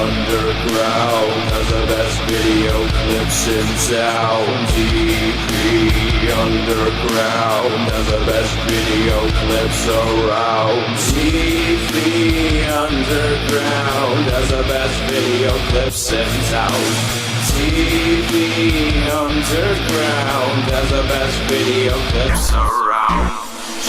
underground has the best video clips in town. TP underground has the best video clips around. TP underground has the best video clips in town. TV underground has the best video clips around.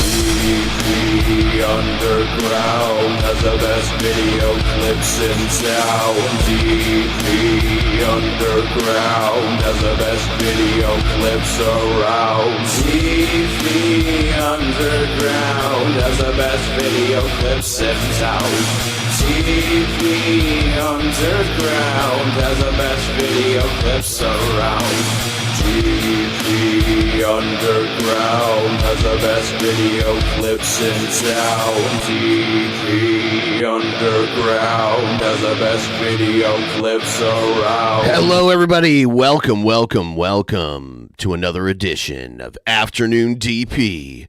TV underground has the best video clips in town. TV underground has the best video clips around. TV underground has the best video clips in town. TV underground has the best video clips around. TV underground has the best video clips in town. TV underground has the best video clips around. Hello, everybody. Welcome to another edition of Afternoon DP.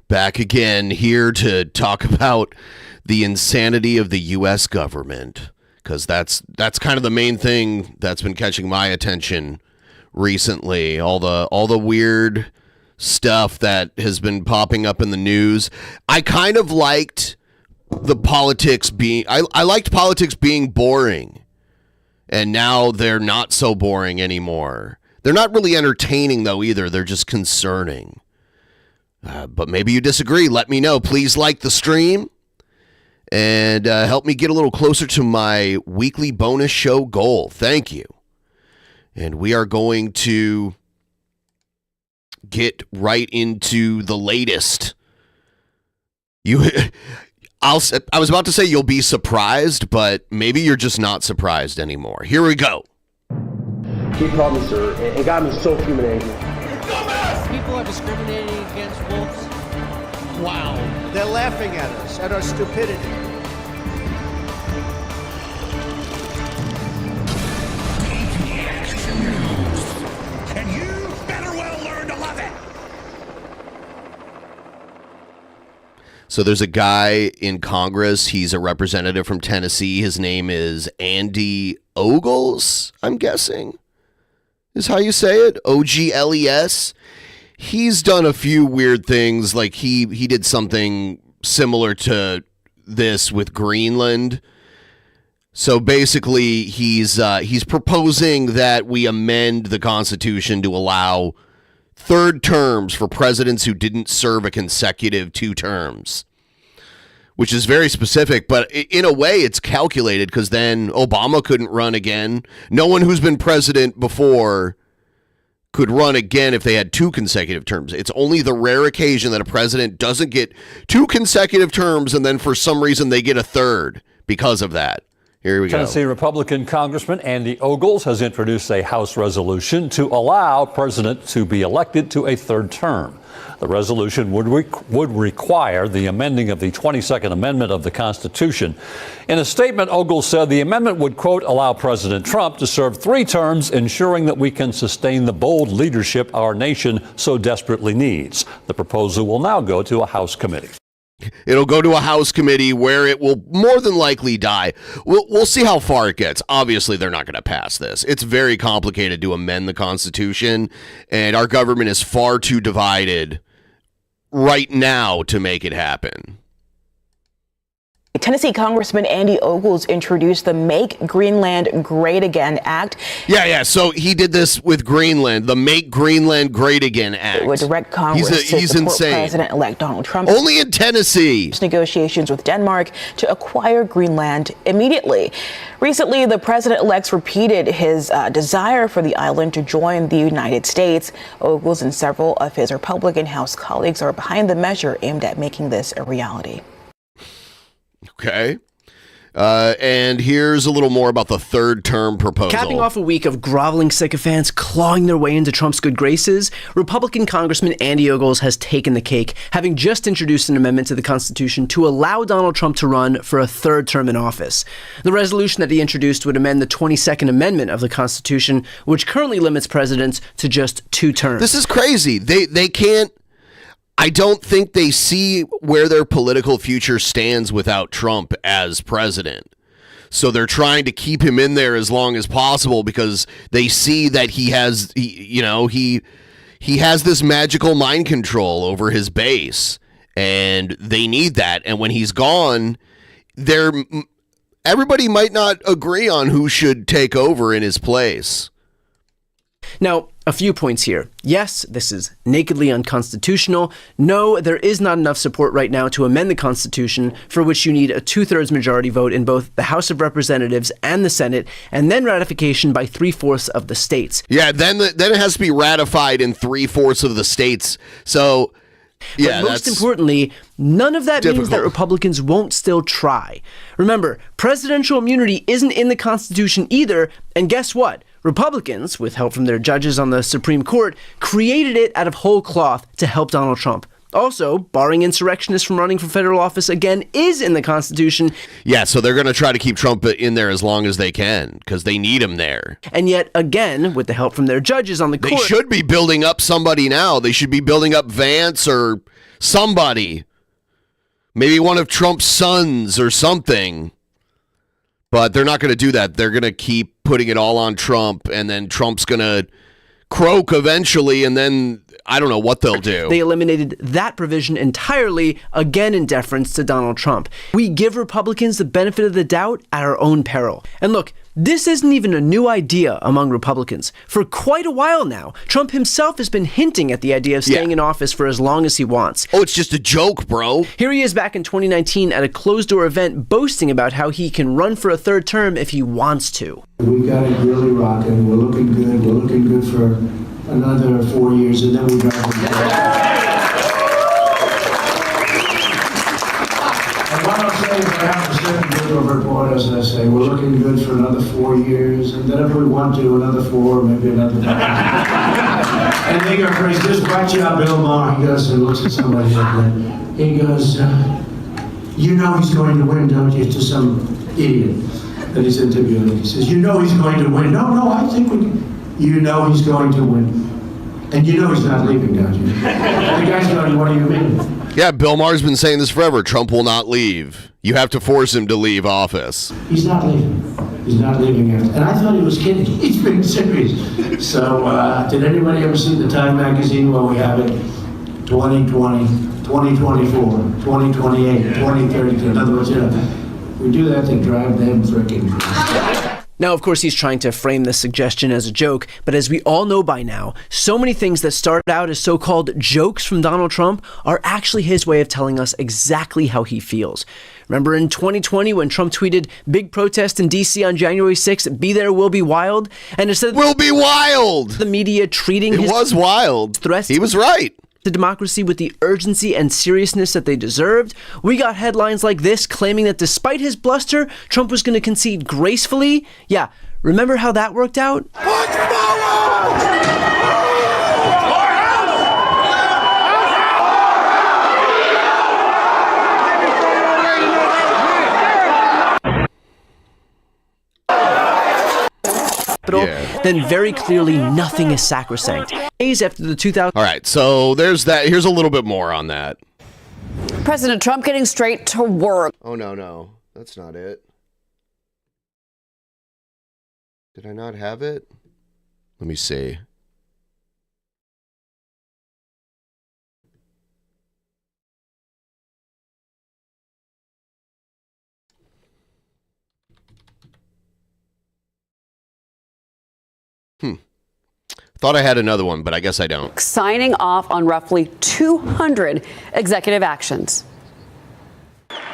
Back again here to talk about the insanity of the U.S. government, because that's kind of the main thing that's been catching my attention recently. All the weird stuff that has been popping up in the news. I kind of liked the politics being I liked politics being boring, and now they're not so boring anymore. They're not really entertaining though either. They're just concerning. But maybe you disagree. Let me know. Please like the stream and help me get a little closer to my weekly bonus show goal. Thank you. And we are going to get right into the latest. I was about to say you'll be surprised, but maybe you're just not surprised anymore. Here we go. He called me, sir. It got me so fuming angry. People are discriminating against wolves. Wow. They're laughing at us, at our stupidity. And you better well learn to love it. So there's a guy in Congress. He's a representative from Tennessee. His name is Andy Ogles, I'm guessing, is how you say it. Ogles. He's done a few weird things. Like he did something similar to this with Greenland. So basically, he's proposing that we amend the Constitution to allow third terms for presidents who didn't serve a consecutive 2 terms, which is very specific. But in a way, it's calculated because then Obama couldn't run again. No one who's been president before could run again if they had 2 consecutive terms. It's only the rare occasion that a president doesn't get 2 consecutive terms and then for some reason they get a third because of that. Here we go. Tennessee Republican Congressman Andy Ogles has introduced a House resolution to allow president to be elected to a 3rd term. The resolution would require the amending of the 22nd Amendment of the Constitution. In a statement, Ogles said the amendment would, quote, allow President Trump to serve 3 terms, ensuring that we can sustain the bold leadership our nation so desperately needs. The proposal will now go to a House committee. It'll go to a House committee where it will more than likely die. We'll see how far it gets. Obviously, they're not going to pass this. It's very complicated to amend the Constitution, and our government is far too divided right now to make it happen. Tennessee Congressman Andy Ogles introduced the Make Greenland Great Again Act. Yeah. So he did this with Greenland, the Make Greenland Great Again Act. It would direct Congress to support insane. President-elect Donald Trump. Only in Tennessee. Negotiations with Denmark to acquire Greenland immediately. Recently, the president-elect repeated his desire for the island to join the United States. Ogles and several of his Republican House colleagues are behind the measure aimed at making this a reality. Okay. And here's a little more about the 3rd term proposal. Capping off a week of groveling sycophants clawing their way into Trump's good graces, Republican Congressman Andy Ogles has taken the cake, having just introduced an amendment to the Constitution to allow Donald Trump to run for a 3rd term in office. The resolution that he introduced would amend the 22nd Amendment of the Constitution, which currently limits presidents to just 2 terms. This is crazy. They can't. I don't think they see where their political future stands without Trump as president. So they're trying to keep him in there as long as possible because they see that he has this magical mind control over his base, and they need that. And when he's gone, everybody might not agree on who should take over in his place. Now, a few points here. Yes, this is nakedly unconstitutional. No, there is not enough support right now to amend the Constitution, for which you need a 2/3 majority vote in both the House of Representatives and the Senate, and then ratification by 3/4 of the states. Yeah, then it has to be ratified in 3/4 of the states. So, yeah, but most importantly, none of that means that difficult. Republicans won't still try. Remember, presidential immunity isn't in the Constitution either, and guess what? Republicans, with help from their judges on the Supreme Court, created it out of whole cloth to help Donald Trump. Also, barring insurrectionists from running for federal office again is in the Constitution. Yeah, so they're going to try to keep Trump in there as long as they can because they need him there. And yet, again, with the help from their judges on the court... They should be building up somebody now. They should be building up Vance or somebody. Maybe one of Trump's sons or something. But they're not going to do that. They're going to keep putting it all on Trump, and then Trump's going to croak eventually, and then I don't know what they'll do. They eliminated that provision entirely, again in deference to Donald Trump. We give Republicans the benefit of the doubt at our own peril. And look, this isn't even a new idea among Republicans. For quite a while now, Trump himself has been hinting at the idea of staying in office for as long as he wants. Oh, it's just a joke, bro. Here he is back in 2019 at a closed-door event boasting about how he can run for a third term if he wants to. We got it really rocking. We're looking good. We're looking good for another 4 years, and then we drive it. And what I'm saying, perhaps a certain group of reporters, I say, we're looking good for another 4 years, and then if we want to, another 4, maybe another 5. And they go crazy. Just watch out, Bill Maher. He goes and looks at somebody like that. He goes, you know he's going to win, don't you? To some idiot that he's interviewing. He says, you know he's going to win. No, I think we can. You know he's going to win. And you know he's not leaving, don't you? And the guy's going, what do you mean? Yeah, Bill Maher's been saying this forever. Trump will not leave. You have to force him to leave office. He's not leaving. He's not leaving yet. And I thought he was kidding. He's being serious. So, did anybody ever see the Time magazine where we have it 2020, 2024, 2028, 2032? In other words, we do that to drive them freaking crazy. Now, of course, he's trying to frame this suggestion as a joke, but as we all know by now, so many things that started out as so-called jokes from Donald Trump are actually his way of telling us exactly how he feels. Remember in 2020 when Trump tweeted, big protest in D.C. on January 6th, be there, will be wild? And instead of will be wild! The media treating it was wild. Threats he was right. To democracy with the urgency and seriousness that they deserved, we got headlines like this claiming that despite his bluster, Trump was going to concede gracefully. Yeah, remember how that worked out? Then very clearly nothing is sacrosanct. Days after the 2000. All right, so there's that. Here's a little bit more on that. President Trump getting straight to work. Oh, no. That's not it. Did I not have it? Let me see. Thought I had another one, but I guess I don't. Signing off on roughly 200 executive actions.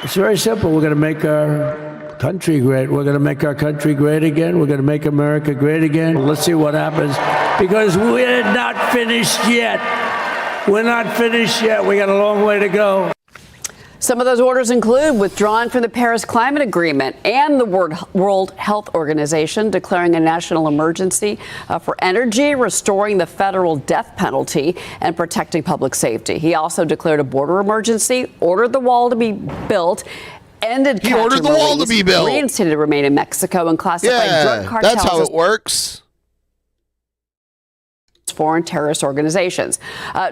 It's very simple. We're going to make our country great. We're going to make our country great again. We're going to make America great again. Let's see what happens. Because we're not finished yet. We're not finished yet. We got a long way to go. Some of those orders include withdrawing from the Paris Climate Agreement and the World Health Organization declaring a national emergency for energy, restoring the federal death penalty, and protecting public safety. He also declared a border emergency, ordered the wall to be built, ended he ordered the wall to be built, reinstated to remain in Mexico, and classified drug cartels. That's how it works. foreign terrorist organizations.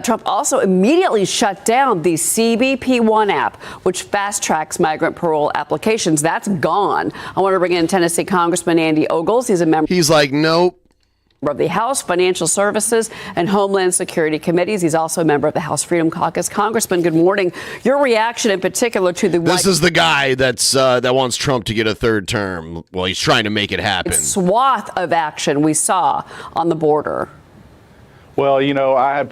Trump also immediately shut down the CBP1 app, which fast-tracks migrant parole applications. That's gone. I want to bring in Tennessee Congressman Andy Ogles. He's a member. He's like, nope. Of the House Financial Services and Homeland Security Committees. He's also a member of the House Freedom Caucus. Congressman, good morning. Your reaction in particular to the This is the guy that wants Trump to get a third term. Well, he's trying to make it happen. Swath of action we saw on the border. Well, you know, I had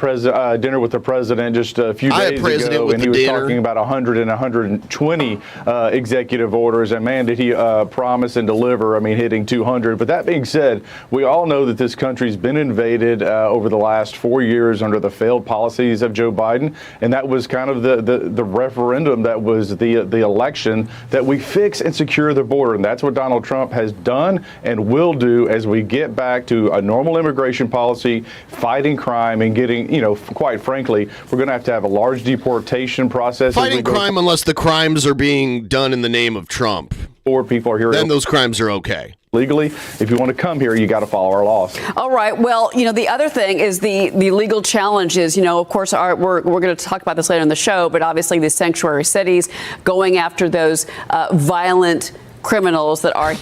dinner with the president just a few days ago, and he was talking about 100 and 120 executive orders, and man, did he promise and deliver, I mean, hitting 200. But that being said, we all know that this country's been invaded over the last 4 years under the failed policies of Joe Biden, and that was kind of the referendum that was the election that we fix and secure the border, and that's what Donald Trump has done and will do as we get back to a normal immigration policy, fighting crime and getting, you know, quite frankly, we're going to have a large deportation process. Fighting crime unless the crimes are being done in the name of Trump. Or people are here. Then those crimes are okay. Legally, if you want to come here, you got to follow our laws. All right. Well, you know, the other thing is the legal challenges. You know, of course, we're going to talk about this later in the show, but obviously the sanctuary cities going after those violent criminals that are.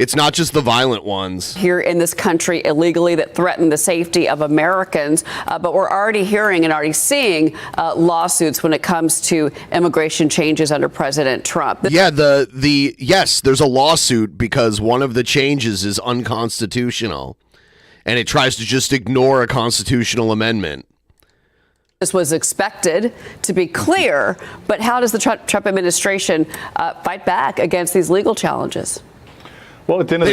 It's not just the violent ones here in this country illegally that threaten the safety of Americans. But we're already hearing and already seeing lawsuits when it comes to immigration changes under President Trump. Yeah, yes, there's a lawsuit because one of the changes is unconstitutional, and it tries to just ignore a constitutional amendment. This was expected to be clear, but how does the Trump administration fight back against these legal challenges? Well, they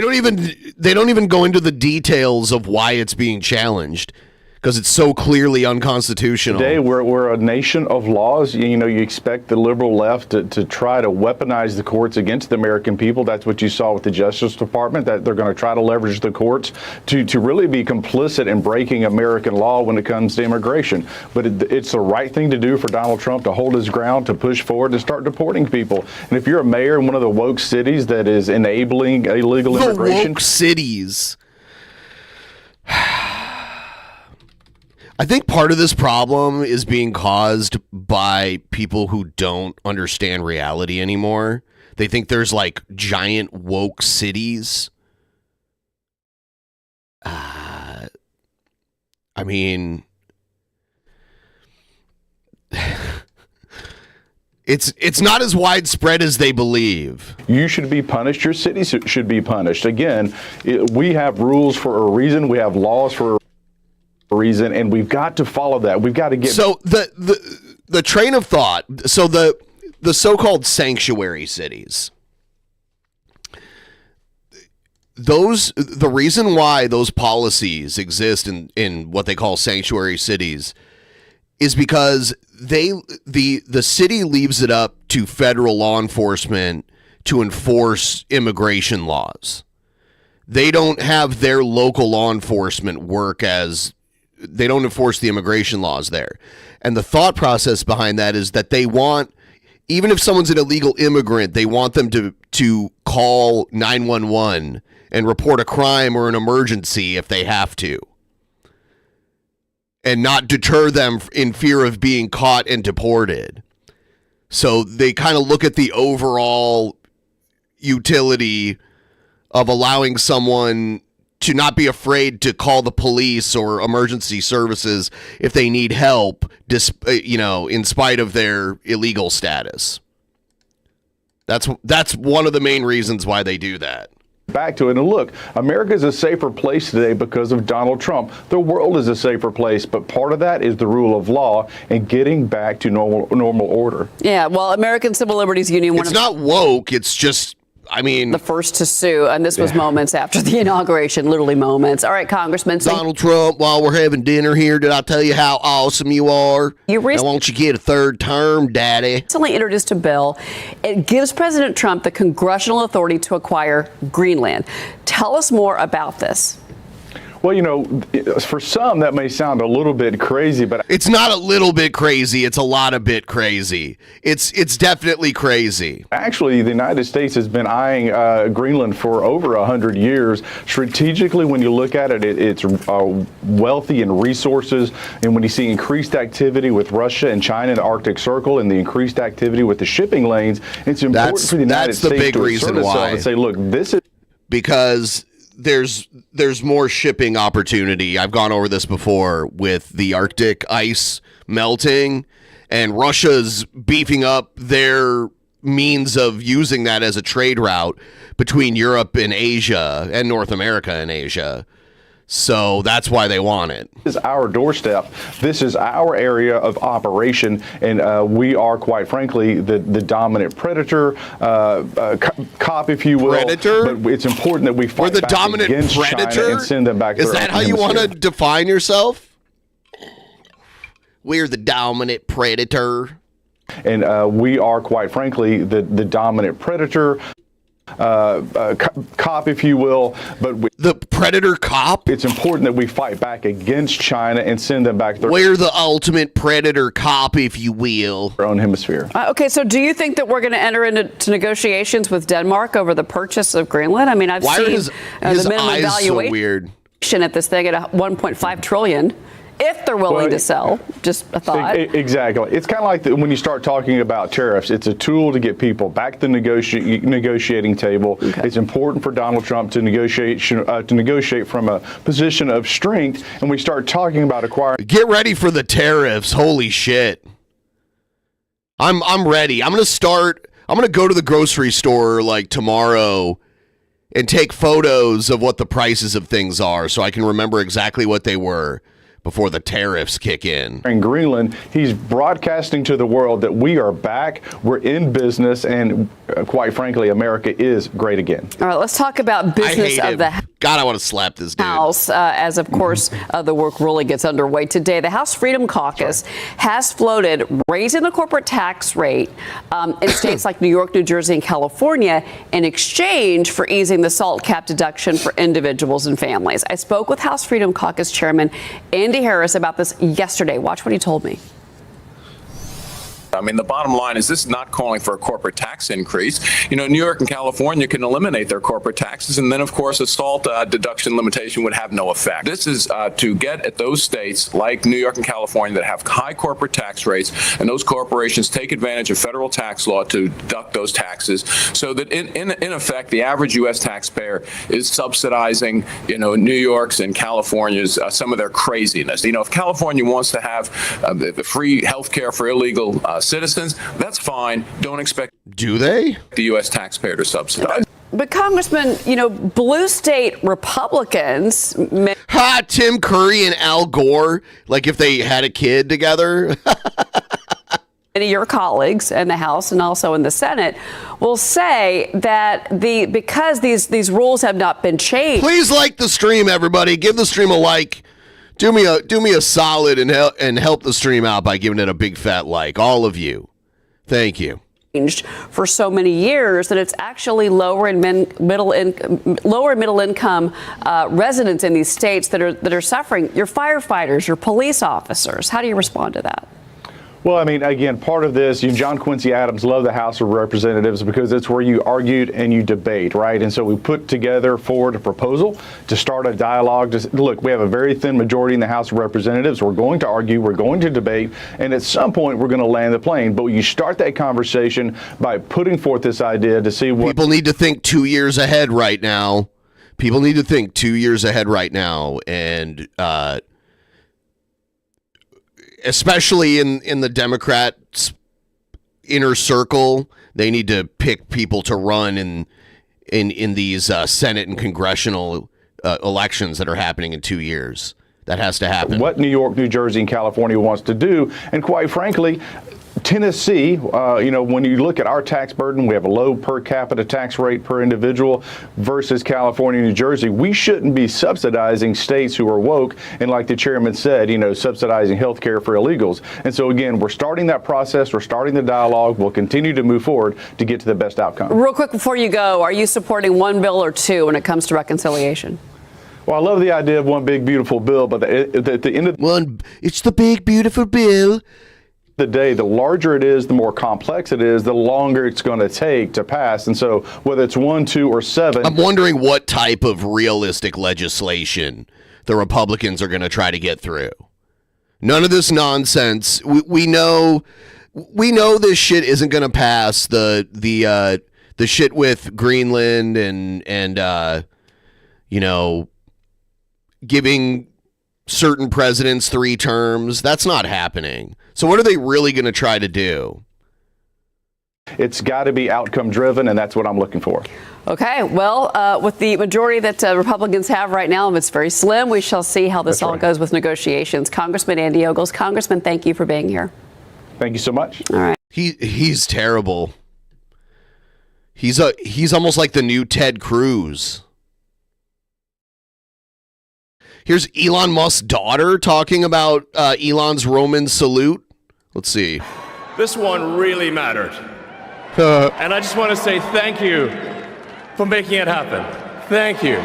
don't even go into the details of why it's being challenged because it's so clearly unconstitutional. Today, we're a nation of laws. You know, you expect the liberal left to try to weaponize the courts against the American people. That's what you saw with the Justice Department, that they're going to try to leverage the courts to really be complicit in breaking American law when it comes to immigration. But it's the right thing to do for Donald Trump to hold his ground, to push forward, and start deporting people. And if you're a mayor in one of the woke cities that is enabling illegal immigration. Woke cities. I think part of this problem is being caused by people who don't understand reality anymore. They think there's like giant woke cities. I mean, it's not as widespread as they believe. You should be punished. Your city should be punished. Again, we have rules for a reason. We have laws for a reason, and we've got to follow that. We've got to get. So the train of thought. So the so-called sanctuary cities. The reason why those policies exist in what they call sanctuary cities is because the city leaves it up to federal law enforcement to enforce immigration laws. They don't have their local law enforcement work as they don't enforce the immigration laws there. And the thought process behind that is that they want, even if someone's an illegal immigrant, they want them to call 911 and report a crime or an emergency if they have to, and not deter them in fear of being caught and deported. So they kind of look at the overall utility of allowing someone to not be afraid to call the police or emergency services if they need help, in spite of their illegal status. That's one of the main reasons why they do that. Back to it, and look, America is a safer place today because of Donald Trump. The world is a safer place, but part of that is the rule of law and getting back to normal order. Yeah, well, American Civil Liberties Union. It's not woke. It's just. I mean, the first to sue, and this was moments after the inauguration, literally moments. All right, Congressman. Donald Trump, while we're having dinner here, did I tell you how awesome you are? Now, won't you get a third term, Daddy? Recently introduced a bill. It gives President Trump the congressional authority to acquire Greenland. Tell us more about this. Well, you know, for some that may sound a little bit crazy, but it's not a little bit crazy. It's a lot of bit crazy. It's definitely crazy. Actually, the United States has been eyeing Greenland for over 100 years. Strategically, when you look at it, it's wealthy in resources. And when you see increased activity with Russia and China in the Arctic Circle and the increased activity with the shipping lanes, it's important for the United States to assert itself and say, look, this is because there's more shipping opportunity. I've gone over this before with the Arctic ice melting, and Russia's beefing up their means of using that as a trade route between Europe and Asia and North America and Asia. So that's why they want it. This is our doorstep. This is our area of operation, and we are, quite frankly, the dominant predator, cop, if you will. Predator? But it's important that we fight We're the back dominant against predator? China and send them back. Is that how you want to define yourself? We're the dominant predator. And we are, quite frankly, the dominant predator. Cop, if you will, but the predator cop. It's important that we fight back against China and send them back. We're the ultimate predator cop, if you will. Our own hemisphere. Okay, so do you think that we're going to enter into negotiations with Denmark over the purchase of Greenland? I mean, I've seen his the minimum eyes valuation so weird at this thing at 1.5 trillion. If they're willing to sell, just a thought. Exactly. It's kind of like when you start talking about tariffs. It's a tool to get people back to the negotiating table. Okay. It's important for Donald Trump to negotiate from a position of strength. And we start talking about acquiring. Get ready for the tariffs. Holy shit. I'm ready. I'm gonna go to the grocery store like tomorrow and take photos of what the prices of things are so I can remember exactly what they were before the tariffs kick in. In Greenland, he's broadcasting to the world that we are back, we're in business, and quite frankly, America is great again. All right, let's talk about business of the God, I want to slap this dude. House, as of course the work really gets underway today. The House Freedom Caucus has floated raising the corporate tax rate in states like New York, New Jersey, and California in exchange for easing the SALT cap deduction for individuals and families. I spoke with House Freedom Caucus Chairman Andy Harris about this yesterday. Watch what he told me. I mean, the bottom line is this is not calling for a corporate tax increase. You know, New York and California can eliminate their corporate taxes, and then, of course, a SALT deduction limitation would have no effect. This is to get at those states like New York and California that have high corporate tax rates, and those corporations take advantage of federal tax law to deduct those taxes, so that in effect, the average U.S. taxpayer is subsidizing, you know, New York's and California's some of their craziness. You know, if California wants to have the free health care for illegal citizens, that's fine. Don't expect the U.S. taxpayer to subsidize. But Congressman, you know, blue state Republicans. Tim Curry and Al Gore, like if they had a kid together. Many of your colleagues in the House and also in the Senate will say that because these rules have not been changed. Please like the stream, everybody. Give the stream a like. Do me a solid and help the stream out by giving it a big fat like. All of you. Thank you. For so many years that it's actually lower and middle income residents in these states that are suffering. Your firefighters, your police officers. How do you respond to that? Well, I mean, again, part of this, John Quincy Adams loved the House of Representatives because it's where you argued and you debate, right? And so we put forward a proposal to start a dialogue. Look, we have a very thin majority in the House of Representatives. We're going to argue, we're going to debate, and at some point we're going to land the plane. But you start that conversation by putting forth this idea to see what people need to think 2 years ahead right now. People need to think 2 years ahead right now, and especially in the Democrats' inner circle, they need to pick people to run in these Senate and congressional elections that are happening in 2 years. That has to happen. What New York, New Jersey, and California wants to do, and quite frankly, Tennessee, when you look at our tax burden, we have a low per capita tax rate per individual versus California and New Jersey. We shouldn't be subsidizing states who are woke and, like the chairman said, subsidizing health care for illegals. And so, again, we're starting that process. We're starting the dialogue. We'll continue to move forward to get to the best outcome. Real quick before you go, are you supporting one bill or two when it comes to reconciliation? Well, I love the idea of one big beautiful bill, but at the end of it's the big beautiful bill. The day, the larger it is, the more complex it is, the longer it's going to take to pass. And so whether it's 1, 2, or 7. I'm wondering what type of realistic legislation the Republicans are going to try to get through. None of this nonsense. We know this shit isn't going to pass. The shit with Greenland and giving certain presidents 3 terms. That's not happening. So what are they really going to try to do? It's got to be outcome driven, and that's what I'm looking for. Okay, well, with the majority that Republicans have right now, and it's very slim, we shall see how this all goes with negotiations. Congressman Andy Ogles. Congressman, thank you for being here. Thank you so much. All right. He's terrible. He's almost like the new Ted Cruz. Here's Elon Musk's daughter talking about Elon's Roman salute. Let's see. This one really mattered. And I just want to say thank you for making it happen. Thank you.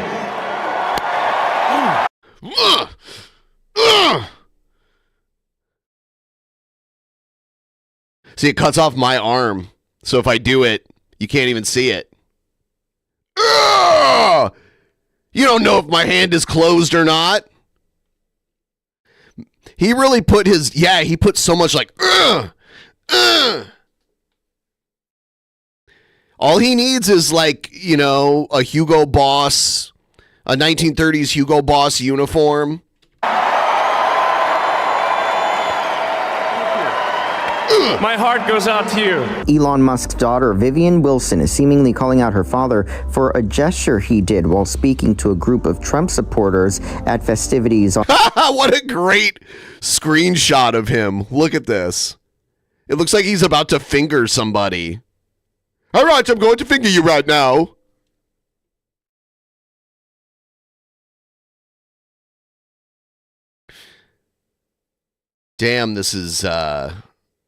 See, it cuts off my arm. So if I do it, you can't even see it. You don't know if my hand is closed or not. He really put he put so much like, All he needs is like, a Hugo Boss, a 1930s Hugo Boss uniform. My heart goes out to you. Elon Musk's daughter, Vivian Wilson, is seemingly calling out her father for a gesture he did while speaking to a group of Trump supporters at festivities. What a great screenshot of him. Look at this. It looks like he's about to finger somebody. All right, I'm going to finger you right now. Damn, this is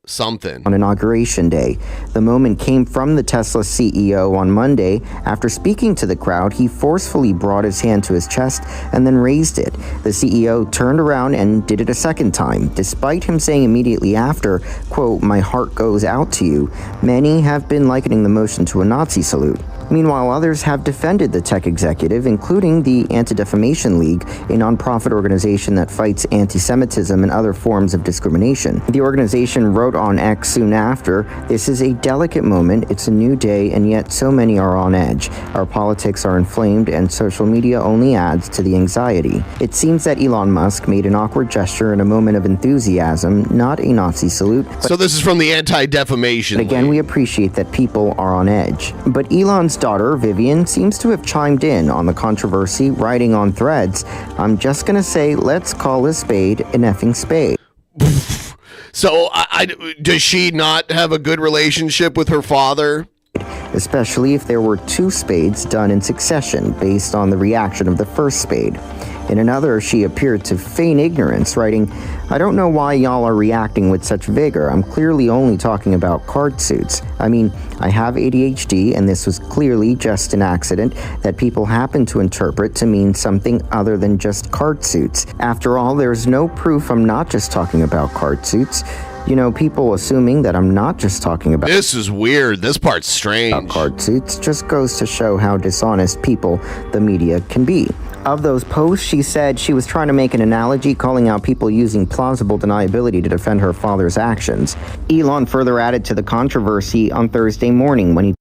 something. On Inauguration Day, the moment came from the Tesla CEO on Monday. After speaking to the crowd, he forcefully brought his hand to his chest and then raised it. The CEO turned around and did it a second time, despite him saying immediately after, quote, "My heart goes out to you." Many have been likening the motion to a Nazi salute. Meanwhile, others have defended the tech executive, including the Anti-Defamation League, a nonprofit organization that fights anti-Semitism and other forms of discrimination. The organization wrote on X soon after, "This is a delicate moment, it's a new day, and yet so many are on edge. Our politics are inflamed, and social media only adds to the anxiety." It seems that Elon Musk made an awkward gesture in a moment of enthusiasm, not a Nazi salute. So this is from the Anti-Defamation League. Again, we appreciate that people are on edge. But Elon's daughter, Vivian, seems to have chimed in on the controversy, writing on Threads, "I'm just gonna say, let's call a spade an effing spade." So does she not have a good relationship with her father? Especially if there were 2 spades done in succession based on the reaction of the first spade. In another, she appeared to feign ignorance, writing, "I don't know why y'all are reacting with such vigor. I'm clearly only talking about card suits. I mean, I have ADHD, and this was clearly just an accident that people happen to interpret to mean something other than just card suits. After all, there's no proof I'm not just talking about card suits. People assuming that I'm not just talking about..." This is weird. This part's strange. ...card suits just goes to show how dishonest people the media can be. Of those posts, she said she was trying to make an analogy, calling out people using plausible deniability to defend her father's actions. Elon further added to the controversy on Thursday morning when he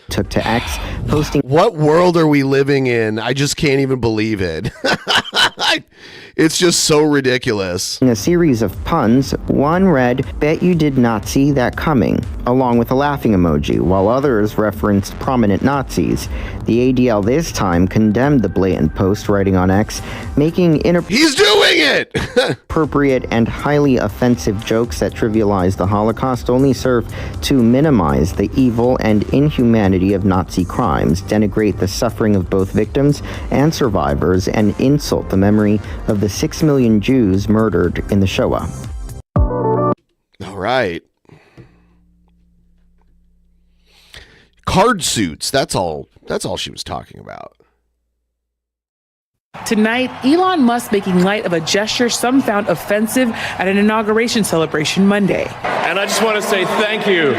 took to X, posting... What world are we living in? I just can't even believe it. It's just so ridiculous. A series of puns. One read, "Bet you did not see that coming," along with a laughing emoji, while others referenced prominent Nazis. The ADL this time condemned the blatant post, writing on X, making He's doing it! appropriate and highly offensive jokes that trivialize the Holocaust only serve to minimize the evil and inhumanity of Nazi crimes, denigrate the suffering of both victims and survivors, and insult the memory of the 6 million Jews murdered in the Shoah. All right. Card suits. That's all she was talking about. Tonight, Elon Musk making light of a gesture some found offensive at an inauguration celebration Monday. And I just want to say thank you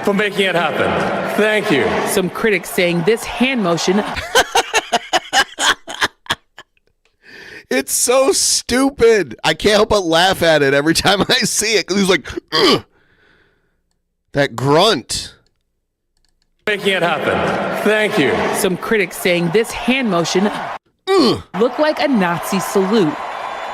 for making it happen. Thank you. Some critics saying this hand motion... It's so stupid. I can't help but laugh at it every time I see it. He's like, ugh. That grunt. Making it happen. Thank you. Some critics saying this hand motion looked like a Nazi salute.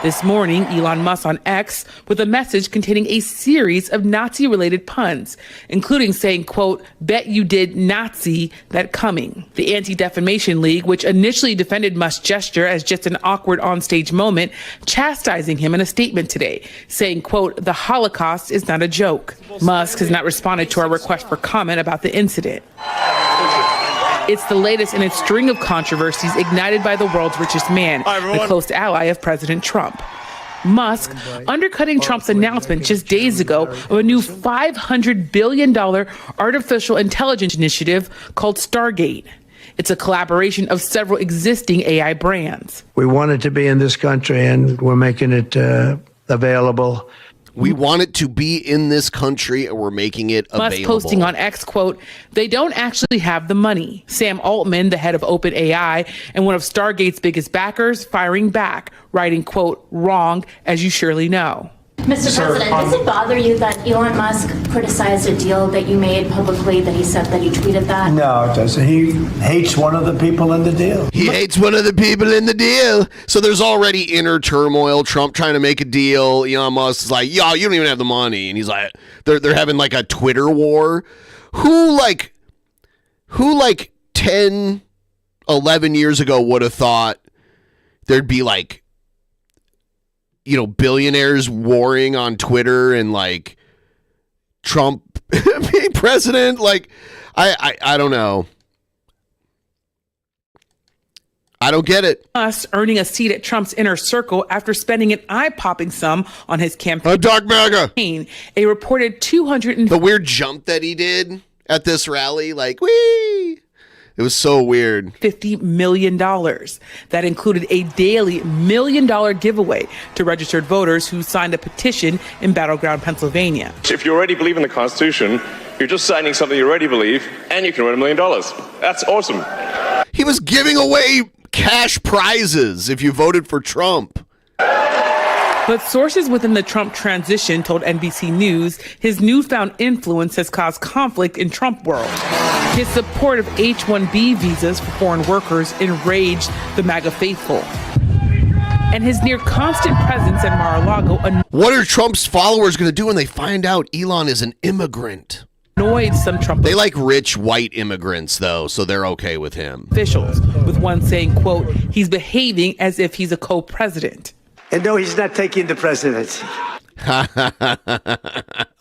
This morning, Elon Musk on X with a message containing a series of Nazi-related puns, including saying, quote, bet you did Nazi that coming. The Anti-Defamation League, which initially defended Musk's gesture as just an awkward onstage moment, chastising him in a statement today, saying, quote, the Holocaust is not a joke. Musk has not responded to our request for comment about the incident. It's the latest in a string of controversies ignited by the world's richest man, the close ally of President Trump. Musk undercutting Trump's announcement just days ago of a new $500 billion artificial intelligence initiative called Stargate. It's a collaboration of several existing AI brands. We want it to be in this country, and we're making it available. We want it to be in this country, and we're making it available. Musk posting on X, quote, they don't actually have the money. Sam Altman, the head of OpenAI and one of Stargate's biggest backers, firing back, writing, quote, wrong, as you surely know. Mr. President, does it bother you that Elon Musk criticized a deal that you made publicly, that he said that he tweeted that? No, it doesn't. He hates one of the people in the deal. He hates one of the people in the deal. So there's already inner turmoil. Trump trying to make a deal. Elon Musk is like, yo, you don't even have the money. And he's like, they're having like a Twitter war. Who like 10, 11 years ago would have thought there'd be like, you know, billionaires warring on Twitter and like Trump being president? Like, I don't know. I don't get it. Us earning a seat at Trump's inner circle after spending an eye-popping sum on his campaign. A dark MAGA. A reported The weird jump that he did at this rally, like, whee! It was so weird. $50 million. That included a daily $1 million giveaway to registered voters who signed a petition in battleground Pennsylvania. If you already believe in the Constitution, you're just signing something you already believe, and you can win $1 million. That's awesome. He was giving away cash prizes if you voted for Trump. But sources within the Trump transition told NBC News his newfound influence has caused conflict in Trump world. His support of H-1B visas for foreign workers enraged the MAGA faithful. And his near constant presence at Mar-a-Lago What are Trump's followers going to do when they find out Elon is an immigrant? Annoyed some Trump. They like rich white immigrants, though, so they're okay with him. Officials, with one saying, quote, he's behaving as if he's a co-president. And no, he's not taking the presidency.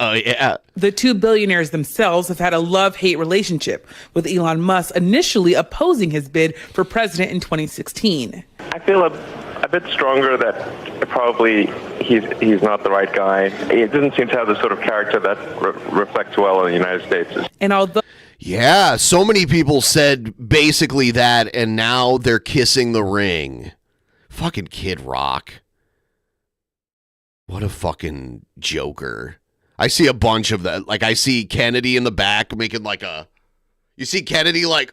Oh, yeah. The two billionaires themselves have had a love-hate relationship, with Elon Musk initially opposing his bid for president in 2016. I feel a bit stronger that probably he's not the right guy. He doesn't seem to have the sort of character that reflects well in the United States. And although... Yeah, so many people said basically that, and now they're kissing the ring. Fucking Kid Rock. What a fucking joker. I see a bunch of that. Like, I see Kennedy in the back making like a... You see Kennedy like,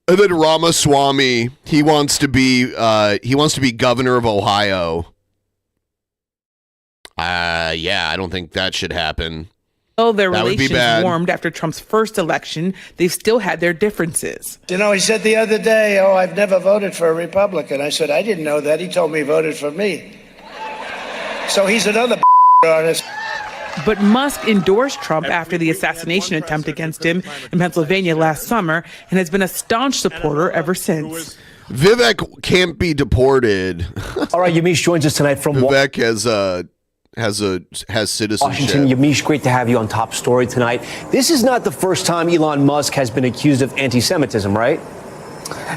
And then Ramaswamy, he wants to be governor of Ohio. Yeah, I don't think that should happen. Though their relations warmed after Trump's first election, they've still had their differences. You know, he said the other day, oh, I've never voted for a Republican. I said, I didn't know that. He told me he voted for me. So he's another artist. But Musk endorsed Trump after the assassination attempt against him in Pennsylvania last summer and has been a staunch supporter ever since. Vivek can't be deported. All right, Yamiche joins us tonight from Vivek has citizenship. Washington. Yamiche, great to have you on Top Story tonight. This is not the first time Elon Musk has been accused of anti-Semitism, right?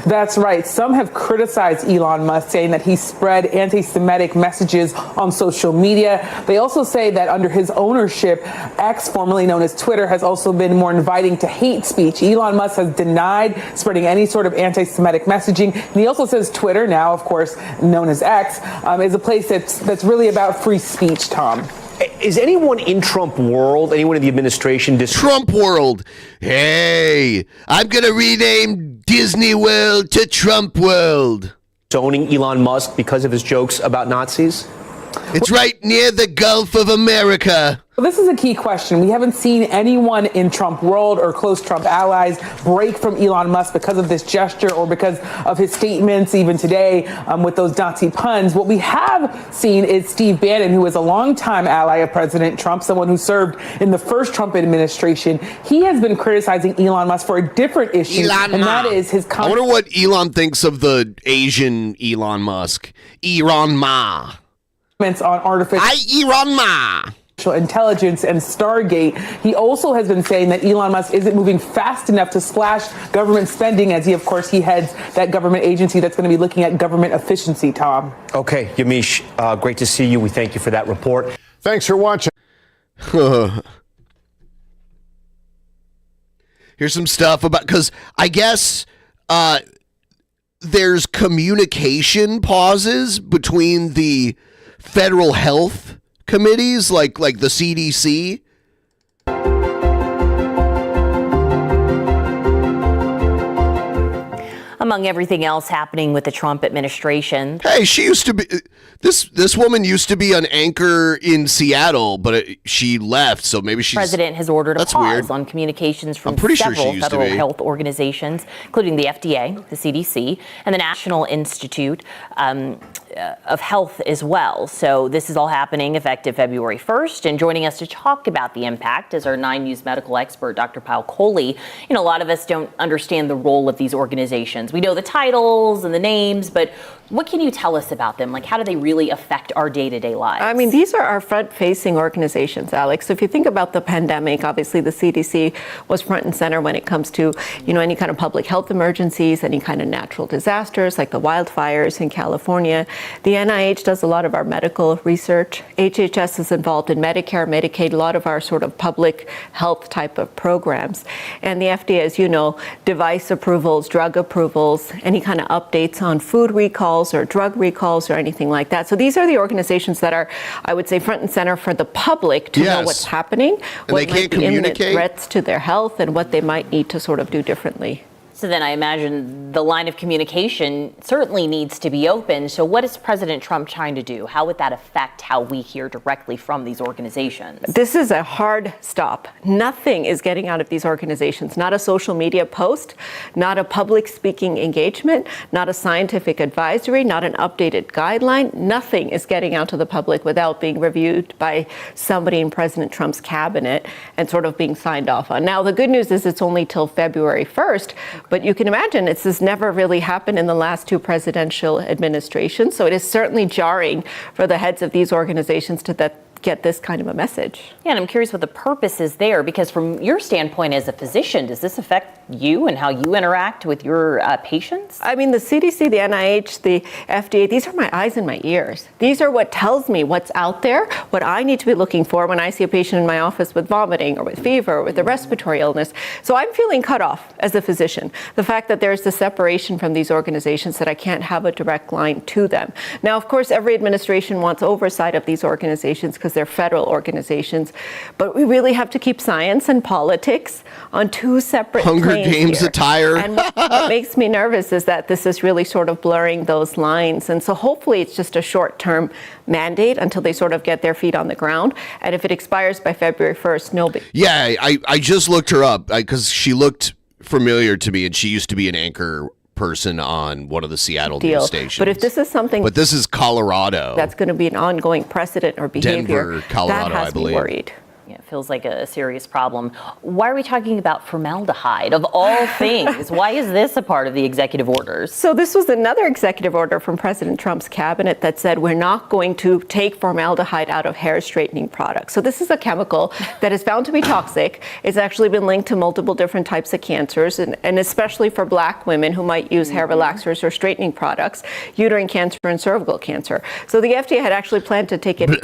That's right. Some have criticized Elon Musk, saying that he spread anti-Semitic messages on social media. They also say that under his ownership, X, formerly known as Twitter, has also been more inviting to hate speech. Elon Musk has denied spreading any sort of anti-Semitic messaging. And he also says Twitter, now of course known as X, is a place that's really about free speech, Tom. Is anyone in Trump world, anyone in the administration... Trump world. Hey, I'm going to rename Disney World to Trump World. Zoning Elon Musk because of his jokes about Nazis? It's right near the Gulf of America. Well, this is a key question. We haven't seen anyone in Trump world or close Trump allies break from Elon Musk because of this gesture or because of his statements even today with those Nazi puns. What we have seen is Steve Bannon, who is a longtime ally of President Trump, someone who served in the first Trump administration. He has been criticizing Elon Musk for a different issue, and that is his... I wonder what Elon thinks of the Asian Elon Musk. Elon Ma. On artificial intelligence and Stargate. He also has been saying that Elon Musk isn't moving fast enough to slash government spending, as he heads that government agency that's going to be looking at government efficiency, Tom. Okay, Yamiche, great to see you. We thank you for that report. Thanks for watching. Here's some stuff about, because I guess there's communication pauses between the federal health committees, like the CDC. Among everything else happening with the Trump administration. Hey, she used to be, this woman used to be an anchor in Seattle, but she left, so maybe she's... The president has ordered a pause weird. on communications from Sure several federal health organizations, including the FDA, the CDC, and the National Institute of Health as well. So this is all happening effective February 1st. And joining us to talk about the impact is our 9 News medical expert, Dr. Paul Coley. You know, a lot of us don't understand the role of these organizations. We know the titles and the names, but what can you tell us about them? Like, how do they really affect our day-to-day lives? I mean, these are our front-facing organizations, Alex. So if you think about the pandemic, obviously the CDC was front and center when it comes to, you know, any kind of public health emergencies, any kind of natural disasters like the wildfires in California. The NIH does a lot of our medical research. HHS is involved in Medicare, Medicaid, a lot of our sort of public health type of programs. And the FDA, as you know, device approvals, drug approvals, any kind of updates on food recalls or drug recalls or anything like that. So these are the organizations that are, I would say, front and center for the public to know what's happening, what might be imminent threats to their health, and what they might need to sort of do differently. So then I imagine the line of communication certainly needs to be open. So what is President Trump trying to do? How would that affect how we hear directly from these organizations? This is a hard stop. Nothing is getting out of these organizations. Not a social media post, not a public speaking engagement, not a scientific advisory, not an updated guideline. Nothing is getting out to the public without being reviewed by somebody in President Trump's cabinet and sort of being signed off on. Now, the good news is it's only till February 1st. But you can imagine this has never really happened in the last 2 presidential administrations. So it is certainly jarring for the heads of these organizations to get this kind of a message. Yeah, and I'm curious what the purpose is there, because from your standpoint as a physician, does this affect you and how you interact with your patients? I mean, the CDC, the NIH, the FDA, these are my eyes and my ears. These are what tells me what's out there, what I need to be looking for when I see a patient in my office with vomiting or with fever or with a respiratory illness. So I'm feeling cut off as a physician. The fact that there's the separation from these organizations, that I can't have a direct line to them. Now, of course, every administration wants oversight of these organizations because they're federal organizations, but we really have to keep science and politics on 2 separate Hunger Games here. attire. And what makes me nervous is that this is really sort of blurring those lines. And so hopefully it's just a short-term mandate until they sort of get their feet on the ground. And if it expires by February 1st, no big. Yeah, I just looked her up because she looked familiar to me, and she used to be an anchor person on one of the Seattle news stations. But if this is something... But this is Colorado. That's going to be an ongoing precedent or behavior. Denver, Colorado, that has I believe. Me worried. Yeah, feels like a serious problem. Why are we talking about formaldehyde of all things? Why is this a part of the executive orders? So this was another executive order from President Trump's cabinet that said we're not going to take formaldehyde out of hair straightening products. So this is a chemical that is found to be toxic. It's actually been linked to multiple different types of cancers, and especially for Black women who might use hair relaxers or straightening products, uterine cancer and cervical cancer. So the FDA had actually planned to take it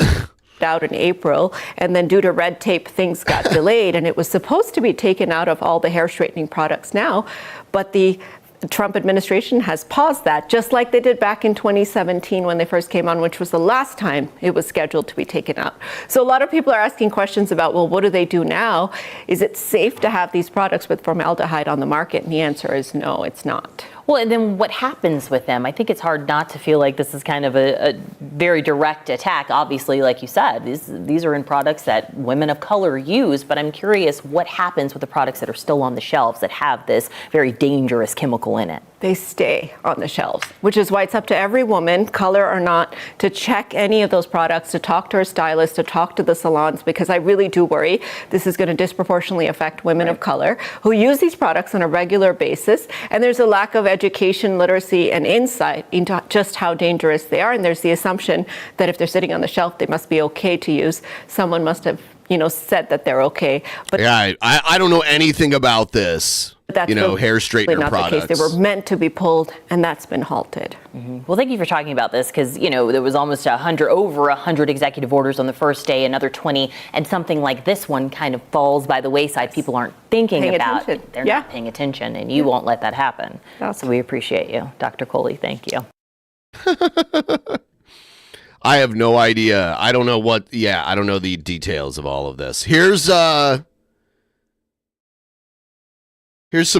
out in April, and then due to red tape, things got delayed, and it was supposed to be taken out of all the hair straightening products now, but the Trump administration has paused that, just like they did back in 2017 when they first came on, which was the last time it was scheduled to be taken out. So a lot of people are asking questions about, well, what do they do now? Is it safe to have these products with formaldehyde on the market? And the answer is no, it's not. Well, and then what happens with them? I think it's hard not to feel like this is kind of a very direct attack. Obviously, like you said, these are in products that women of color use, but I'm curious what happens with the products that are still on the shelves that have this very dangerous chemical in it. They stay on the shelves, which is why it's up to every woman, color or not, to check any of those products, to talk to her stylist, to talk to the salons, because I really do worry this is going to disproportionately affect women of color who use these products on a regular basis. And there's a lack of education, literacy, and insight into just how dangerous they are. And there's the assumption that if they're sitting on the shelf, they must be okay to use. Someone must have, said that they're okay. But yeah, I don't know anything about this. That's hair straightener not products. The case. They were meant to be pulled, and that's been halted. Mm-hmm. Well, thank you for talking about this, because there was almost over 100 executive orders on the first day, another 20, and something like this one kind of falls by the wayside. People aren't thinking about it. They're not paying attention, and you won't let that happen. So we appreciate you, Dr. Coley. Thank you. I have no idea. I don't know I don't know the details of all of this. Here's some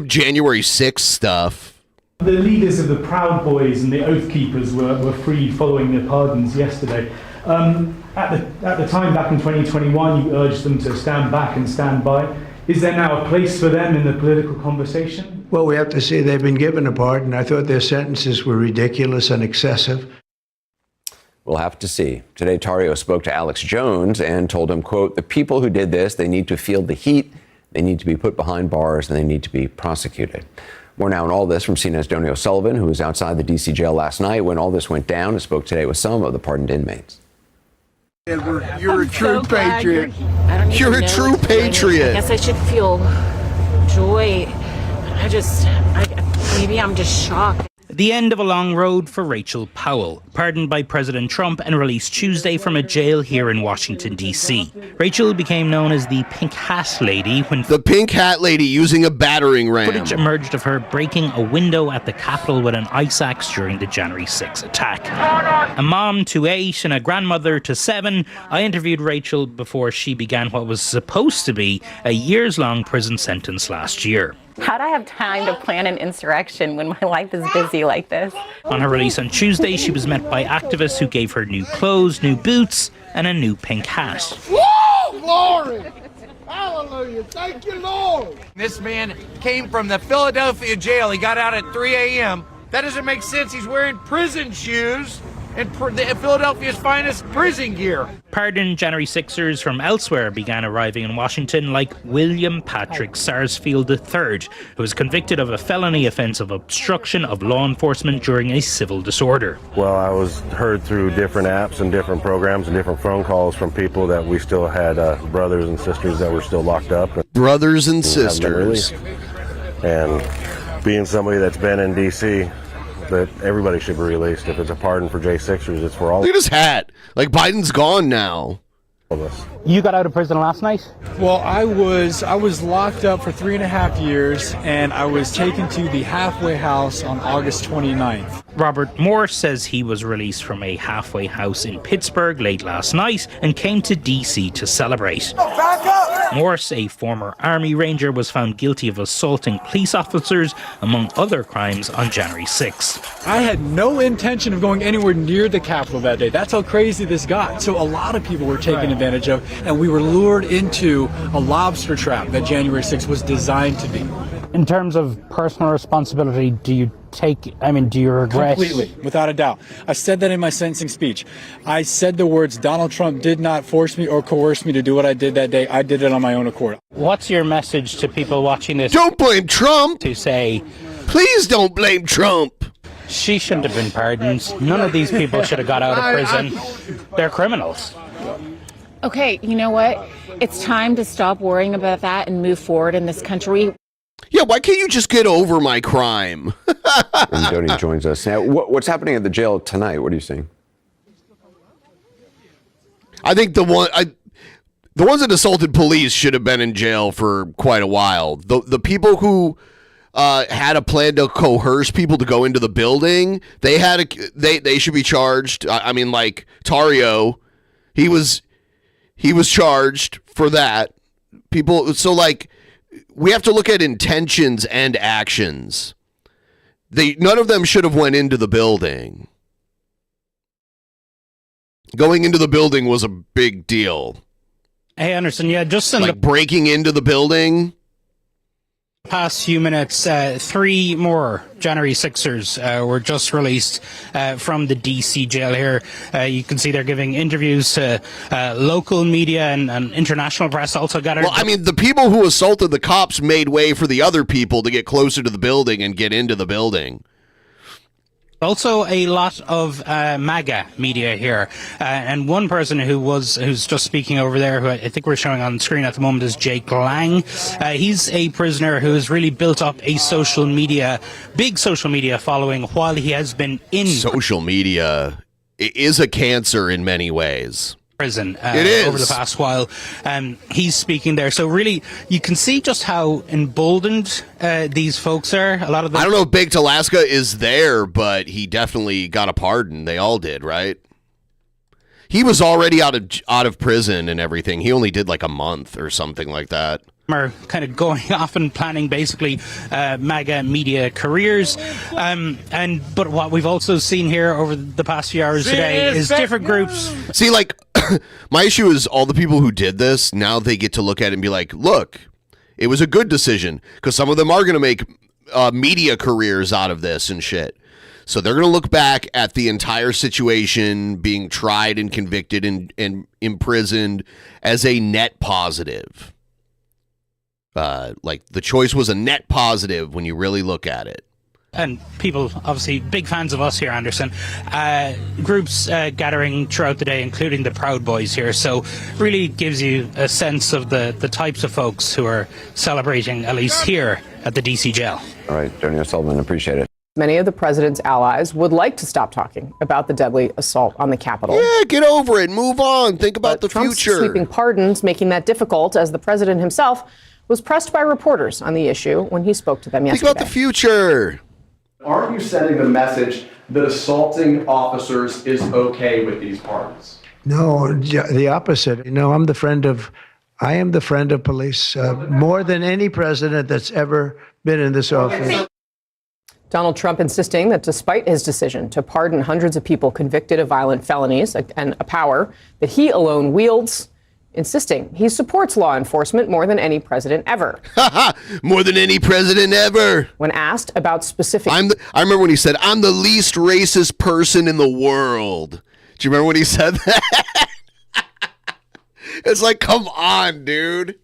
January 6th stuff. The leaders of the Proud Boys and the Oath Keepers were freed following the pardons yesterday. At the time, back in 2021, you urged them to stand back and stand by. Is there now a place for them in the political conversation? Well, we have to say they've been given a pardon. I thought their sentences were ridiculous and excessive. We'll have to see. Today, Tario spoke to Alex Jones and told him, quote, "The people who did this, they need to feel the heat. They need to be put behind bars, and they need to be prosecuted." More now on all this from CNN's Donny O'Sullivan, who was outside the D.C. jail last night when all this went down, and spoke today with some of the pardoned inmates. You're a true patriot. You're a true patriot. I guess I should feel joy. Maybe I'm just shocked. The end of a long road for Rachel Powell, pardoned by President Trump and released Tuesday from a jail here in Washington, D.C. Rachel became known as the Pink Hat Lady when the Pink Hat Lady using a battering ram. Footage emerged of her breaking a window at the Capitol with an ice axe during the January 6 attack. A mom to 8 and a grandmother to 7, I interviewed Rachel before she began what was supposed to be a years-long prison sentence last year. How'd I have time to plan an insurrection when my life is busy like this? On her release on Tuesday, she was met by activists who gave her new clothes, new boots, and a new pink hat. Woo! Glory! Hallelujah! Thank you, Lord! This man came from the Philadelphia jail. He got out at 3 a.m. That doesn't make sense. He's wearing prison shoes and Philadelphia's finest prison gear. Pardoned January 6ers from elsewhere began arriving in Washington, like William Patrick Sarsfield III, who was convicted of a felony offense of obstruction of law enforcement during a civil disorder. Well, I was heard through different apps and different programs and different phone calls from people that we still had brothers and sisters that were still locked up. Brothers and sisters. And being somebody that's been in D.C., that everybody should be released. If it's a pardon for J6ers, it's for all. Look at his hat. Like Biden's gone now. You got out of prison last night? Well, I was locked up for 3.5 years, and I was taken to the halfway house on August 29th. Robert Morse says he was released from a halfway house in Pittsburgh late last night and came to D.C. to celebrate. Back up! Morse, a former Army Ranger, was found guilty of assaulting police officers, among other crimes, on January 6th. I had no intention of going anywhere near the Capitol that day. That's how crazy this got. So a lot of people were taken advantage of, and we were lured into a lobster trap that January 6th was designed to be. In terms of personal responsibility, do you regret? Completely, without a doubt. I said that in my sentencing speech. I said the words, Donald Trump did not force me or coerce me to do what I did that day. I did it on my own accord. What's your message to people watching this? Don't blame Trump! To say, please don't blame Trump! She shouldn't have been pardoned. None of these people should have got out of prison. They're criminals. Okay, you know what? It's time to stop worrying about that and move forward in this country. Yeah, why can't you just get over my crime? And Jody joins us now. What's happening at the jail tonight? What are you seeing? I think the ones that assaulted police should have been in jail for quite a while. The people who had a plan to coerce people to go into the building, they should be charged. I mean, like Tario, he was charged for that. We have to look at intentions and actions. None of them should have went into the building. Going into the building was a big deal. Hey, Anderson, yeah, just in breaking into the building. Past few minutes, 3 more January 6ers were just released from the DC jail here. You can see they're giving interviews to local media and international press also gathered. Well, I mean, the people who assaulted the cops made way for the other people to get closer to the building and get into the building. Also, a lot of MAGA media here, and one person who's just speaking over there, who I think we're showing on screen at the moment, is Jake Lang. He's a prisoner who has really built up a big social media following while he has been in social media. It is a cancer in many ways. Prison it is. Over the past while. He's speaking there. So really, you can see just how emboldened these folks are. A lot of them. I don't know if Baked Alaska is there, but he definitely got a pardon. They all did, right? He was already out of prison and everything. He only did like a month or something like that. Are kind of going off and planning basically MAGA media careers, but what we've also seen here over the past few hours today is different groups. See, like, my issue is all the people who did this, now they get to look at it and be like, look, it was a good decision, because some of them are going to make media careers out of this and shit. So they're going to look back at the entire situation, being tried and convicted and imprisoned, as a net positive. Like, the choice was a net positive when you really look at it. And people, obviously, big fans of us here, Anderson. Groups gathering throughout the day, including the Proud Boys here. So really gives you a sense of the types of folks who are celebrating, at least here at the DC jail. All right, Jody O'Sullivan, appreciate it. Many of the president's allies would like to stop talking about the deadly assault on the Capitol. Yeah, get over it. Move on. Think about the Trump's future. Sweeping pardons, making that difficult, as the president himself was pressed by reporters on the issue when he spoke to them yesterday. Think about the future. Aren't you sending the message that assaulting officers is okay with these pardons? No, the opposite. I am the friend of police more than any president that's ever been in this office. Donald Trump insisting that despite his decision to pardon hundreds of people convicted of violent felonies and a power that he alone wields, insisting he supports law enforcement more than any president ever. More than any president ever. When asked about specific... I remember when he said, I'm the least racist person in the world. Do you remember when he said that? It's like, come on, dude.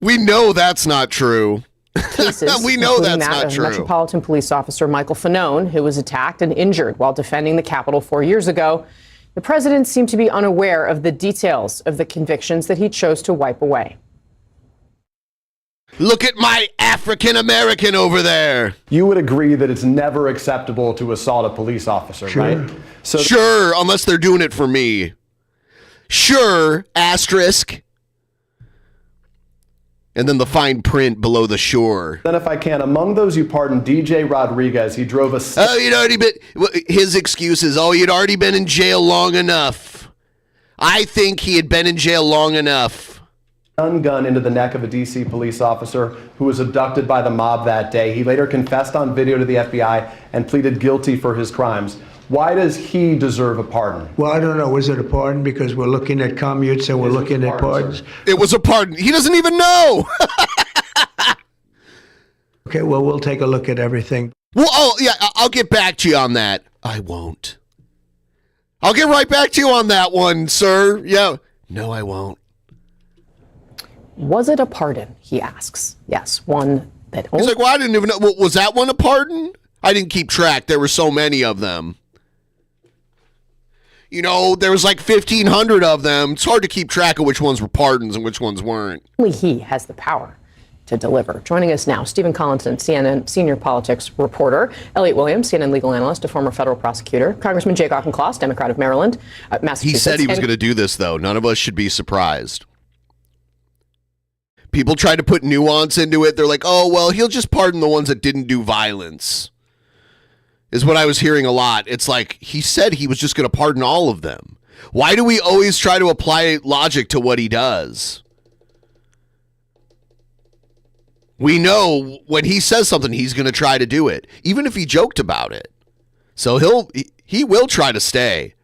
We know that's not true. Cases, we know that's not true. Metropolitan Police Officer Michael Fanone, who was attacked and injured while defending the Capitol 4 years ago. The president seemed to be unaware of the details of the convictions that he chose to wipe away. Look at my African American over there. You would agree that it's never acceptable to assault a police officer, right? Sure, unless they're doing it for me. Sure, asterisk. And then the fine print below the shore. Then if I can, among those you pardoned, DJ Rodriguez, he drove a... his excuse is, he'd already been in jail long enough. I think he had been in jail long enough. Gun into the neck of a DC police officer who was abducted by the mob that day. He later confessed on video to the FBI and pleaded guilty for his crimes. Why does he deserve a pardon? Well, I don't know. Was it a pardon? Because we're looking at commutes and we're looking at pardons. It was a pardon. He doesn't even know. Okay, well, we'll take a look at everything. Well, oh, yeah, I'll get back to you on that. I won't. I'll get right back to you on that one, sir. Yeah. No, I won't. Was it a pardon? He asks. Yes, one that only. He's like, well, I didn't even know. Well, was that one a pardon? I didn't keep track. There were so many of them. You know, there was like 1,500 of them. It's hard to keep track of which ones were pardons and which ones weren't. Only he has the power to deliver. Joining us now, Stephen Collinson, CNN senior politics reporter, Elliot Williams, CNN legal analyst, a former federal prosecutor, Congressman Jake Auchincloss, Democrat of Maryland, Massachusetts. He said he was going to do this, though. None of us should be surprised. People try to put nuance into it. They're like, oh, well, he'll just pardon the ones that didn't do violence, is what I was hearing a lot. It's like, he said he was just going to pardon all of them. Why do we always try to apply logic to what he does? We know when he says something, he's going to try to do it, even if he joked about it. So he will try to stay.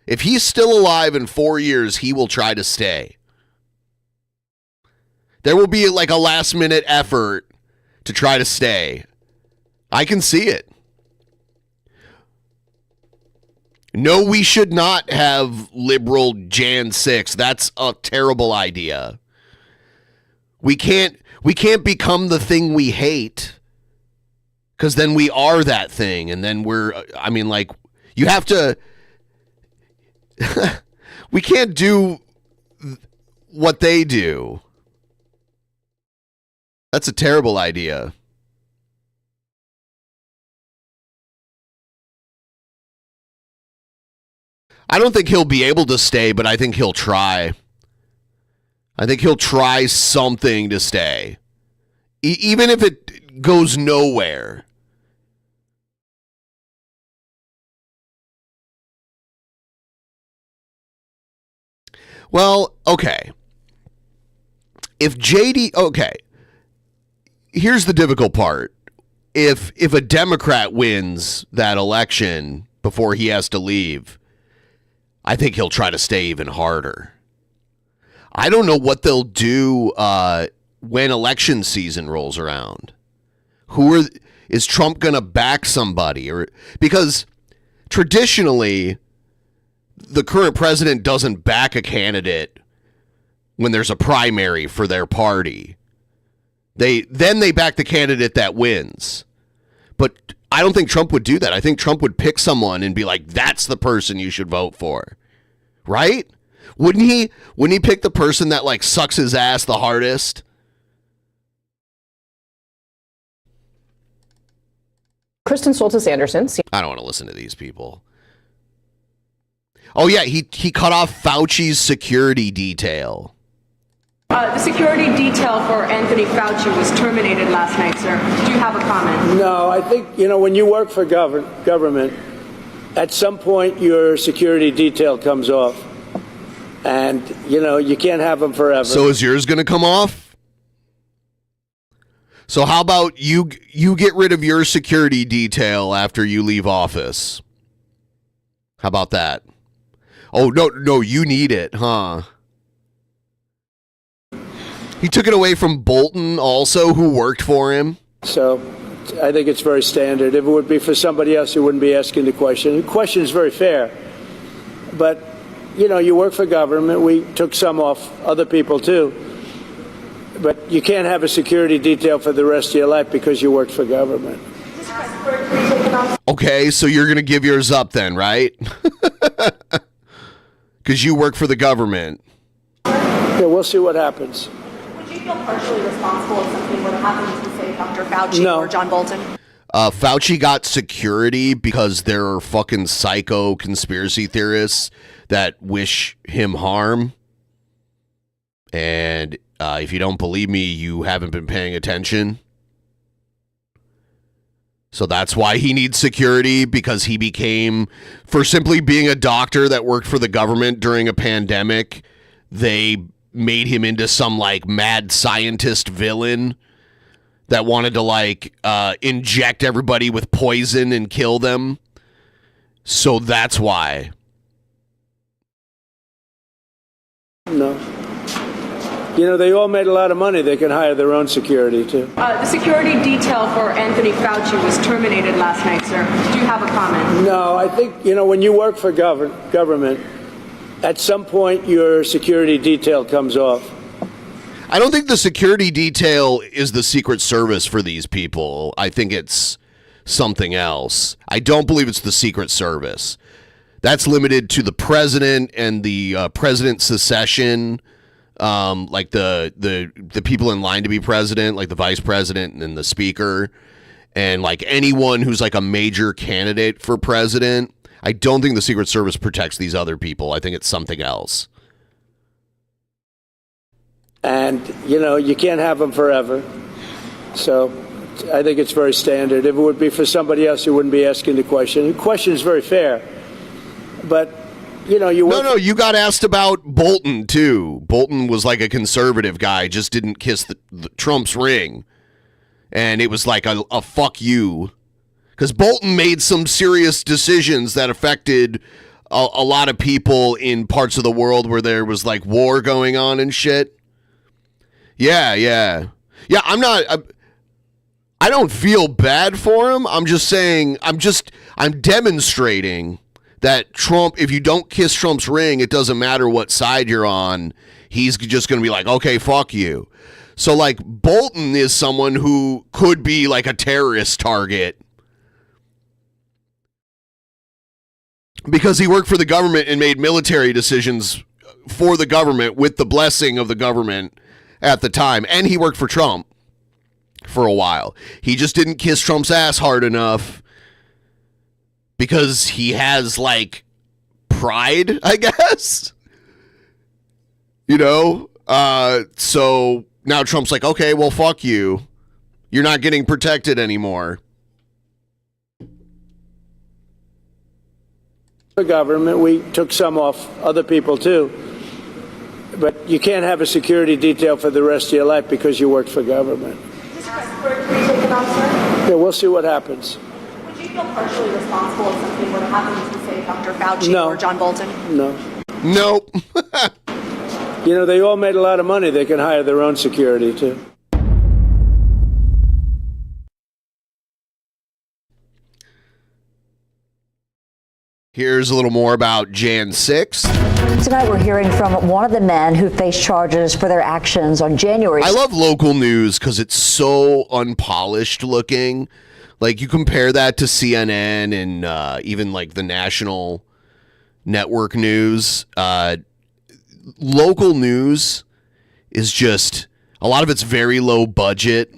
If he's still alive in 4 years, he will try to stay. There will be like a last minute effort to try to stay. I can see it. No, we should not have liberal Jan 6. That's a terrible idea. We can't become the thing we hate, because then we are that thing, and then you have to. We can't do what they do. That's a terrible idea. I don't think he'll be able to stay, but I think he'll try. I think he'll try something to stay. Even if it goes nowhere. Well, okay. If JD, okay. Here's the difficult part. If a Democrat wins that election before he has to leave, I think he'll try to stay even harder. I don't know what they'll do when election season rolls around. Is Trump going to back somebody? Because traditionally, the current president doesn't back a candidate when there's a primary for their party. They back the candidate that wins. But I don't think Trump would do that. I think Trump would pick someone and be like, that's the person you should vote for. Right? Wouldn't he pick the person that like sucks his ass the hardest? Kristen Stoltis Anderson. I don't want to listen to these people. Oh yeah, he cut off Fauci's security detail. The security detail for Anthony Fauci was terminated last night, sir. Do you have a comment? No, I think, when you work for government, at some point your security detail comes off. And, you can't have them forever. So is yours going to come off? So how about you get rid of your security detail after you leave office? How about that? Oh, no, you need it, huh? He took it away from Bolton also, who worked for him. So I think it's very standard. If it would be for somebody else, you wouldn't be asking the question. The question is very fair. But, you work for government. We took some off other people, too. But you can't have a security detail for the rest of your life because you worked for government. Okay, so you're going to give yours up then, right? Because you work for the government. Yeah, we'll see what happens. Would you feel partially responsible if something were to happen to, say, Dr. Fauci or John Bolton? Fauci got security because there are fucking psycho conspiracy theorists that wish him harm. And if you don't believe me, you haven't been paying attention. So that's why he needs security, because he became, for simply being a doctor that worked for the government during a pandemic, they made him into some like mad scientist villain that wanted to like inject everybody with poison and kill them. So that's why. No. You know, they all made a lot of money. They can hire their own security, too. The security detail for Anthony Fauci was terminated last night, sir. Do you have a comment? No, I think, you know, when you work for government, at some point your security detail comes off. I don't think the security detail is the Secret Service for these people. I think it's something else. I don't believe it's the Secret Service. That's limited to the president and the president's succession, like the people in line to be president, like the vice president and then the speaker, and like anyone who's like a major candidate for president. I don't think the Secret Service protects these other people. I think it's something else. And, you know, you can't have them forever. So I think it's very standard. If it would be for somebody else, you wouldn't be asking the question. The question is very fair. But, you know, No, you got asked about Bolton, too. Bolton was like a conservative guy, just didn't kiss the Trump's ring. And it was like a fuck you. Because Bolton made some serious decisions that affected a lot of people in parts of the world where there was like war going on and shit. Yeah, I don't feel bad for him. I'm just saying, I'm demonstrating that Trump, if you don't kiss Trump's ring, it doesn't matter what side you're on. He's just going to be like, okay, fuck you. So like Bolton is someone who could be like a terrorist target because he worked for the government and made military decisions for the government with the blessing of the government at the time. And he worked for Trump for a while. He just didn't kiss Trump's ass hard enough because he has like pride, I guess. You know? So now Trump's like, okay, well, fuck you. You're not getting protected anymore. The government, we took some off other people too. But you can't have a security detail for the rest of your life because you work for government. Yeah, we'll see what happens. Would you feel partially responsible if something would happen to, say, Dr. Fauci or John Bolton? No. Nope. You know, they all made a lot of money. They can hire their own security too. Here's a little more about Jan 6th. Tonight we're hearing from one of the men who faced charges for their actions on January. I love local news because it's so unpolished looking. Like you compare that to CNN and even like the national network news. Local news is just, a lot of it's very low budget.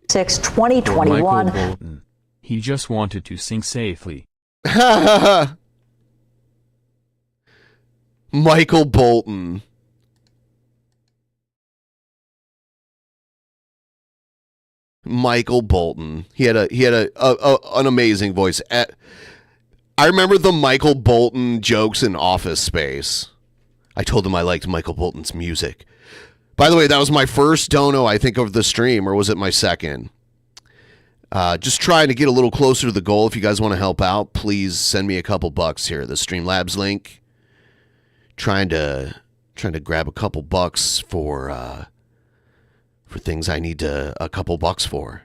2021. Michael Bolton. He just wanted to sing safely. Michael Bolton. Michael Bolton. He had an amazing voice. I remember the Michael Bolton jokes in Office Space. I told him I liked Michael Bolton's music. By the way, that was my first dono, I think, of the stream, or was it my second? Just trying to get a little closer to the goal. If you guys want to help out, please send me a couple bucks here. The Streamlabs link. Trying to grab a couple bucks for things I need a couple bucks for.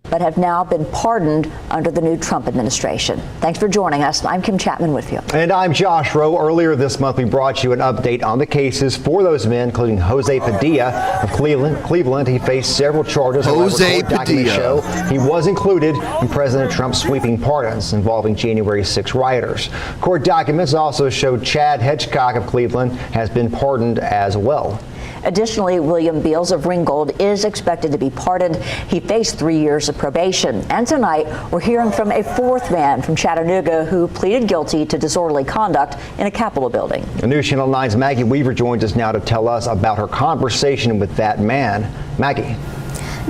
But have now been pardoned under the new Trump administration. Thanks for joining us. I'm Kim Chapman with you. And I'm Josh Rowe. Earlier this month, we brought you an update on the cases for those men, including Jose Padilla of Cleveland. He faced several charges. Jose Padilla. Show he was included in President Trump's sweeping pardons involving January 6 rioters. Court documents also showed Chad Hedgecock of Cleveland has been pardoned as well. Additionally, William Beals of Ringgold is expected to be pardoned. He faced 3 years of probation. And tonight, we're hearing from a fourth man from Chattanooga who pleaded guilty to disorderly conduct in a Capitol building. News Channel 9's Maggie Weaver joins us now to tell us about her conversation with that man. Maggie.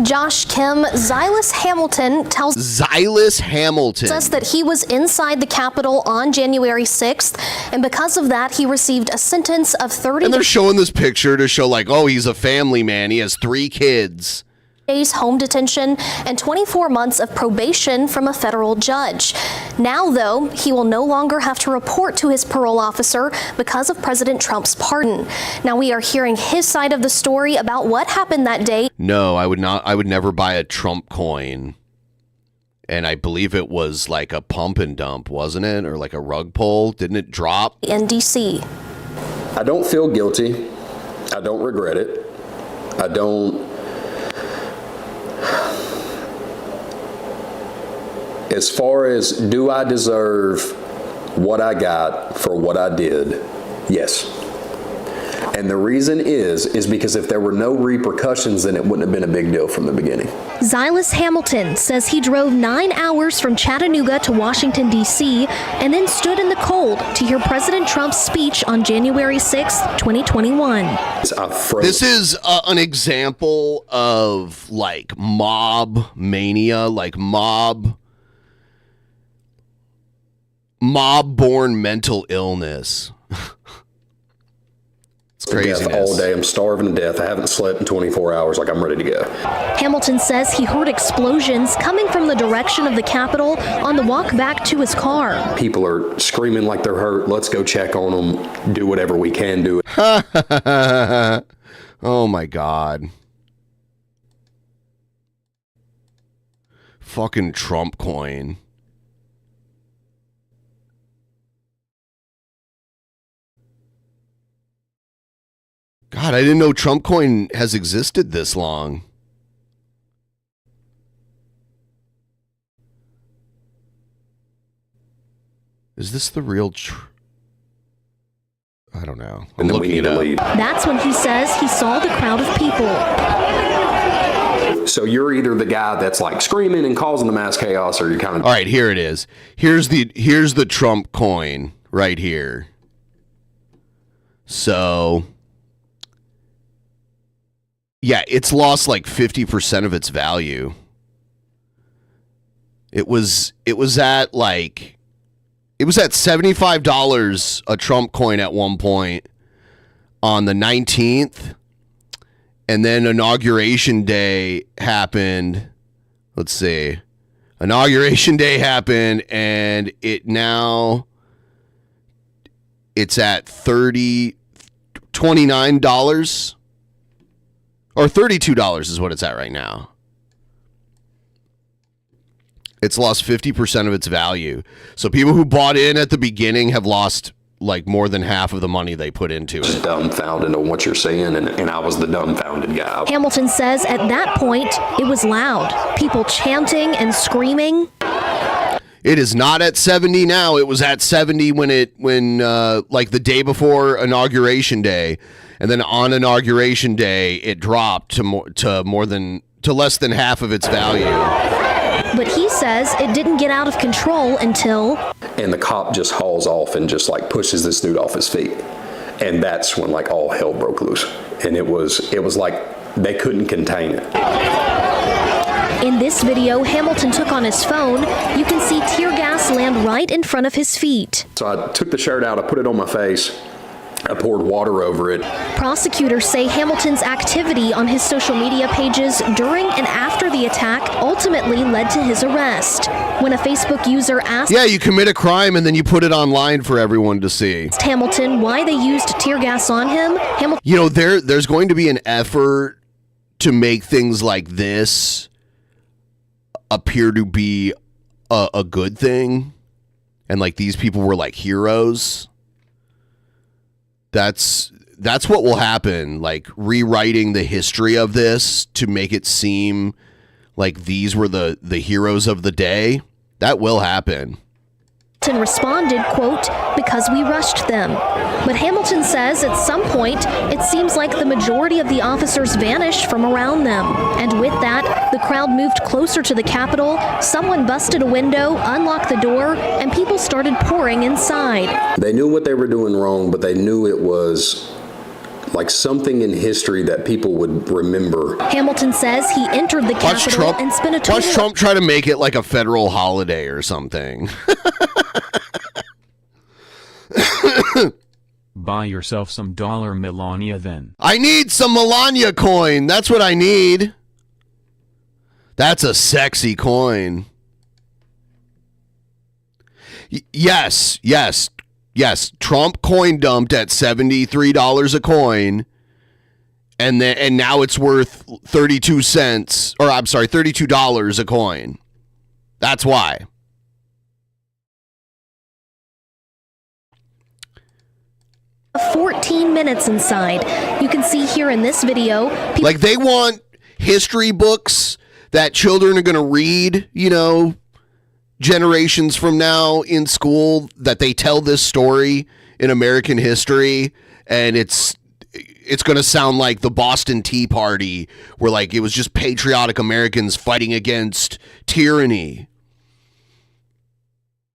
Josh, Kim, Silas Hamilton tells us that he was inside the Capitol on January 6th, and because of that, he received a sentence of 30. And they're showing this picture to show like, oh, he's a family man. He has 3 kids. days home detention and 24 months of probation from a federal judge. Now, though, he will no longer have to report to his parole officer because of President Trump's pardon. Now we are hearing his side of the story about what happened that day. No, I would not. I would never buy a Trump coin. And I believe it was like a pump and dump, wasn't it? Or like a rug pull. Didn't it drop? In D.C. I don't feel guilty. I don't regret it. I don't. As far as do I deserve what I got for what I did? Yes. And the reason is because if there were no repercussions, then it wouldn't have been a big deal from the beginning. Silas Hamilton says he drove 9 hours from Chattanooga to Washington, D.C., and then stood in the cold to hear President Trump's speech on January 6, 2021. This is an example of like mob mania, like mob-born mental illness. It's craziness. All day. I'm starving to death. I haven't slept in 24 hours. Like I'm ready to go. Hamilton says he heard explosions coming from the direction of the Capitol on the walk back to his car. People are screaming like they're hurt. Let's go check on them. Do whatever we can do. Oh my God. Fucking Trump coin. God, I didn't know Trump coin has existed this long. Is this the real I don't know. I'm looking it up. That's when he says he saw the crowd of people. So you're either the guy that's like screaming and causing the mass chaos, or you're kind of... All right, here it is. Here's the Trump coin right here. So... yeah, it's lost like 50% of its value. It was at $75 a Trump coin at one point on the 19th. And then Inauguration Day happened. Let's see. Inauguration Day happened and it's at $29. Or $32 is what it's at right now. It's lost 50% of its value. So people who bought in at the beginning have lost like more than half of the money they put into it. Just dumbfounded on what you're saying, and I was the dumbfounded guy. Hamilton says at that point, it was loud. People chanting and screaming. It is not at 70 now. It was at 70 when like the day before Inauguration Day. And then on Inauguration Day, it dropped to less than half of its value. But he says it didn't get out of control until... and the cop just hauls off and just like pushes this dude off his feet. And that's when like all hell broke loose. And it was like they couldn't contain it. In this video Hamilton took on his phone, you can see tear gas land right in front of his feet. So I took the shirt out, I put it on my face. I poured water over it. Prosecutors say Hamilton's activity on his social media pages during and after the attack ultimately led to his arrest. When a Facebook user asked... yeah, you commit a crime and then you put it online for everyone to see. Hamilton why they used tear gas on him, Hamilton... you know, there's going to be an effort to make things like this appear to be a good thing. And like these people were like heroes. That's what will happen, like rewriting the history of this to make it seem like these were the heroes of the day. That will happen. Hamilton responded, quote, because we rushed them. But Hamilton says at some point, it seems like the majority of the officers vanished from around them. And with that, the crowd moved closer to the Capitol, someone busted a window, unlocked the door, and people started pouring inside. They knew what they were doing wrong, but they knew it was like something in history that people would remember. Hamilton says he entered the Capitol and spent a total... watch Trump try to make it like a federal holiday or something. Buy yourself some dollar Melania then. I need some Melania coin. That's what I need. That's a sexy coin. Yes. Trump coin dumped at $73 a coin, and now it's worth 32 cents, or I'm sorry, $32 a coin. That's why. 14 minutes inside. You can see here in this video. Like, they want history books that children are going to read, generations from now in school, that they tell this story in American history, and it's going to sound like the Boston Tea Party, where like it was just patriotic Americans fighting against tyranny.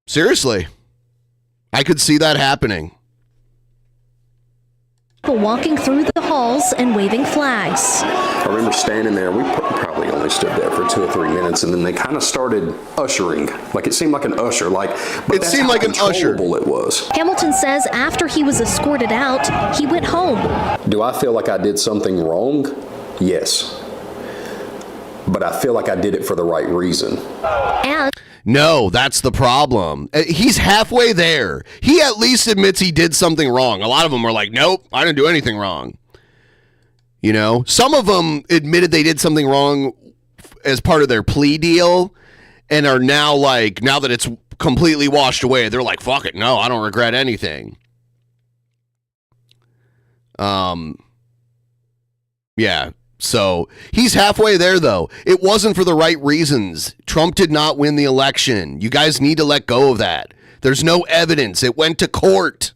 Seriously, I could see that happening. People walking through the halls and waving flags. I remember standing there. We probably only stood there for 2 or 3 minutes, and then they kind of started ushering. Like, it seemed like an usher. It seemed like an usher. It was. Hamilton says after he was escorted out, he went home. Do I feel like I did something wrong? Yes. But I feel like I did it for the right reason. And no, that's the problem. He's halfway there. He at least admits he did something wrong. A lot of them are like, nope, I didn't do anything wrong. Some of them admitted they did something wrong as part of their plea deal, and are now like, now that it's completely washed away, they're like, fuck it, no, I don't regret anything. Yeah. So he's halfway there, though. It wasn't for the right reasons. Trump did not win the election. You guys need to let go of that. There's no evidence. It went to court.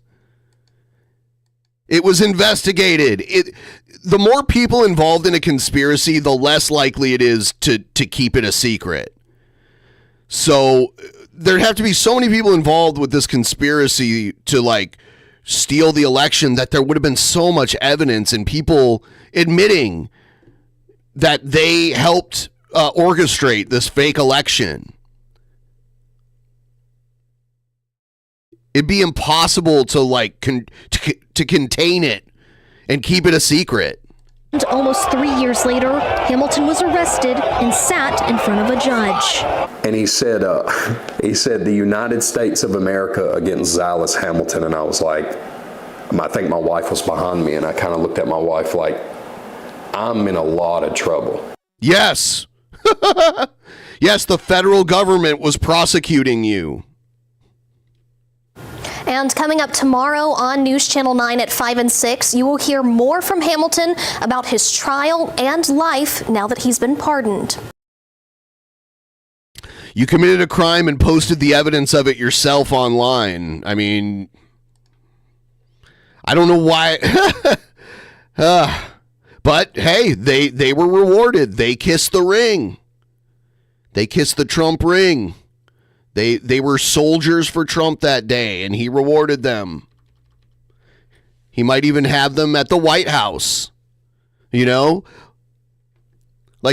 It was investigated. The more people involved in a conspiracy, the less likely it is to keep it a secret. So there'd have to be so many people involved with this conspiracy to like steal the election that there would have been so much evidence and people admitting that they helped orchestrate this fake election. It'd be impossible to like to contain it and keep it a secret. And almost 3 years later, Hamilton was arrested and sat in front of a judge. And he said, the United States of America against Silas Hamilton. And I was like, I think my wife was behind me, and I kind of looked at my wife like, I'm in a lot of trouble. Yes. Yes, the federal government was prosecuting you. And coming up tomorrow on News Channel 9 at 5 and 6, you will hear more from Hamilton about his trial and life now that he's been pardoned. You committed a crime and posted the evidence of it yourself online. I mean, I don't know why. But hey, they were rewarded. They kissed the ring. They kissed the Trump ring. They were soldiers for Trump that day, and he rewarded them. He might even have them at the White House. Like,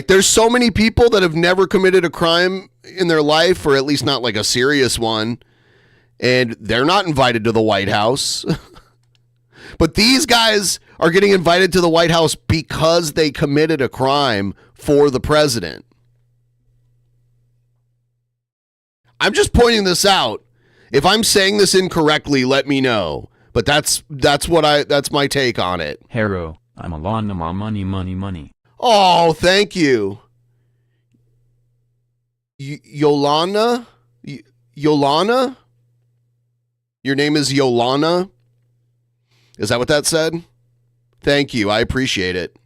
there's so many people that have never committed a crime in their life, or at least not like a serious one, and they're not invited to the White House. But these guys are getting invited to the White House because they committed a crime for the president. I'm just pointing this out. If I'm saying this incorrectly, let me know. But that's my take on it. Hero, I'm Alana, my money. Oh, thank you. Yolana? Yolana? Your name is Yolana? Is that what that said? Thank you. I appreciate it.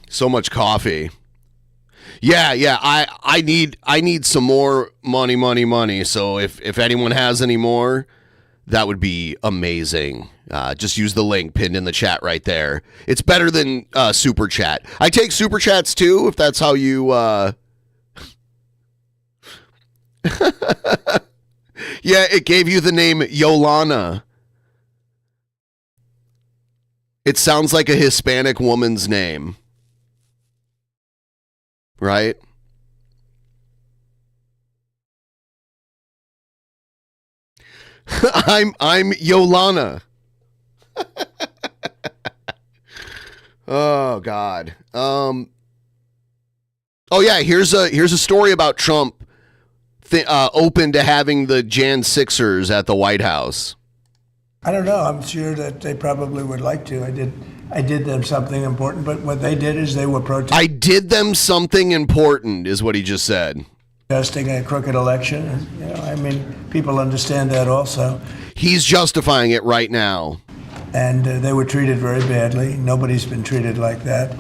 So much coffee. Yeah. I need some more money. So if anyone has any more, that would be amazing. Just use the link pinned in the chat right there. It's better than super chat. I take super chats too, if that's how you Yeah, it gave you the name Yolana. It sounds like a Hispanic woman's name. Right? I'm Yolana. Oh God. Oh yeah, here's a story about Trump open to having the Jan 6ers at the White House. I don't know. I'm sure that they probably would like to. I did them something important, but what they did is they were protesting. I did them something important, is what he just said. Protesting a crooked election. You know, I mean, people understand that also. He's justifying it right now. And they were treated very badly. Nobody's been treated like that.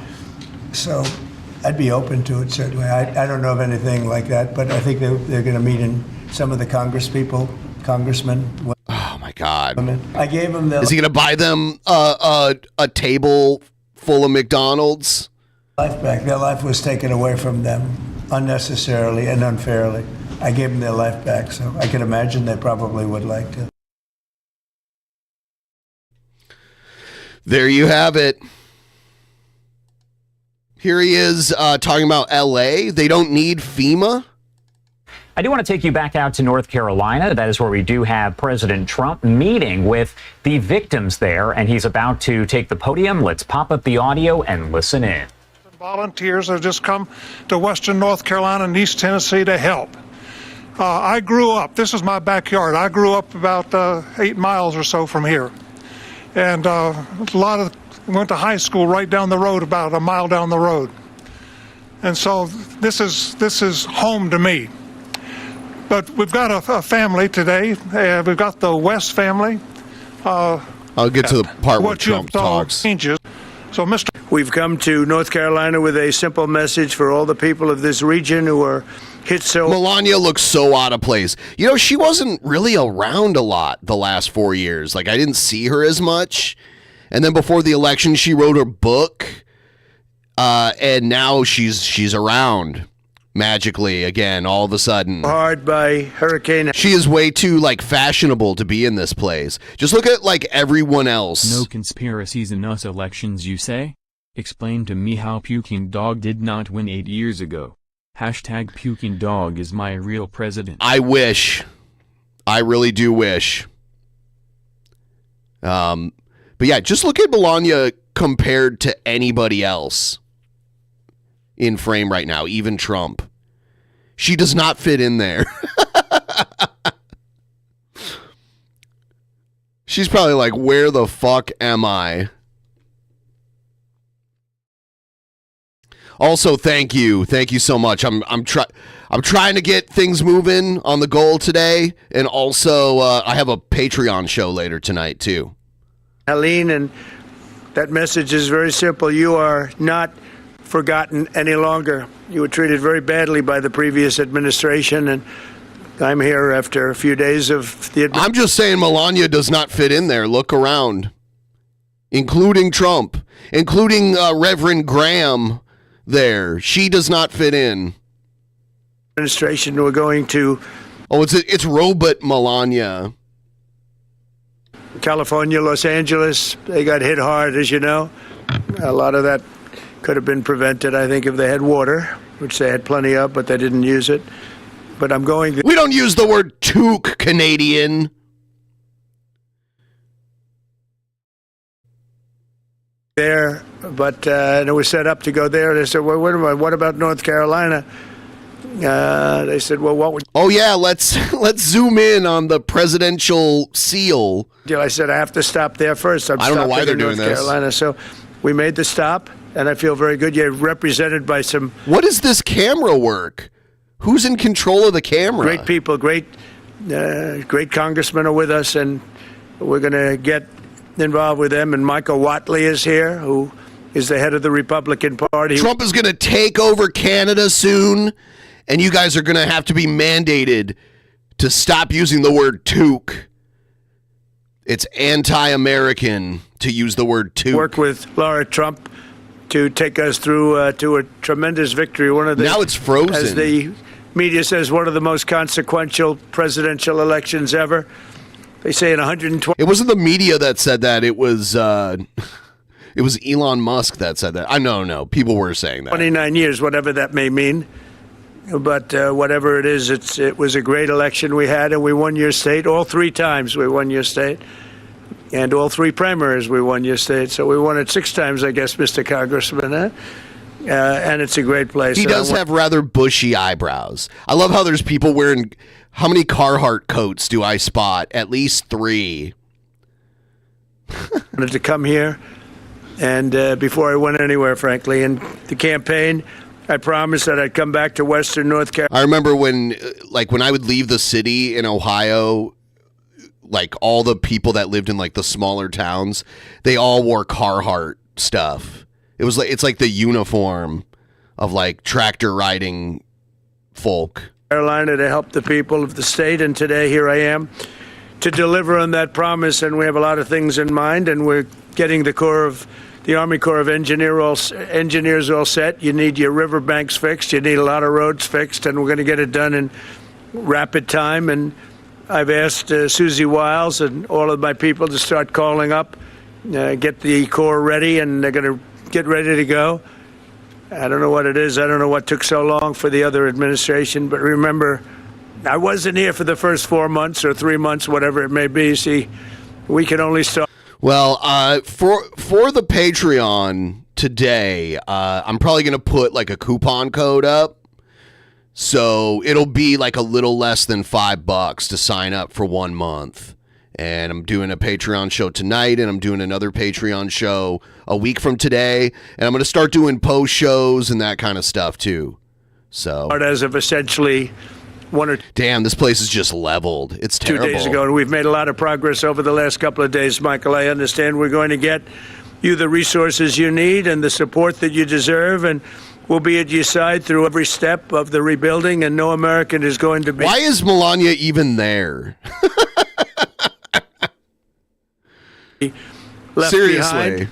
So I'd be open to it, certainly. I don't know of anything like that, but I think they're going to meet in some of the congressmen. Oh, my God. I gave them the... Is he going to buy them a table full of McDonald's? Life back. Their life was taken away from them unnecessarily and unfairly. I gave them their life back, so I can imagine they probably would like to. There you have it. Here he is talking about L.A. They don't need FEMA. I do want to take you back out to North Carolina. That is where we do have President Trump meeting with the victims there, and he's about to take the podium. Let's pop up the audio and listen in. Volunteers have just come to Western North Carolina and East Tennessee to help. I grew up, this is my backyard. I grew up about 8 miles or so from here. And went to high school right down the road, about a mile down the road. And so this is home to me. But we've got a family today. We've got the West family. I'll get to the part where Trump talks. Changes. So, Mr. We've come to North Carolina with a simple message for all the people of this region who are hit so... Melania looks so out of place. You know, she wasn't really around a lot the last 4 years. Like, I didn't see her as much. And then before the election, she wrote her book. And now she's around magically again, all of a sudden. Hard by hurricane. She is way too, like, fashionable to be in this place. Just look at, like, everyone else. No conspiracies in us elections, you say? Explain to me how Puking Dog did not win 8 years ago. Hashtag Puking Dog is my real president. I wish. I really do wish. But yeah, just look at Melania compared to anybody else in frame right now, even Trump. She does not fit in there. She's probably like, where the fuck am I? Also, thank you so much. I'm trying to get things moving on the goal today, and also I have a Patreon show later tonight too. Helene, and that message is very simple. You are not forgotten any longer. You were treated very badly by the previous administration, and I'm here after a few days of the... I'm just saying Melania does not fit in there. Look around. Including Trump. Including Reverend Graham there. She does not fit in. Administration, we're going to... Oh, it's Robot Melania. California, Los Angeles, they got hit hard, as you know. A lot of that could have been prevented, I think, if they had water, which they had plenty of, but they didn't use it. But I'm going to... We don't use the word toque, Canadian. There, but and it was set up to go there. They said, well, what about North Carolina? They said, well, what would... Oh, yeah, let's zoom in on the presidential seal. I said, I have to stop there first. I don't know why they're doing North Carolina. So we made the stop, and I feel very good. You're represented by some... What is this camera work? Who's in control of the camera? Great people, great congressmen are with us, and we're going to get involved with them. And Michael Whatley is here, who is the head of the Republican Party. Trump is going to take over Canada soon, and you guys are going to have to be mandated to stop using the word toque. It's anti-American to use the word toque. Work with Laura Trump to take us through to a tremendous victory. One of the, now it's frozen. As the media says, one of the most consequential presidential elections ever. They say in 120. It wasn't the media that said that. It was Elon Musk that said that. No. People were saying that. 29 years, whatever that may mean. But whatever it is, it was a great election we had, and we won your state all 3 times. We won your state, And all 3 primaries we won your state. So we won it 6 times, I guess, Mr. Congressman. And it's a great place. He does have rather bushy eyebrows. I love how there's people wearing... How many Carhartt coats do I spot? At least 3. Wanted to come here, and before I went anywhere, frankly, in the campaign, I promised that I'd come back to Western North Carolina. I remember when I would leave the city in Ohio, like all the people that lived in like the smaller towns, they all wore Carhartt stuff. It's like the uniform of like tractor riding folk. Carolina to help the people of the state, and today here I am to deliver on that promise, and we have a lot of things in mind, and we're getting the Army Corps of Engineers all set. You need your riverbanks fixed, you need a lot of roads fixed, and we're going to get it done in rapid time. And I've asked Susie Wiles and all of my people to start calling up, get the Corps ready, and they're going to get ready to go. I don't know what it is. I don't know what took so long for the other administration, but remember, I wasn't here for the first 4 months or 3 months, whatever it may be. See, we can only start. Well, for the Patreon today, I'm probably going to put like a coupon code up. So it'll be like a little less than $5 to sign up for 1 month. And I'm doing a Patreon show tonight, and I'm doing another Patreon show a week from today. And I'm going to start doing post shows and that kind of stuff too. So as of essentially 1 or 2. Damn, this place is just leveled. It's terrible. 2 days ago, and we've made a lot of progress over the last couple of days, Michael. I understand we're going to get you the resources you need and the support that you deserve, and we'll be at your side through every step of the rebuilding, and no American is going to be... Why is Melania even there? left Seriously.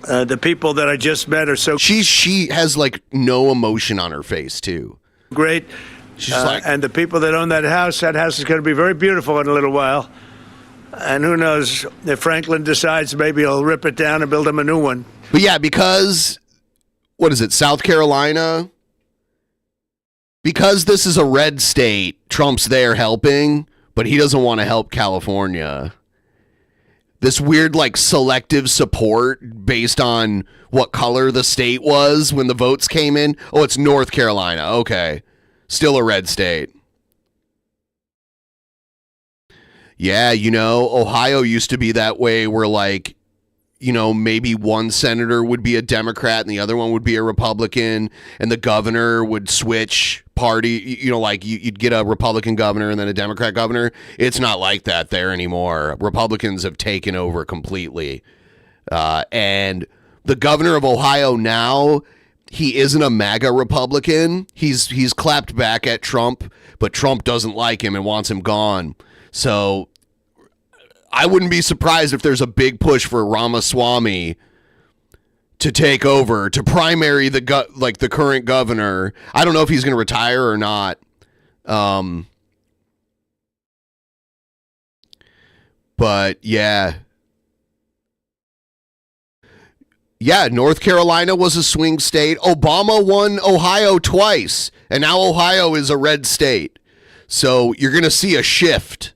behind. The people that I just met are so... She has like no emotion on her face too. Great. She's like... And the people that own that house is going to be very beautiful in a little while. And who knows, if Franklin decides, maybe he'll rip it down and build him a new one. But yeah, because, what is it, South Carolina? Because this is a red state, Trump's there helping, but he doesn't want to help California. This weird, like, selective support based on what color the state was when the votes came in. Oh, it's North Carolina. Okay. Still a red state. Yeah, you know, Ohio used to be that way where, like, you know, maybe one senator would be a Democrat and the other one would be a Republican, and the governor would switch party. You know, like you'd get a Republican governor and then a Democrat governor. It's not like that there anymore. Republicans have taken over completely. And the governor of Ohio now, he isn't a MAGA Republican. He's clapped back at Trump, but Trump doesn't like him and wants him gone. So I wouldn't be surprised if there's a big push for Ramaswamy to take over, to primary the current governor. I don't know if he's going to retire or not. But yeah. Yeah, North Carolina was a swing state. Obama won Ohio twice, and now Ohio is a red state. So you're going to see a shift.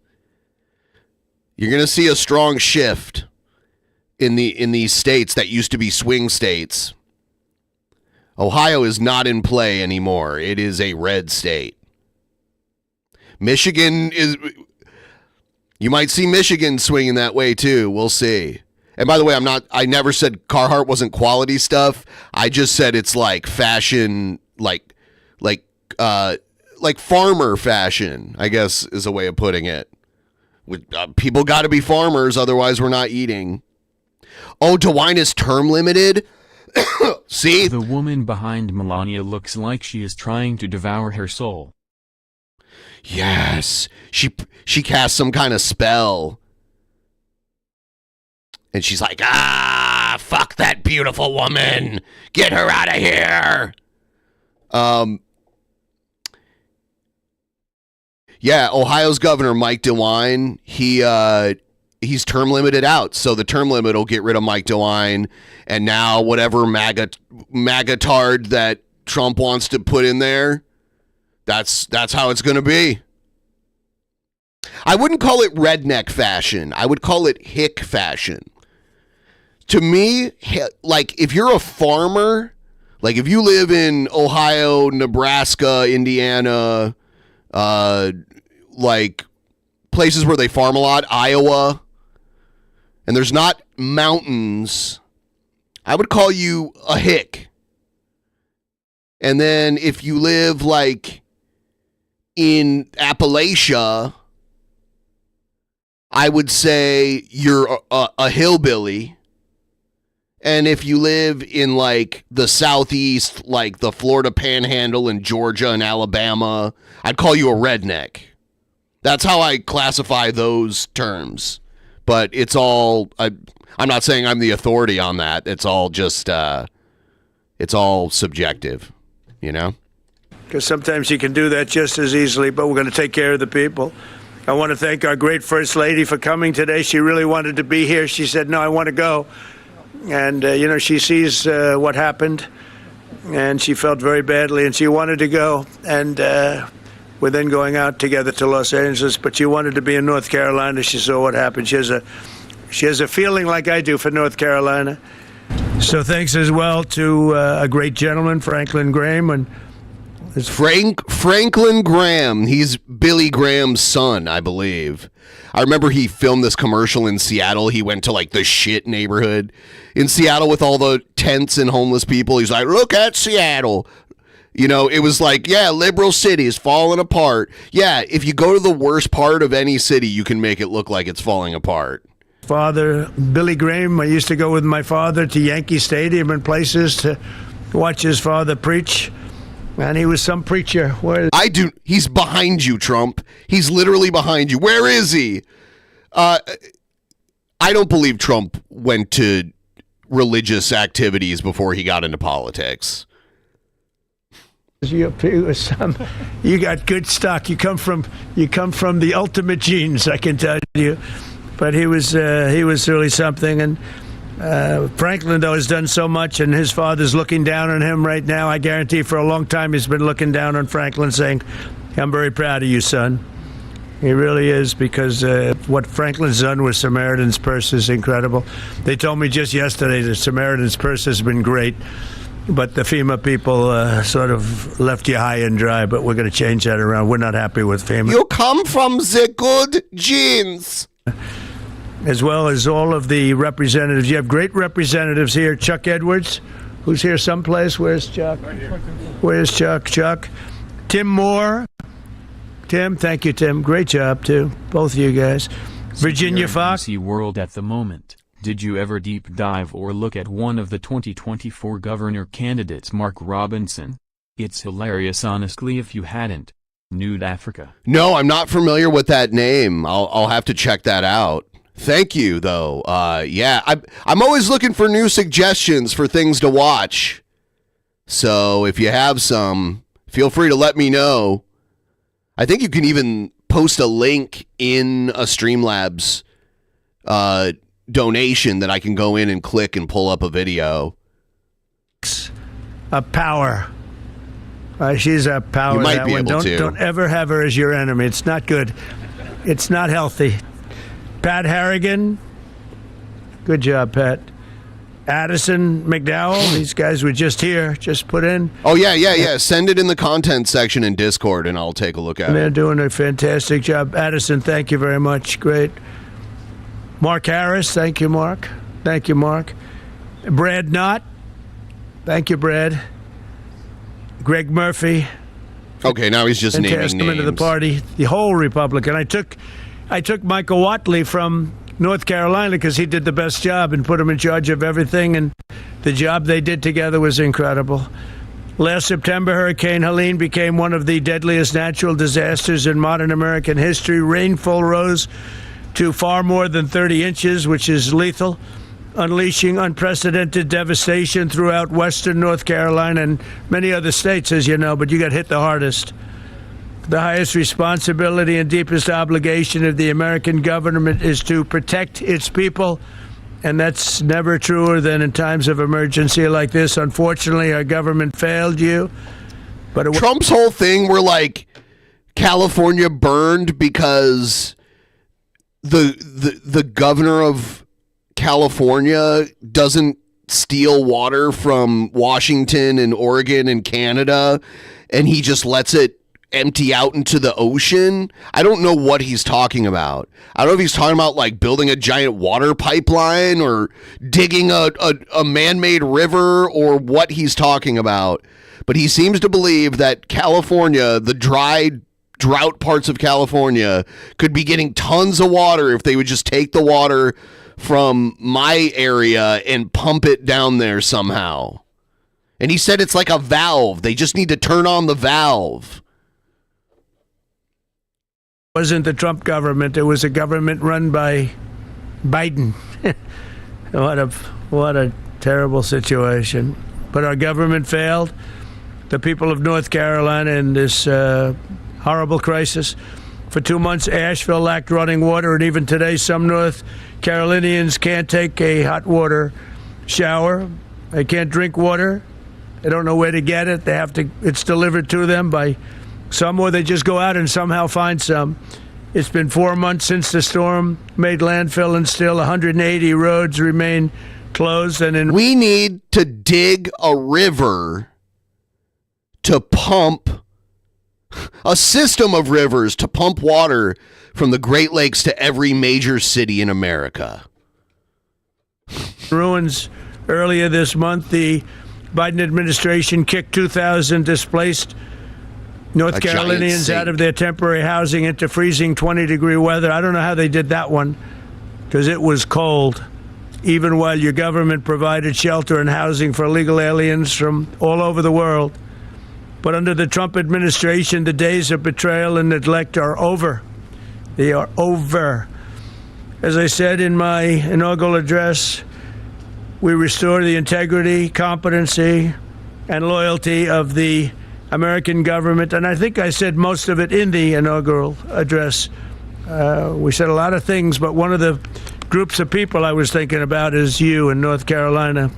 You're going to see a strong shift in these states that used to be swing states. Ohio is not in play anymore. It is a red state. Michigan is... You might see Michigan swinging that way too. We'll see. And by the way, I never said Carhartt wasn't quality stuff. I just said it's like fashion, like farmer fashion, I guess is a way of putting it. People got to be farmers, otherwise we're not eating. Oh, DeWine is term limited? See? The woman behind Melania looks like she is trying to devour her soul. Yes. She cast some kind of spell. And she's like, fuck that beautiful woman. Get her out of here. Yeah, Ohio's governor, Mike DeWine, he's term limited out. So the term limit will get rid of Mike DeWine. And now whatever MAGA-tard that Trump wants to put in there, that's how it's going to be. I wouldn't call it redneck fashion. I would call it hick fashion. To me, like, if you're a farmer, like if you live in Ohio, Nebraska, Indiana, like places where they farm a lot, Iowa, and there's not mountains, I would call you a hick. And then if you live like in Appalachia, I would say you're a hillbilly. And if you live in like the Southeast, like the Florida Panhandle and Georgia and Alabama, I'd call you a redneck. That's how I classify those terms. But it's all, I'm not saying I'm the authority on that. It's all just, it's all subjective, you know? Because sometimes you can do that just as easily, but we're going to take care of the people. I want to thank our great First Lady for coming today. She really wanted to be here. She said, no, I want to go. And, you know, she sees what happened, and she felt very badly, and she wanted to go. And we're then going out together to Los Angeles, but she wanted to be in North Carolina. She saw what happened. She has a feeling like I do for North Carolina. So thanks as well to a great gentleman, Franklin Graham. And Franklin Graham. He's Billy Graham's son, I believe. I remember he filmed this commercial in Seattle. He went to like the shit neighborhood in Seattle with all the tents and homeless people. He's like, look at Seattle. You know, it was like, yeah, liberal city is falling apart. Yeah, if you go to the worst part of any city, you can make it look like it's falling apart. Father, Billy Graham, I used to go with my father to Yankee Stadium and places to watch his father preach. And he was some preacher. I do. He's behind you, Trump. He's literally behind you. Where is he? I don't believe Trump went to religious activities before he got into politics. You got good stock. You come from the ultimate genes, I can tell you. But he was really something. And Franklin, though, has done so much, and his father's looking down on him right now. I guarantee for a long time he's been looking down on Franklin, saying, I'm very proud of you, son. He really is, because what Franklin's done with Samaritan's Purse is incredible. They told me just yesterday that Samaritan's Purse has been great, but the FEMA people sort of left you high and dry, but we're going to change that around. We're not happy with FEMA. You come from the good genes. As well as all of the representatives. You have great representatives here. Chuck Edwards, who's here someplace. Where's Chuck? Where's Chuck? Chuck. Tim Moore. Tim, thank you, Tim. Great job, too. Both of you guys. Virginia Fox. World at the moment. Did you ever deep dive or look at one of the 2024 governor candidates, Mark Robinson? It's hilarious, honestly, if you hadn't. Nude Africa. No, I'm not familiar with that name. I'll have to check that out. Thank you, though. Yeah, I'm always looking for new suggestions for things to watch. So if you have some, feel free to let me know. I think you can even post a link in a Streamlabs donation that I can go in and click and pull up a video. A power. She's a power. You might be able to. Don't ever have her as your enemy. It's not good. It's not healthy. Pat Harrigan. Good job, Pat. Addison McDowell. These guys were just here. Just put in. Oh, yeah. Send it in the content section in Discord, and I'll take a look at it. They're doing a fantastic job. Addison, thank you very much. Great. Mark Harris. Thank you, Mark. Thank you, Mark. Brad Knott. Thank you, Brad. Greg Murphy. Okay, now he's just naming names. Testament to the party, the whole Republican. I took Michael Watley from North Carolina because he did the best job and put him in charge of everything, and the job they did together was incredible. Last September, Hurricane Helene became one of the deadliest natural disasters in modern American history. Rainfall rose to far more than 30 inches, which is lethal, unleashing unprecedented devastation throughout western North Carolina and many other states, as you know, but you got hit the hardest. The highest responsibility and deepest obligation of the American government is to protect its people, and that's never truer than in times of emergency like this. Unfortunately, our government failed you. But Trump's whole thing were like California burned because the governor of California doesn't steal water from Washington and Oregon and Canada, and he just lets it empty out into the ocean. I don't know what he's talking about. I don't know if he's talking about like building a giant water pipeline or digging a man-made river or what he's talking about. But he seems to believe that California, the drought parts of California, could be getting tons of water if they would just take the water from my area and pump it down there somehow. And he said it's like a valve. They just need to turn on the valve. It wasn't the Trump government. It was a government run by Biden. What a terrible situation. But our government failed. The people of North Carolina in this horrible crisis. For 2 months, Asheville lacked running water, and even today, some North Carolinians can't take a hot water shower. They can't drink water. They don't know where to get it. It's delivered to them by some, or they just go out and somehow find some. It's been 4 months since the storm made landfill, and still 180 roads remain closed. We need to dig a river to pump a system of rivers to pump water from the Great Lakes to every major city in America. Ruins earlier this month, the Biden administration kicked 2,000 displaced North Carolinians out of their temporary housing into freezing 20-degree weather. I don't know how they did that one, because it was cold, even while your government provided shelter and housing for illegal aliens from all over the world. But under the Trump administration, the days of betrayal and neglect are over. They are over. As I said in my inaugural address, we restore the integrity, competency, and loyalty of the American government. And I think I said most of it in the inaugural address. We said a lot of things, but one of the groups of people I was thinking about is you in North Carolina.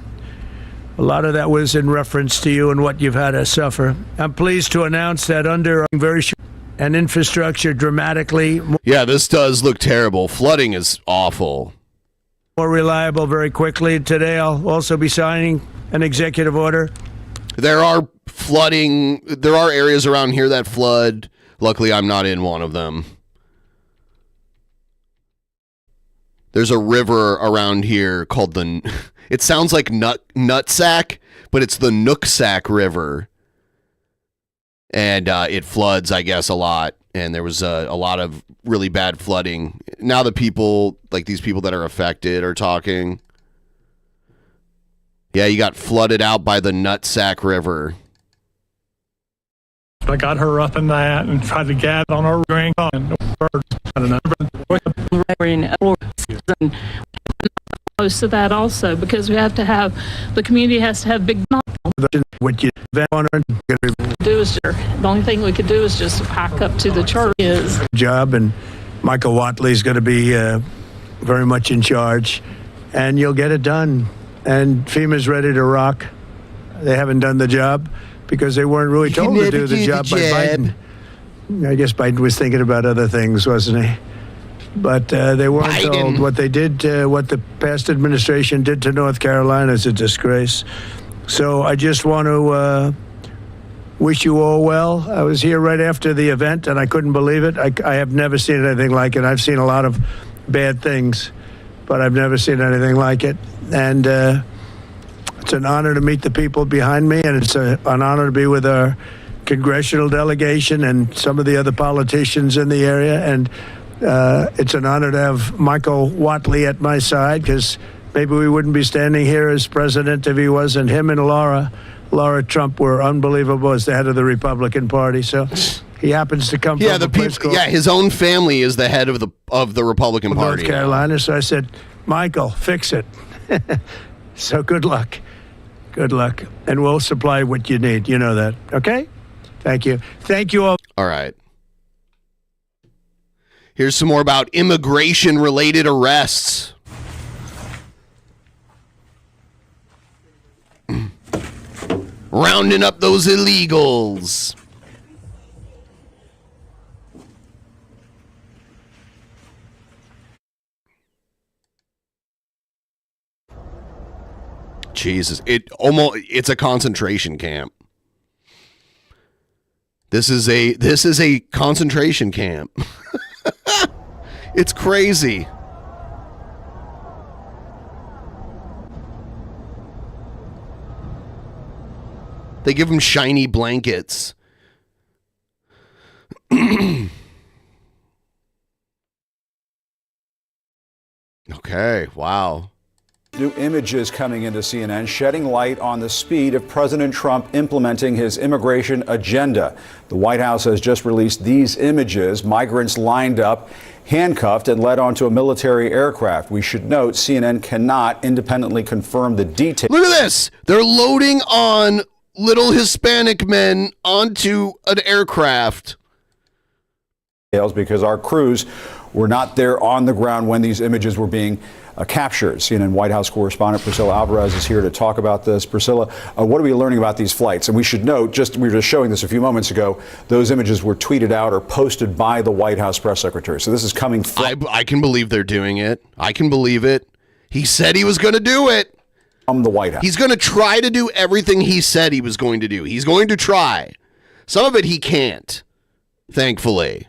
A lot of that was in reference to you and what you've had to suffer. I'm pleased to announce that under very short and infrastructure dramatically. Yeah, this does look terrible. Flooding is awful. More reliable very quickly. Today I'll also be signing an executive order. There are areas around here that flood. Luckily, I'm not in one of them. There's a river around here called it sounds like Nutsack, but it's the Nooksack River. And it floods, I guess, a lot. And there was a lot of really bad flooding. Now the people, like these people that are affected, are talking. Yeah, you got flooded out by the Nutsack River. I got her up in that and tried to get on her ring. And I don't know. Close to that also, because we have to have, the community has to have big what you want to do is, the only thing we could do is just pack up to the church job, and Michael Watley's going to be very much in charge, and you'll get it done. And FEMA's ready to rock. They haven't done the job because they weren't really told to do the job by Biden. I guess Biden was thinking about other things, wasn't he? But they weren't told. What they did, what the past administration did to North Carolina is a disgrace. So I just want to wish you all well. I was here right after the event, and I couldn't believe it. I have never seen anything like it. I've seen a lot of bad things, but I've never seen anything like it. And it's an honor to meet the people behind me, and it's an honor to be with our congressional delegation and some of the other politicians in the area. And it's an honor to have Michael Watley at my side, because maybe we wouldn't be standing here as president if he wasn't. Him and Laura Trump were unbelievable as the head of the Republican Party. So he happens to come from his own family is the head of the Republican Party, North Carolina. So I said, Michael, fix it. So good luck. Good luck. And we'll supply what you need. You know that. Okay? Thank you. Thank you all. All right. Here's some more about immigration-related arrests. Rounding up those illegals. Jesus. It's a concentration camp. This is a concentration camp. It's crazy. They give them shiny blankets. Okay, wow. New images coming into CNN shedding light on the speed of President Trump implementing his immigration agenda. The White House has just released these images, migrants lined up, handcuffed, and led onto a military aircraft. We should note CNN cannot independently confirm the details. Look at this. They're loading on little Hispanic men onto an aircraft. Because our crews were not there on the ground when these images were being captured. CNN White House correspondent Priscilla Alvarez is here to talk about this. Priscilla, what are we learning about these flights? And we should note, we were just showing this a few moments ago, those images were tweeted out or posted by the White House press secretary. So this is coming from... I can believe they're doing it. I can believe it. He said he was going to do it. From the White House. He's going to try to do everything he said he was going to do. He's going to try. Some of it he can't, thankfully.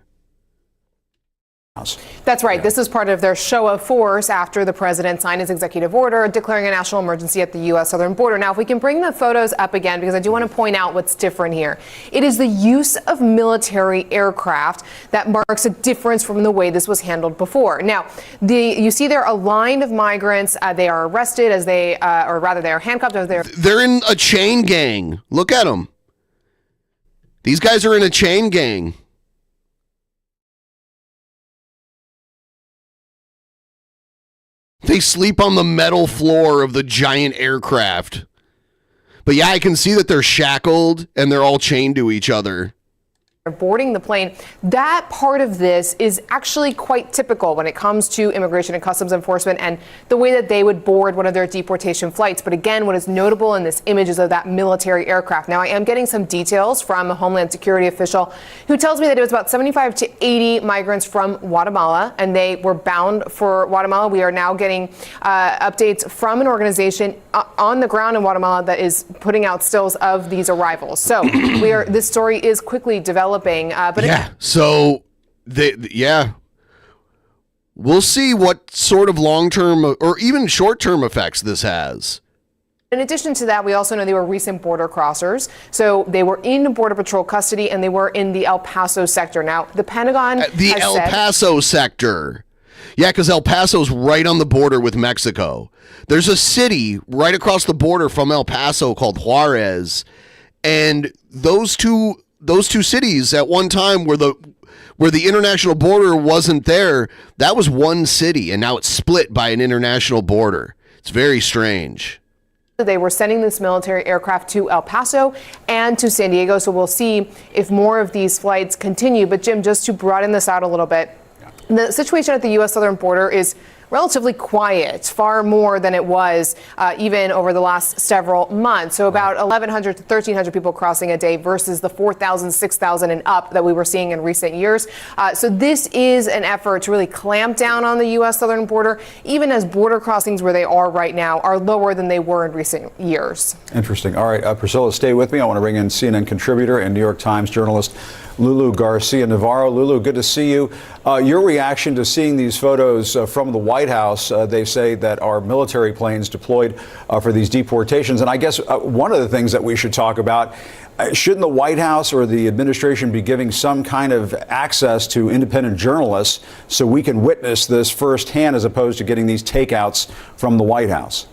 That's right. This is part of their show of force after the president signed his executive order declaring a national emergency at the U.S. southern border. Now, if we can bring the photos up again, because I do want to point out what's different here. It is the use of military aircraft that marks a difference from the way this was handled before. Now, you see there a line of migrants. They are arrested as they, or rather, they are handcuffed as they're in a chain gang. Look at them. These guys are in a chain gang. They sleep on the metal floor of the giant aircraft. But yeah, I can see that they're shackled and they're all chained to each other. Boarding the plane. That part of this is actually quite typical when it comes to immigration and customs enforcement and the way that they would board one of their deportation flights. But again, what is notable in this image is of that military aircraft. Now, I am getting some details from a Homeland Security official who tells me that it was about 75 to 80 migrants from Guatemala, and they were bound for Guatemala. We are now getting updates from an organization on the ground in Guatemala that is putting out stills of these arrivals. So this story is quickly developing. So we'll see what sort of long-term or even short-term effects this has. In addition to that, we also know they were recent border crossers. So they were in Border Patrol custody and they were in the El Paso sector. Now, the Pentagon Paso sector. Yeah, because El Paso's right on the border with Mexico. There's a city right across the border from El Paso called Juarez, and those two cities at one time where the international border wasn't there, that was one city, and now it's split by an international border. It's very strange. They were sending this military aircraft to El Paso and to San Diego, so we'll see if more of these flights continue. But Jim, just to broaden this out a little bit, the situation at the U.S. southern border is relatively quiet, far more than it was even over the last several months. So about 1,100 to 1,300 people crossing a day versus the 4,000, 6,000 and up that we were seeing in recent years. So this is an effort to really clamp down on the U.S. southern border, even as border crossings where they are right now are lower than they were in recent years. Interesting. All right, Priscilla, stay with me. I want to bring in CNN contributor and New York Times journalist Lulu Garcia Navarro. Lulu, good to see you. Your reaction to seeing these photos from the White House, they say that are military planes deployed for these deportations. And I guess one of the things that we should talk about, shouldn't the White House or the administration be giving some kind of access to independent journalists so we can witness this firsthand as opposed to getting these takeouts from the White House?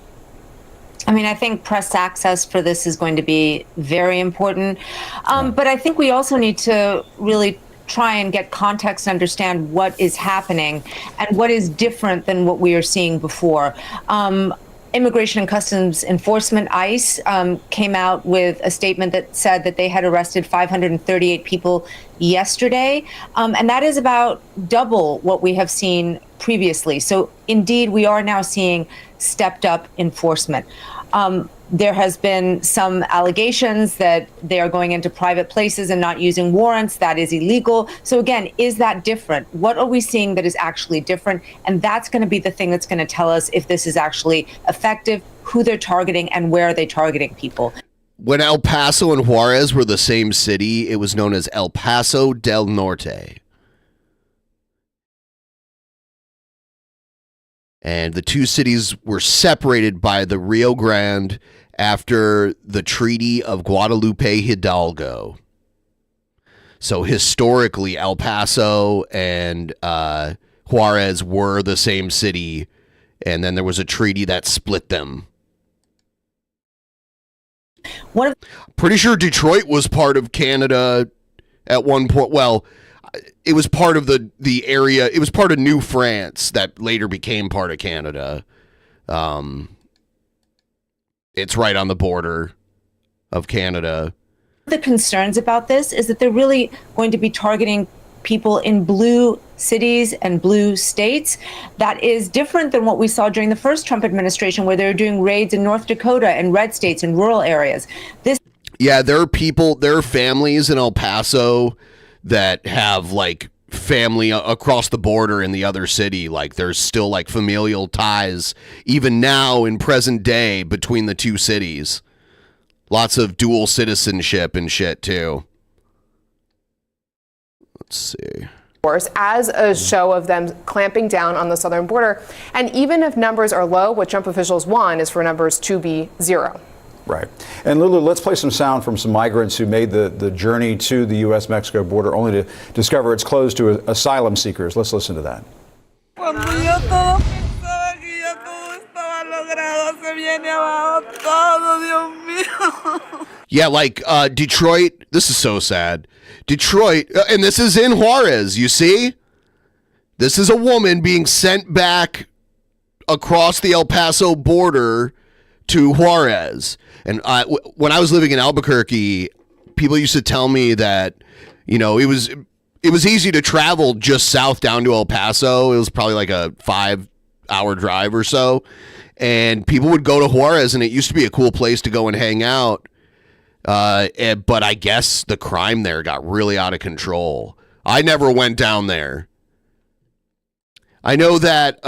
I mean, I think press access for this is going to be very important. But I think we also need to really try and get context and understand what is happening and what is different than what we are seeing before. Immigration and Customs Enforcement, ICE, came out with a statement that said that they had arrested 538 people yesterday. And that is about double what we have seen previously. So indeed, we are now seeing stepped up enforcement. There has been some allegations that they are going into private places and not using warrants. That is illegal. So again, is that different? What are we seeing that is actually different? And that's going to be the thing that's going to tell us if this is actually effective, who they're targeting, and where are they targeting people. When El Paso and Juarez were the same city, it was known as El Paso del Norte. And the two cities were separated by the Rio Grande after the Treaty of Guadalupe Hidalgo. So historically, El Paso and Juarez were the same city, and then there was a treaty that split them. Pretty sure Detroit was part of Canada at one point. Well, it was part of the area. It was part of New France that later became part of Canada. It's right on the border of Canada. The concerns about this is that they're really going to be targeting people in blue cities and blue states. That is different than what we saw during the first Trump administration, where they were doing raids in North Dakota and red states and rural areas. Yeah, there are families in El Paso that have like family across the border in the other city. Like there's still like familial ties even now in present day between the two cities. Lots of dual citizenship and shit too. Let's see. As a show of them clamping down on the southern border. And even if numbers are low, what Trump officials want is for numbers to be zero. Right. And Lulu, let's play some sound from some migrants who made the journey to the U.S.-Mexico border only to discover it's closed to asylum seekers. Let's listen to that. Yeah, like Detroit. This is so sad. Detroit, and this is in Juarez, you see? This is a woman being sent back across the El Paso border to Juarez. And when I was living in Albuquerque, people used to tell me that, you know, it was easy to travel just south down to El Paso. It was probably like a 5-hour drive or so. And people would go to Juarez, and it used to be a cool place to go and hang out. But I guess the crime there got really out of control. I never went down there. I know that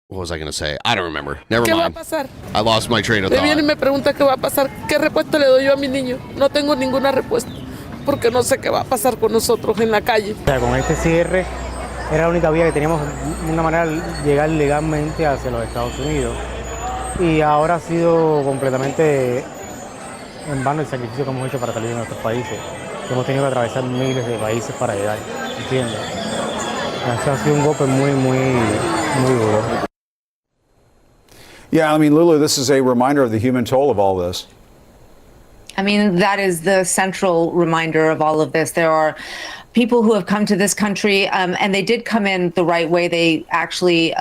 what was I going to say? I don't remember. Never mind. I lost my train of thought. Viene y me pregunta qué va a pasar. ¿Qué respuesta le doy yo a mi niño? No tengo ninguna respuesta, porque no sé qué va a pasar con nosotros en la calle. O sea, con este cierre era la única vía que teníamos una manera de llegar legalmente hacia los Estados Unidos. Y ahora ha sido completamente en vano el sacrificio que hemos hecho para salir de nuestros países. Hemos tenido que atravesar miles de países para llegar, ¿entiendes? Eso ha sido un golpe muy duro. Yeah, I mean, Lulu, this is a reminder of the human toll of all this. I mean, that is the central reminder of all of this. There are people who have come to this country, and they did come in the right way. They actually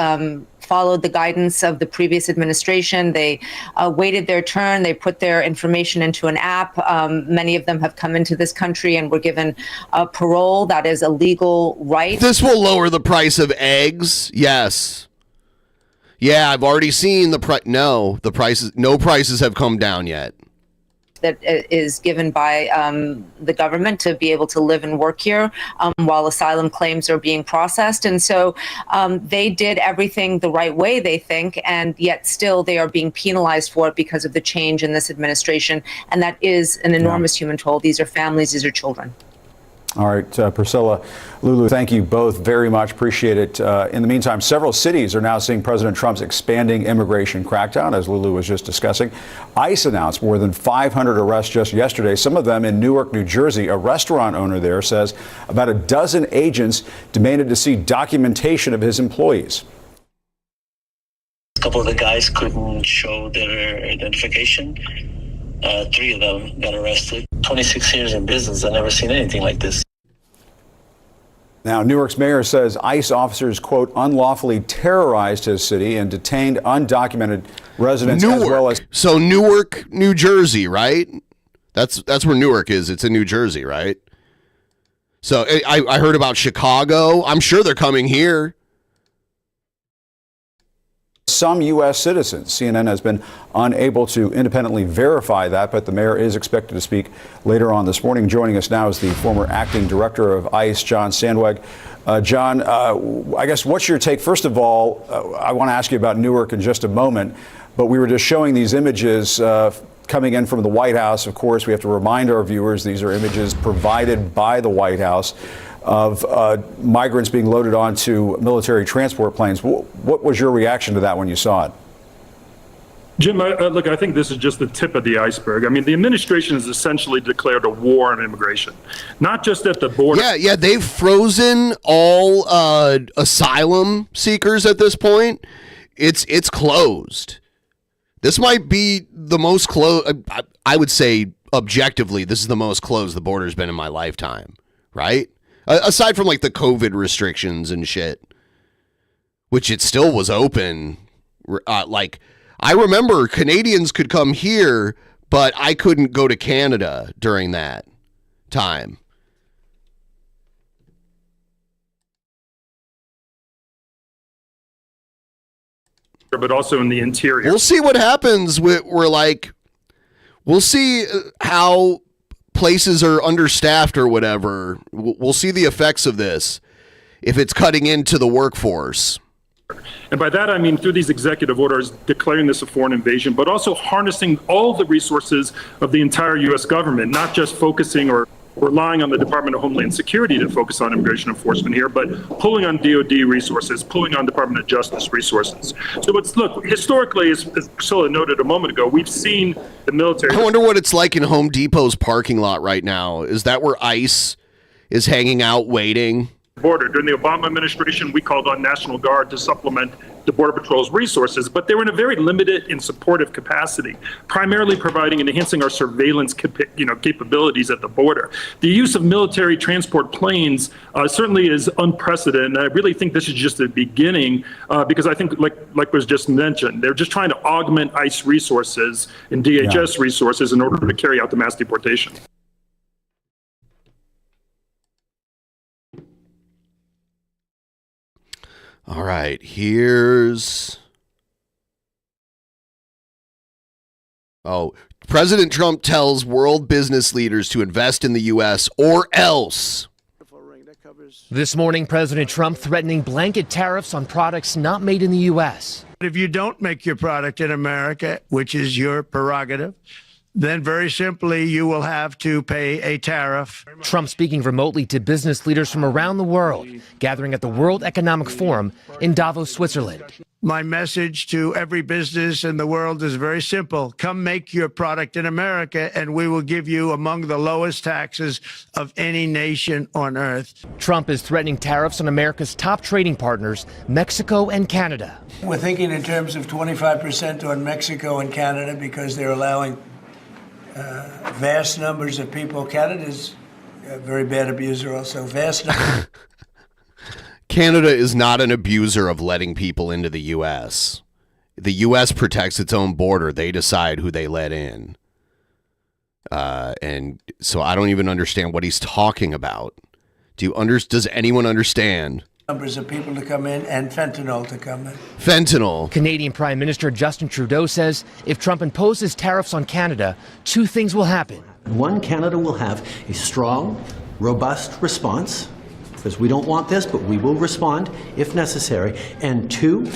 followed the guidance of the previous administration. They waited their turn. They put their information into an app. Many of them have come into this country and were given parole. That is a legal right. This will lower the price of eggs. Yes. Yeah, I've already seen the price. No, the prices. No prices have come down yet. That is given by the government to be able to live and work here while asylum claims are being processed. And so they did everything the right way, they think, and yet still they are being penalized for it because of the change in this administration. And that is an enormous human toll. These are families, these are children. All right, Priscilla, Lulu, thank you both very much. Appreciate it. In the meantime, several cities are now seeing President Trump's expanding immigration crackdown, as Lulu was just discussing. ICE announced more than 500 arrests just yesterday, some of them in Newark, New Jersey. A restaurant owner there says about a dozen agents demanded to see documentation of his employees. A couple of the guys couldn't show their identification. 3 of them got arrested. 26 years in business, I've never seen anything like this. Now, Newark's mayor says ICE officers, quote, unlawfully terrorized his city and detained undocumented residents as well as... So Newark, New Jersey, right? That's where Newark is. It's in New Jersey, right? So I heard about Chicago. I'm sure they're coming here. Some U.S. citizens. CNN has been unable to independently verify that, but the mayor is expected to speak later on this morning. Joining us now is the former acting director of ICE, John Sandweg. John, I guess what's your take? First of all, I want to ask you about Newark in just a moment, but we were just showing these images coming in from the White House. Of course, we have to remind our viewers these are images provided by the White House of migrants being loaded onto military transport planes. What was your reaction to that when you saw it? Jim, look, I think this is just the tip of the iceberg. I mean, the administration has essentially declared a war on immigration, not just at the border. Yeah, they've frozen all asylum seekers at this point. It's closed. This might be the most closed. I would say objectively, this is the most closed the border's been in my lifetime, right? Aside from like the COVID restrictions and shit, which it still was open. Like, I remember Canadians could come here, but I couldn't go to Canada during that time. But also in the interior. We'll see what happens. We'll see how places are understaffed or whatever. We'll see the effects of this if it's cutting into the workforce. And by that, I mean through these executive orders declaring this a foreign invasion, but also harnessing all the resources of the entire U.S. government, not just focusing or relying on the Department of Homeland Security to focus on immigration enforcement here, but pulling on DOD resources, pulling on Department of Justice resources. So look, historically, as Priscilla noted a moment ago, we've seen the military. I wonder what it's like in Home Depot's parking lot right now. Is that where ICE is hanging out waiting? Border. During the Obama administration, we called on National Guard to supplement the Border Patrol's resources, but they were in a very limited and supportive capacity, primarily providing and enhancing our surveillance capabilities at the border. The use of military transport planes certainly is unprecedented, and I really think this is just the beginning because I think, like was just mentioned, they're just trying to augment ICE resources and DHS resources in order to carry out the mass deportation. All right, President Trump tells world business leaders to invest in the U.S. or else. This morning, President Trump threatening blanket tariffs on products not made in the U.S. If you don't make your product in America, which is your prerogative, then very simply you will have to pay a tariff. Trump speaking remotely to business leaders from around the world, gathering at the World Economic Forum in Davos, Switzerland. My message to every business in the world is very simple. Come make your product in America, and we will give you among the lowest taxes of any nation on earth. Trump is threatening tariffs on America's top trading partners, Mexico and Canada. We're thinking in terms of 25% on Mexico and Canada because they're allowing vast numbers of people. Canada's a very bad abuser also. Vast numbers. Canada is not an abuser of letting people into the U.S. The U.S. protects its own border. They decide who they let in. And so I don't even understand what he's talking about. Does anyone understand? Numbers of people to come in and fentanyl to come in. Fentanyl. Canadian Prime Minister Justin Trudeau says if Trump imposes tariffs on Canada, two things will happen. One, Canada will have a strong, robust response, because we don't want this, but we will respond if necessary. And two,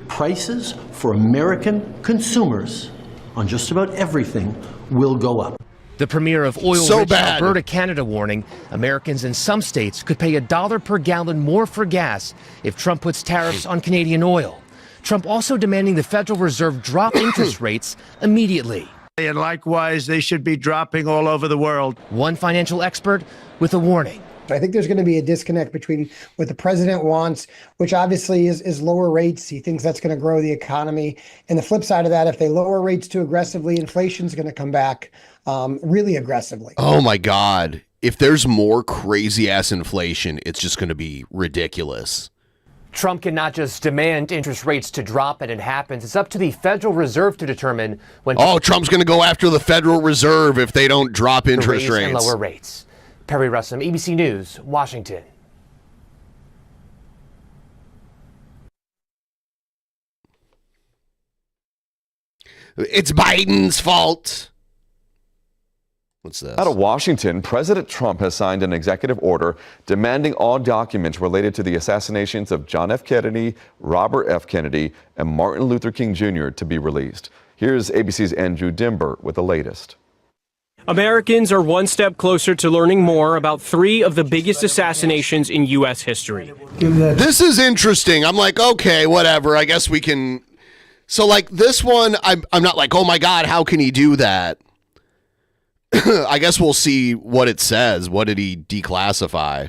prices for American consumers on just about everything will go up. The premier of oil-rich Alberta, Canada warning Americans in some states could pay $1 per gallon more for gas if Trump puts tariffs on Canadian oil. Trump also demanding the Federal Reserve drop interest rates immediately. And likewise, they should be dropping all over the world. One financial expert with a warning. I think there's going to be a disconnect between what the president wants, which obviously is lower rates. He thinks that's going to grow the economy. And the flip side of that, if they lower rates too aggressively, inflation's going to come back really aggressively. Oh, my God. If there's more crazy ass inflation, it's just going to be ridiculous. Trump can not just demand interest rates to drop and it happens. It's up to the Federal Reserve to determine when. Oh, Trump's going to go after the Federal Reserve if they don't drop interest rates. And lower rates. Perry Russum, ABC News, Washington. It's Biden's fault. What's this? Out of Washington, President Trump has signed an executive order demanding all documents related to the assassinations of John F. Kennedy, Robert F. Kennedy, and Martin Luther King Jr. to be released. Here's ABC's Andrew Dimber with the latest. Americans are one step closer to learning more about three of the biggest assassinations in U.S. history. This is interesting. I'm like, okay, whatever. I guess we can. So, like, this one, I'm not like, oh my God, how can he do that? I guess we'll see what it says. What did he declassify?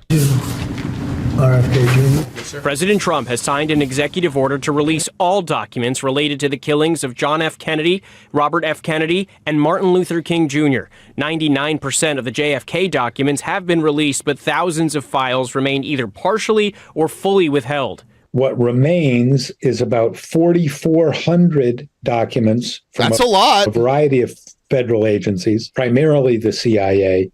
RFK Jr. President Trump has signed an executive order to release all documents related to the killings of John F. Kennedy, Robert F. Kennedy, and Martin Luther King Jr. 99% of the JFK documents have been released, but thousands of files remain either partially or fully withheld. What remains is about 4,400 documents from That's a lot. A variety of federal agencies, primarily the CIA,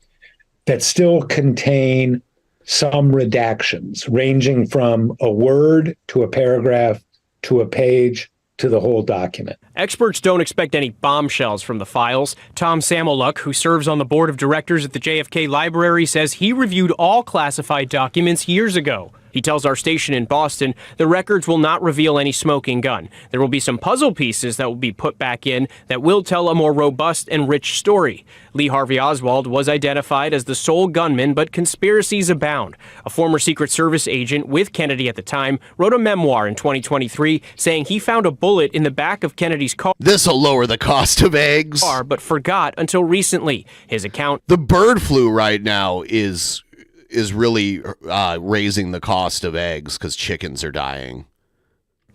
that still contain some redactions, ranging from a word to a paragraph to a page to the whole document. Experts don't expect any bombshells from the files. Tom Samoluk, who serves on the board of directors at the JFK Library, says he reviewed all classified documents years ago. He tells our station in Boston the records will not reveal any smoking gun. There will be some puzzle pieces that will be put back in that will tell a more robust and rich story. Lee Harvey Oswald was identified as the sole gunman, but conspiracies abound. A former Secret Service agent with Kennedy at the time wrote a memoir in 2023 saying he found a bullet in the back of Kennedy's car. This'll lower the cost of eggs. But forgot until recently. His account. The bird flu right now is really raising the cost of eggs because chickens are dying.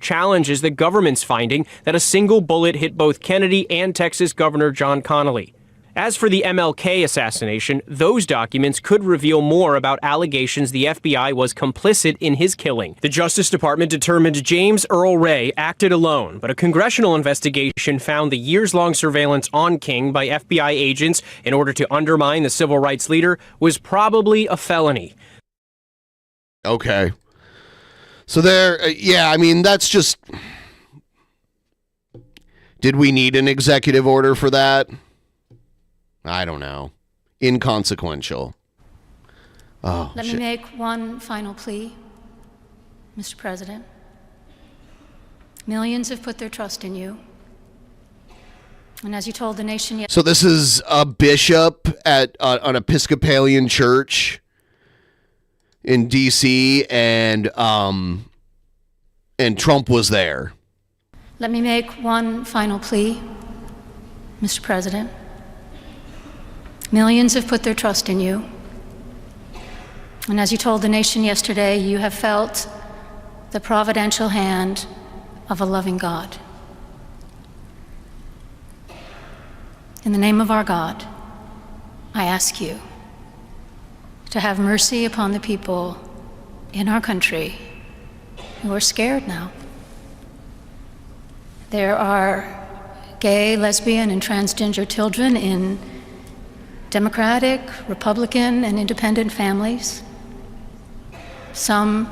Challenge is the government's finding that a single bullet hit both Kennedy and Texas Governor John Connally. As for the MLK assassination, those documents could reveal more about allegations the FBI was complicit in his killing. The Justice Department determined James Earl Ray acted alone, but a congressional investigation found the years-long surveillance on King by FBI agents in order to undermine the civil rights leader was probably a felony. Okay. So there, yeah, I mean, that's just... Did we need an executive order for that? I don't know. Inconsequential. Oh, Let me make one final plea, Mr. President. Millions have put their trust in you. And as you told the nation yesterday... So this is a bishop at an Episcopalian church in D.C. and Trump was there. Let me make one final plea, Mr. President. Millions have put their trust in you. And as you told the nation yesterday, you have felt the providential hand of a loving God. In the name of our God, I ask you to have mercy upon the people in our country who are scared now. There are gay, lesbian, and transgender children in Democratic, Republican, and independent families, some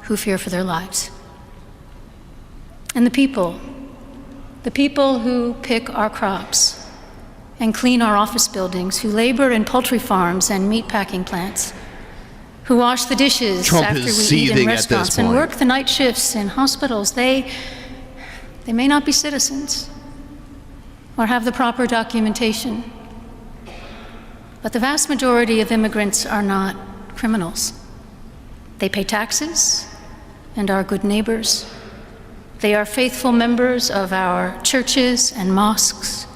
who fear for their lives. And the people who pick our crops and clean our office buildings, who labor in poultry farms and meat packing plants, who wash the dishes Trump after is we eat in seething at restaurants this and point. work the night shifts in hospitals, they may not be citizens or have the proper documentation. But the vast majority of immigrants are not criminals. They pay taxes and are good neighbors. They are faithful members of our churches and mosques,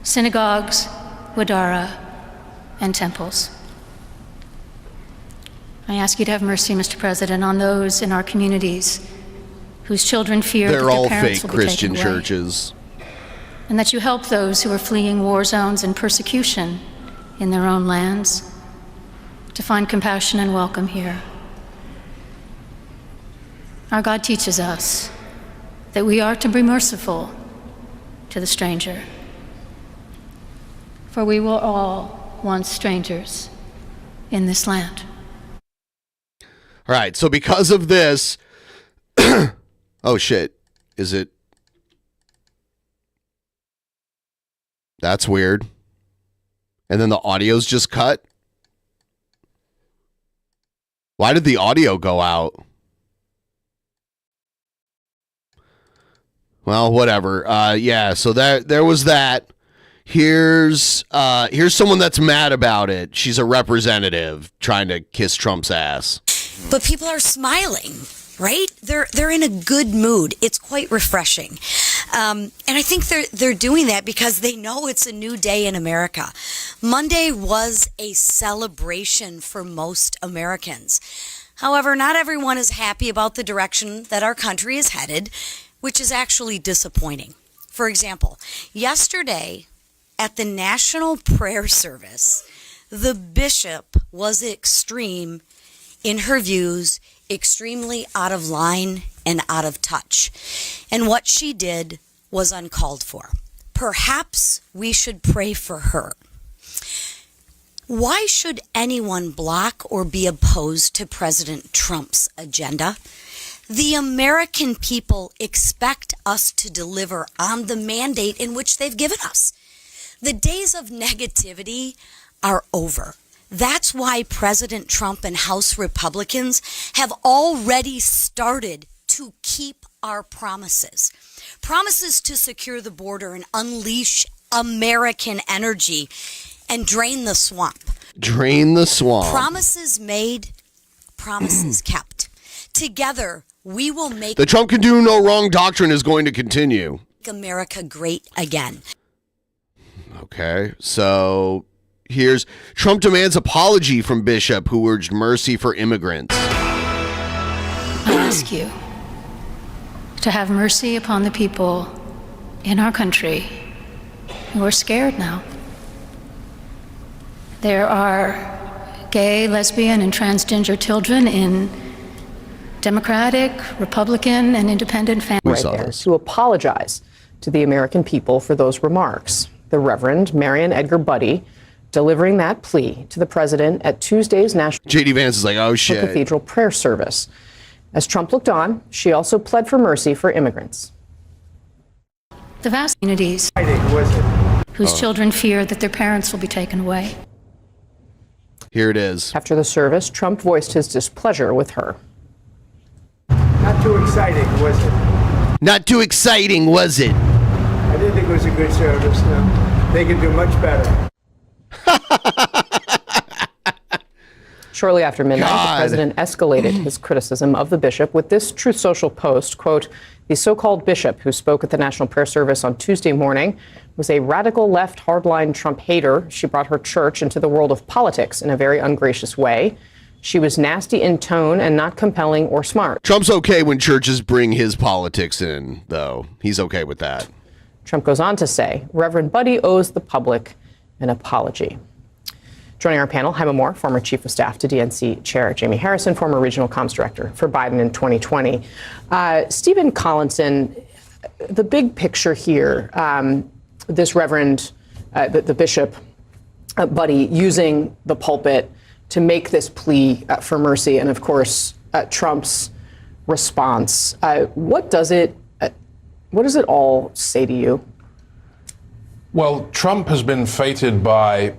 synagogues, wadara, and temples. I ask you to have mercy, Mr. President, on those in our communities whose children fear that They're their all parents fake will be Christian taken away. churches. And that you help those who are fleeing war zones and persecution in their own lands to find compassion and welcome here. Our God teaches us that we are to be merciful to the stranger. For we were all once strangers in this land. All right, so because of this, oh shit, is it? That's weird. And then the audio's just cut. Why did the audio go out? Well, whatever. Yeah, so there was that. Here's someone that's mad about it. She's a representative trying to kiss Trump's ass. But people are smiling, right? They're in a good mood. It's quite refreshing. And I think they're doing that because they know it's a new day in America. Monday was a celebration for most Americans. However, not everyone is happy about the direction that our country is headed, which is actually disappointing. For example, yesterday at the National Prayer Service, the bishop was extreme in her views, extremely out of line and out of touch. And what she did was uncalled for. Perhaps we should pray for her. Why should anyone block or be opposed to President Trump's agenda? The American people expect us to deliver on the mandate in which they've given us. The days of negativity are over. That's why President Trump and House Republicans have already started to keep our promises. Promises to secure the border and unleash American energy and drain the swamp. Drain the swamp. Promises made, promises kept. Together, we will make the Trump can do no wrong doctrine is going to continue. America great again. Okay, so here's Trump demands apology from Bishop who urged mercy for immigrants. I ask you to have mercy upon the people in our country who are scared now. There are gay, lesbian, and transgender children in Democratic, Republican, and independent families. Right there to apologize to the American people for those remarks. The Reverend Marion Edgar Buddy delivering that plea to the president at Tuesday's National J.D. Vance is like, oh shit. Cathedral prayer service. As Trump looked on, she also pled for mercy for immigrants. The vast communities whose children fear that their parents will be taken away. Here it is. After the service, Trump voiced his displeasure with her. Not too exciting, was it? Not too exciting, was it? I didn't think it was a good service, no. They could do much better. Shortly after midnight, the president escalated his criticism of the bishop with this Truth Social post, quote, the so-called bishop who spoke at the National Prayer Service on Tuesday morning was a radical left hardline Trump hater. She brought her church into the world of politics in a very ungracious way. She was nasty in tone and not compelling or smart. Trump's okay when churches bring his politics in, though. He's okay with that. Trump goes on to say, Reverend Buddy owes the public an apology. Joining our panel, Jaime Moore, former chief of staff to DNC chair Jamie Harrison, former regional comms director for Biden in 2020. Stephen Collinson, the big picture here, this Reverend, the Bishop Buddy, using the pulpit to make this plea for mercy, and of course, Trump's response. What does it all say to you? Well, Trump has been feted by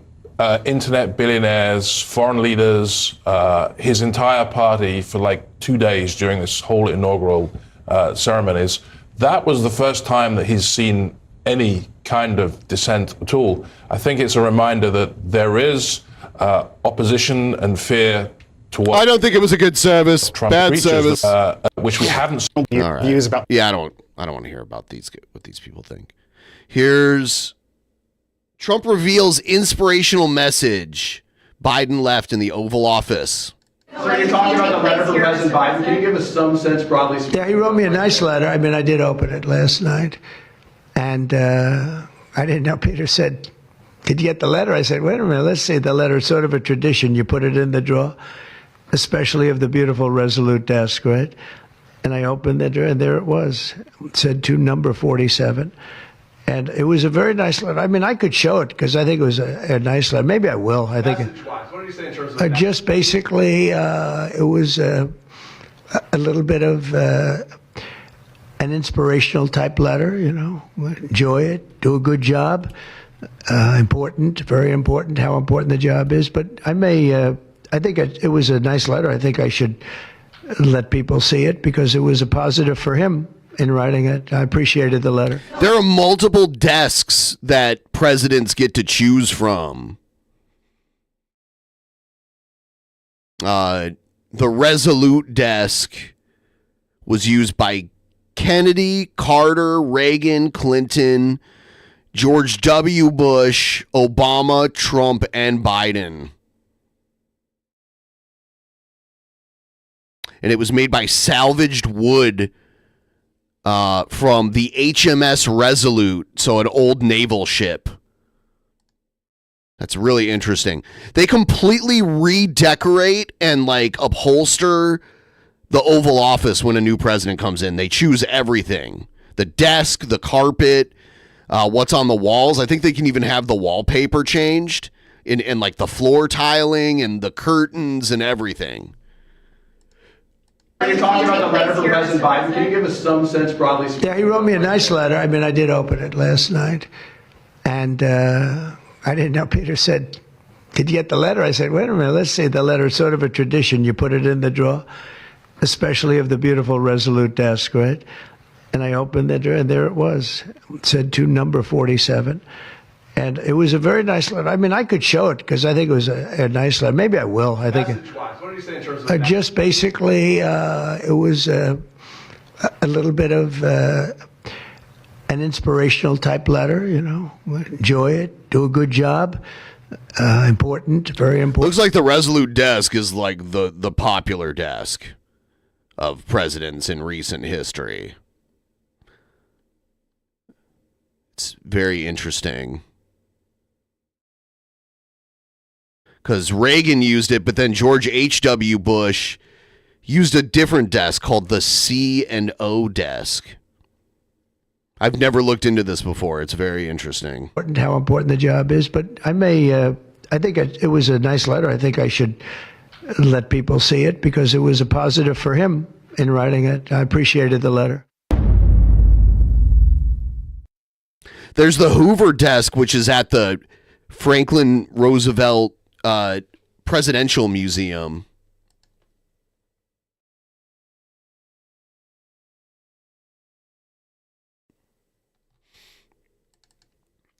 internet billionaires, foreign leaders, his entire party for like 2 days during this whole inaugural ceremonies. That was the first time that he's seen any kind of dissent at all. I think it's a reminder that there is opposition and fear to what I don't think it was a good service. Trump Bad preaches, service. Which we haven't seen. All right. Views about. Yeah, I don't want to hear about what these people think. Here's Trump reveals inspirational message. Biden left in the Oval Office. So you're talking about the letter from President Biden. Can you give us some sense, broadly speaking? Yeah, he wrote me a nice letter. I mean, I did open it last night. And I didn't know. Peter said, could you get the letter? I said, wait a minute, let's see the letter. It's sort of a tradition. You put it in the drawer, especially of the beautiful Resolute desk, right? And I opened it, and there it was. It said to number 47. And it was a very nice letter. I mean, I could show it because I think it was a nice letter. Maybe I will. I think What did you say in terms of just basically it was a little bit of an inspirational type letter. You know, enjoy it, do a good job. Important, very important. How important the job is. But I think it was a nice letter. I think I should let people see it because it was a positive for him in writing it. I appreciated the letter. There are multiple desks that presidents get to choose from. The Resolute desk was used by Kennedy, Carter, Reagan, Clinton, George W. Bush, Obama, Trump, and Biden. And it was made by salvaged wood from the HMS Resolute, so an old naval ship. That's really interesting. They completely redecorate and like upholster the Oval Office when a new president comes in. They choose everything. The desk, the carpet, what's on the walls. I think they can even have the wallpaper changed in like the floor tiling and the curtains and everything. You're talking about the letter from President Biden. Can you give us some sense, broadly speaking? Yeah, he wrote me a nice letter. I mean, I did open it last night. And I didn't know. Peter said, "Did you get the letter?" I said, "Wait a minute, let's see the letter." It's sort of a tradition. You put it in the drawer, especially of the beautiful Resolute desk, right? And I opened the drawer, and there it was. It said to number 47. And it was a very nice letter. I mean, I could show it because I think it was a nice letter. Maybe I will. I think What did you say in terms of just basically it was a little bit of an inspirational type letter. You know, enjoy it, do a good job. Important, very important. Looks like the Resolute desk is like the popular desk of presidents in recent history. It's very interesting. Because Reagan used it, but then George H.W. Bush used a different desk called the C&O desk. I've never looked into this before. It's very interesting. Important how important the job is, but I think it was a nice letter. I think I should let people see it because it was a positive for him in writing it. I appreciated the letter. There's the Hoover desk, which is at the Franklin Roosevelt Presidential Museum.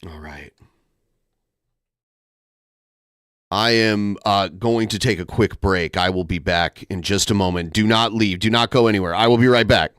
All right. I am going to take a quick break. I will be back in just a moment. Do not leave. Do not go anywhere. I will be right back.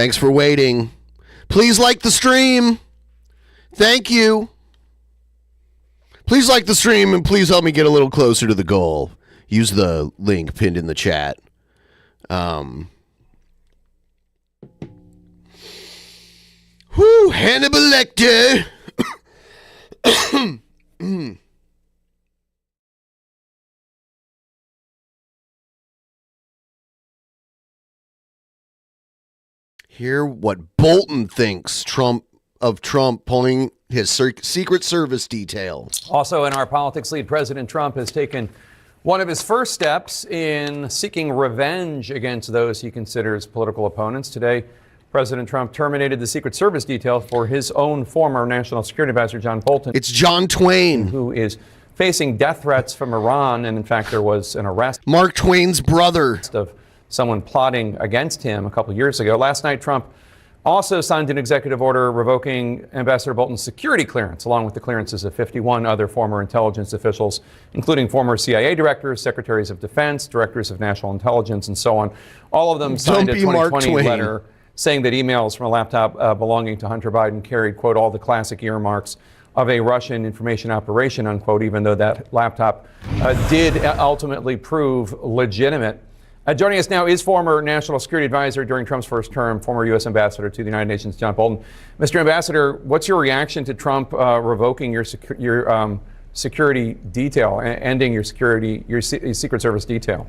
Thanks for waiting. Please like the stream. Thank you. Please like the stream and please help me get a little closer to the goal. Use the link pinned in the chat. Hannibal Lecter. Hear what Bolton thinks of Trump pulling his Secret Service detail. Also in our politics lead, President Trump has taken one of his first steps in seeking revenge against those he considers political opponents. Today, President Trump terminated the Secret Service detail for his own former National Security Advisor, John Bolton. It's John Twain. Who is facing death threats from Iran. And in fact, there was an arrest. Mark Twain's brother. Of someone plotting against him a couple years ago. Last night, Trump also signed an executive order revoking Ambassador Bolton's security clearance, along with the clearances of 51 other former intelligence officials, including former CIA directors, secretaries of defense, directors of national intelligence, and so on. All of them signed a 2020 letter saying that emails from a laptop belonging to Hunter Biden carried, quote, all the classic earmarks of a Russian information operation, unquote, even though that laptop did ultimately prove legitimate. Joining us now is former National Security Advisor during Trump's first term, former U.S. Ambassador to the United Nations, John Bolton. Mr. Ambassador, what's your reaction to Trump revoking your security detail, ending your Secret Service detail?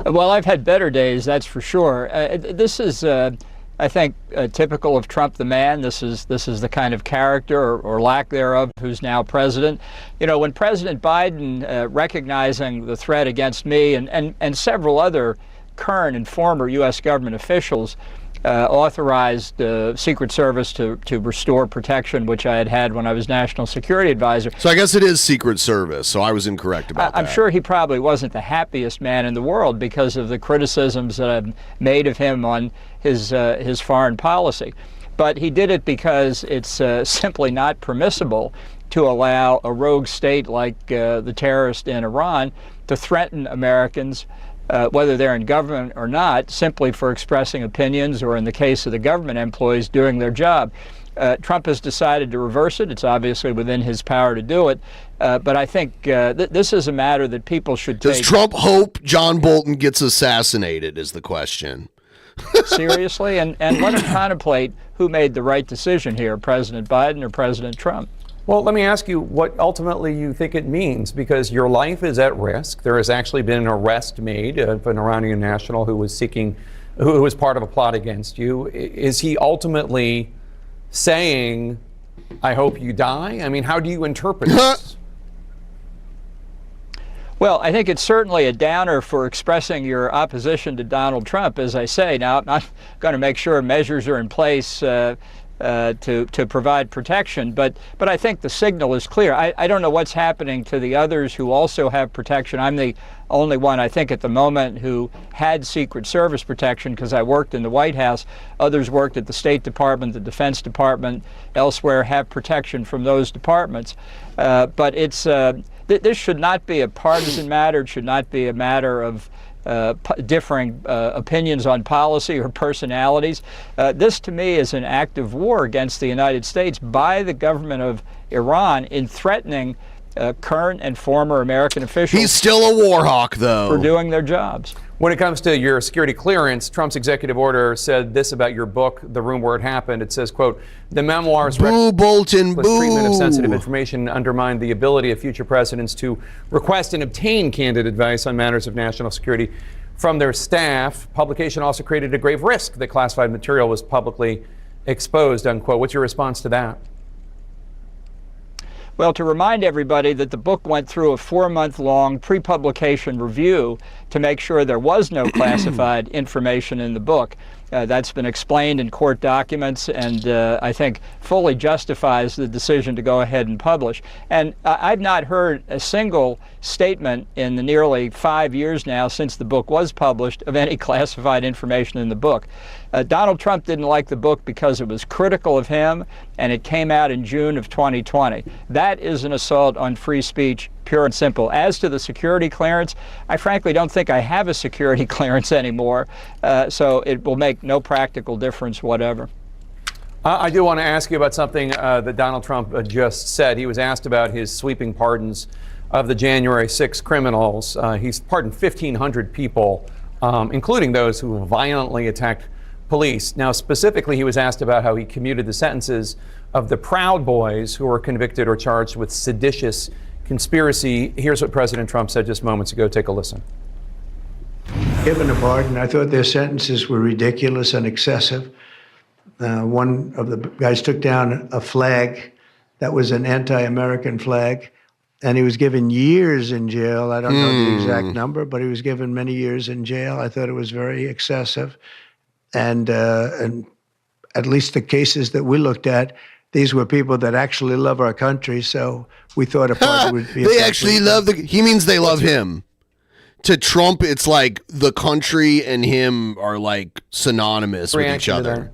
Well, I've had better days, that's for sure. This is, I think, typical of Trump the man. This is the kind of character or lack thereof who's now president. You know, when President Biden, recognizing the threat against me and several other current and former U.S. government officials, authorized the Secret Service to restore protection, which I had when I was National Security Advisor. So I guess it is Secret Service, so I was incorrect about that. I'm sure he probably wasn't the happiest man in the world because of the criticisms that I've made of him on his foreign policy. But he did it because it's simply not permissible to allow a rogue state like the terrorists in Iran to threaten Americans, whether they're in government or not, simply for expressing opinions or, in the case of the government employees, doing their job. Trump has decided to reverse it. It's obviously within his power to do it. But I think this is a matter that people should take. Does Trump hope John Bolton gets assassinated is the question. Seriously? And let him contemplate who made the right decision here, President Biden or President Trump. Well, let me ask you what ultimately you think it means, because your life is at risk. There has actually been an arrest made of an Iranian national who was part of a plot against you. Is he ultimately saying, I hope you die? I mean, how do you interpret this? Well, I think it's certainly a downer for expressing your opposition to Donald Trump, as I say. Now, I'm not going to make sure measures are in place to provide protection, but I think the signal is clear. I don't know what's happening to the others who also have protection. I'm the only one, I think, at the moment who had Secret Service protection because I worked in the White House. Others worked at the State Department, the Defense Department, elsewhere, have protection from those departments. But it's this should not be a partisan matter. It should not be a matter of differing opinions on policy or personalities. This, to me, is an act of war against the United States by the government of Iran in threatening current and former American officials. He's still a war hawk, though. For doing their jobs. When it comes to your security clearance, Trump's executive order said this about your book, The Room Where It Happened. It says, quote, the memoirs Bolton, treatment of sensitive information undermined the ability of future presidents to request and obtain candid advice on matters of national security from their staff. Publication also created a grave risk that classified material was publicly exposed, unquote. What's your response to that? Well, to remind everybody that the book went through a 4-month-long pre-publication review to make sure there was no classified information in the book. That's been explained in court documents and I think fully justifies the decision to go ahead and publish. And I've not heard a single statement in the nearly 5 years now since the book was published of any classified information in the book. Donald Trump didn't like the book because it was critical of him and it came out in June of 2020. That is an assault on free speech pure and simple. As to the security clearance, I frankly don't think I have a security clearance anymore, so it will make no practical difference whatever. I do want to ask you about something that Donald Trump just said. He was asked about his sweeping pardons of the January 6 criminals. He's pardoned 1,500 people, including those who violently attacked police. Now, specifically, he was asked about how he commuted the sentences of the Proud Boys who were convicted or charged with seditious conspiracy. Here's what President Trump said just moments ago. Take a listen. Given a pardon, I thought their sentences were ridiculous and excessive. One of the guys took down a flag that was an anti-American flag, and he was given years in jail. I don't know the exact number, but he was given many years in jail. I thought it was very excessive. And at least the cases that we looked at, these were people that actually love our country, so we thought a pardon would be. They actually love he means they love him. To Trump, it's like the country and him are like synonymous with each other.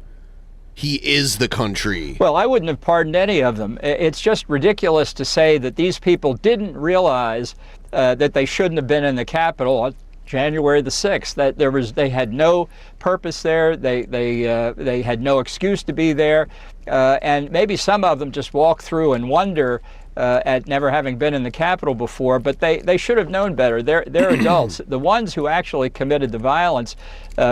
He is the country. Well, I wouldn't have pardoned any of them. It's just ridiculous to say that these people didn't realize that they shouldn't have been in the Capitol on January the 6th. That they had no purpose there. They had no excuse to be there, and maybe some of them just walk through and wonder at never having been in the Capitol before, but they should have known better. They're adults. The ones who actually committed the violence,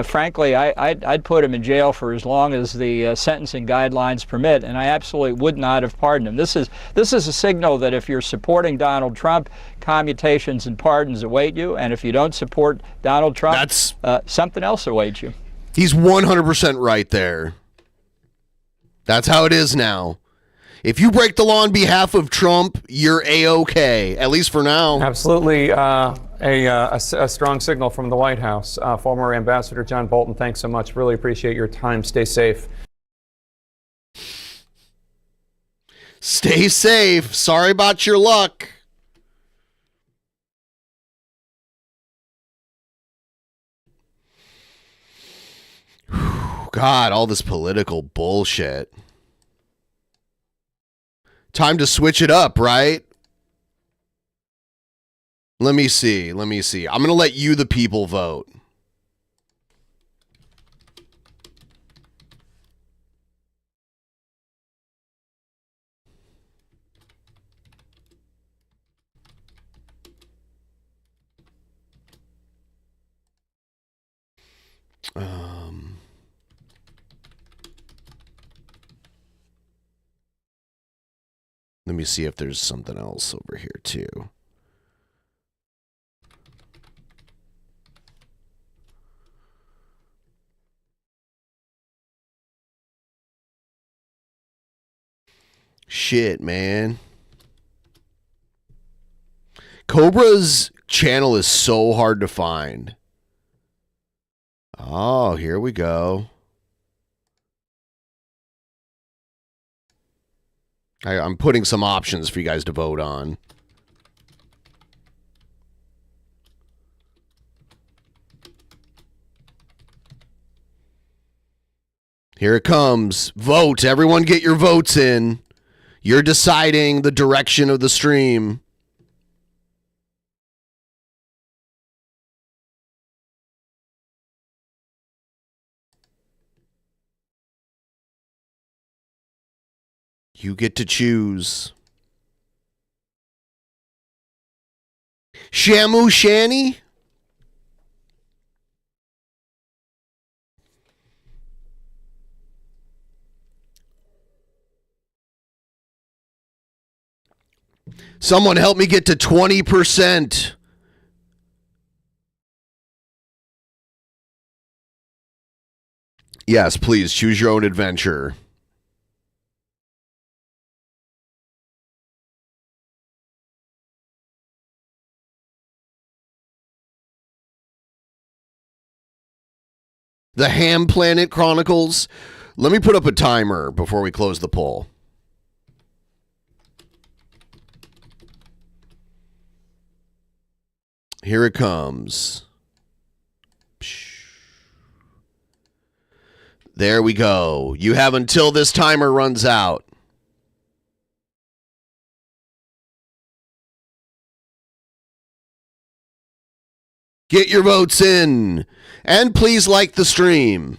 frankly, I'd put them in jail for as long as the sentencing guidelines permit, and I absolutely would not have pardoned them. This is a signal that if you're supporting Donald Trump, commutations and pardons await you, and if you don't support Donald Trump, something else awaits you. He's 100% right there. That's how it is now. If you break the law on behalf of Trump, you're A-OK, at least for now. Absolutely a strong signal from the White House. Former Ambassador John Bolton, thanks so much. Really appreciate your time. Stay safe. Stay safe. Sorry about your luck. God, all this political bullshit. Time to switch it up, right? Let me see. I'm going to let you, the people, vote. Let me see if there's something else over here, too. Shit, man. Cobra's channel is so hard to find. Oh, here we go. I'm putting some options for you guys to vote on. Here it comes. Vote. Everyone get your votes in. You're deciding the direction of the stream. You get to choose. Shamu Shani? Someone help me get to 20%. Yes, please choose your own adventure. The Ham Planet Chronicles. Let me put up a timer before we close the poll. Here it comes. There we go. You have until this timer runs out. Get your votes in. And please like the stream.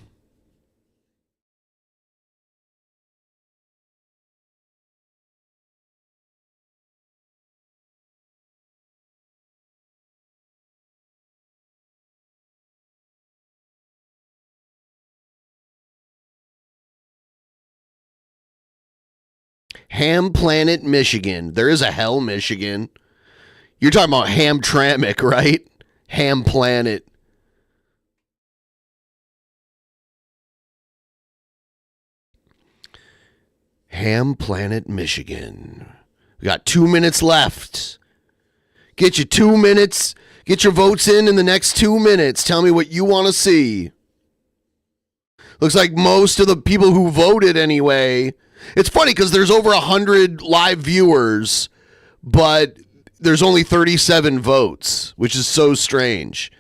Ham Planet, Michigan. There is a Hell, Michigan. You're talking about Hamtramck, right? Ham Planet. Ham Planet, Michigan. We got 2 minutes left. Get your 2 minutes. Get your votes in the next 2 minutes. Tell me what you want to see. Looks like most of the people who voted anyway. It's funny because there's over 100 live viewers, but there's only 37 votes, which is so strange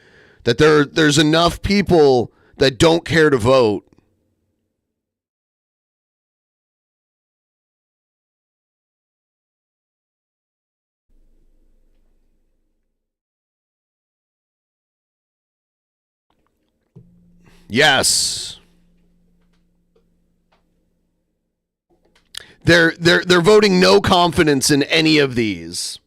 that there's enough people that don't care to vote. Yes. They're voting no confidence in any of these.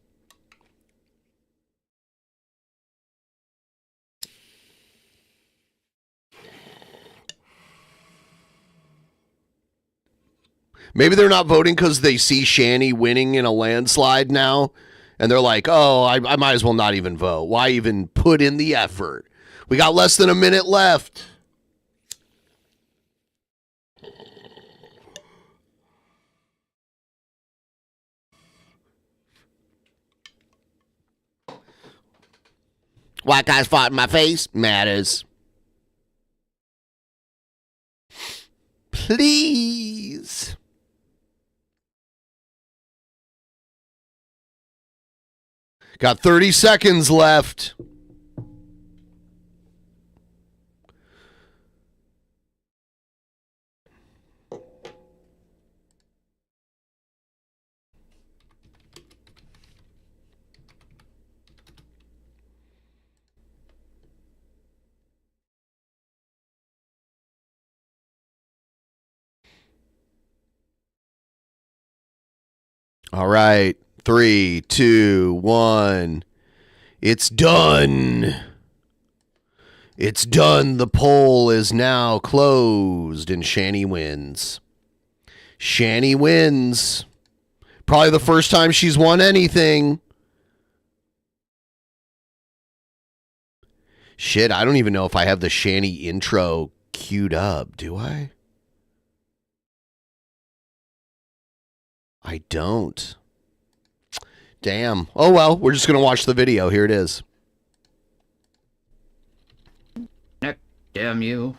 Maybe they're not voting because they see Shanny winning in a landslide now, and they're like, oh, I might as well not even vote. Why even put in the effort? We got less than a minute left. White guys fought in my face matters. Please. Got 30 seconds left. All right. 3, 2, 1. It's done. It's done. The poll is now closed, and Shanny wins. Shanny wins. Probably the first time she's won anything. Shit, I don't even know if I have the Shanny intro queued up. Do I? I don't. Damn. Oh, well, we're just going to watch the video. Here it is. Damn you.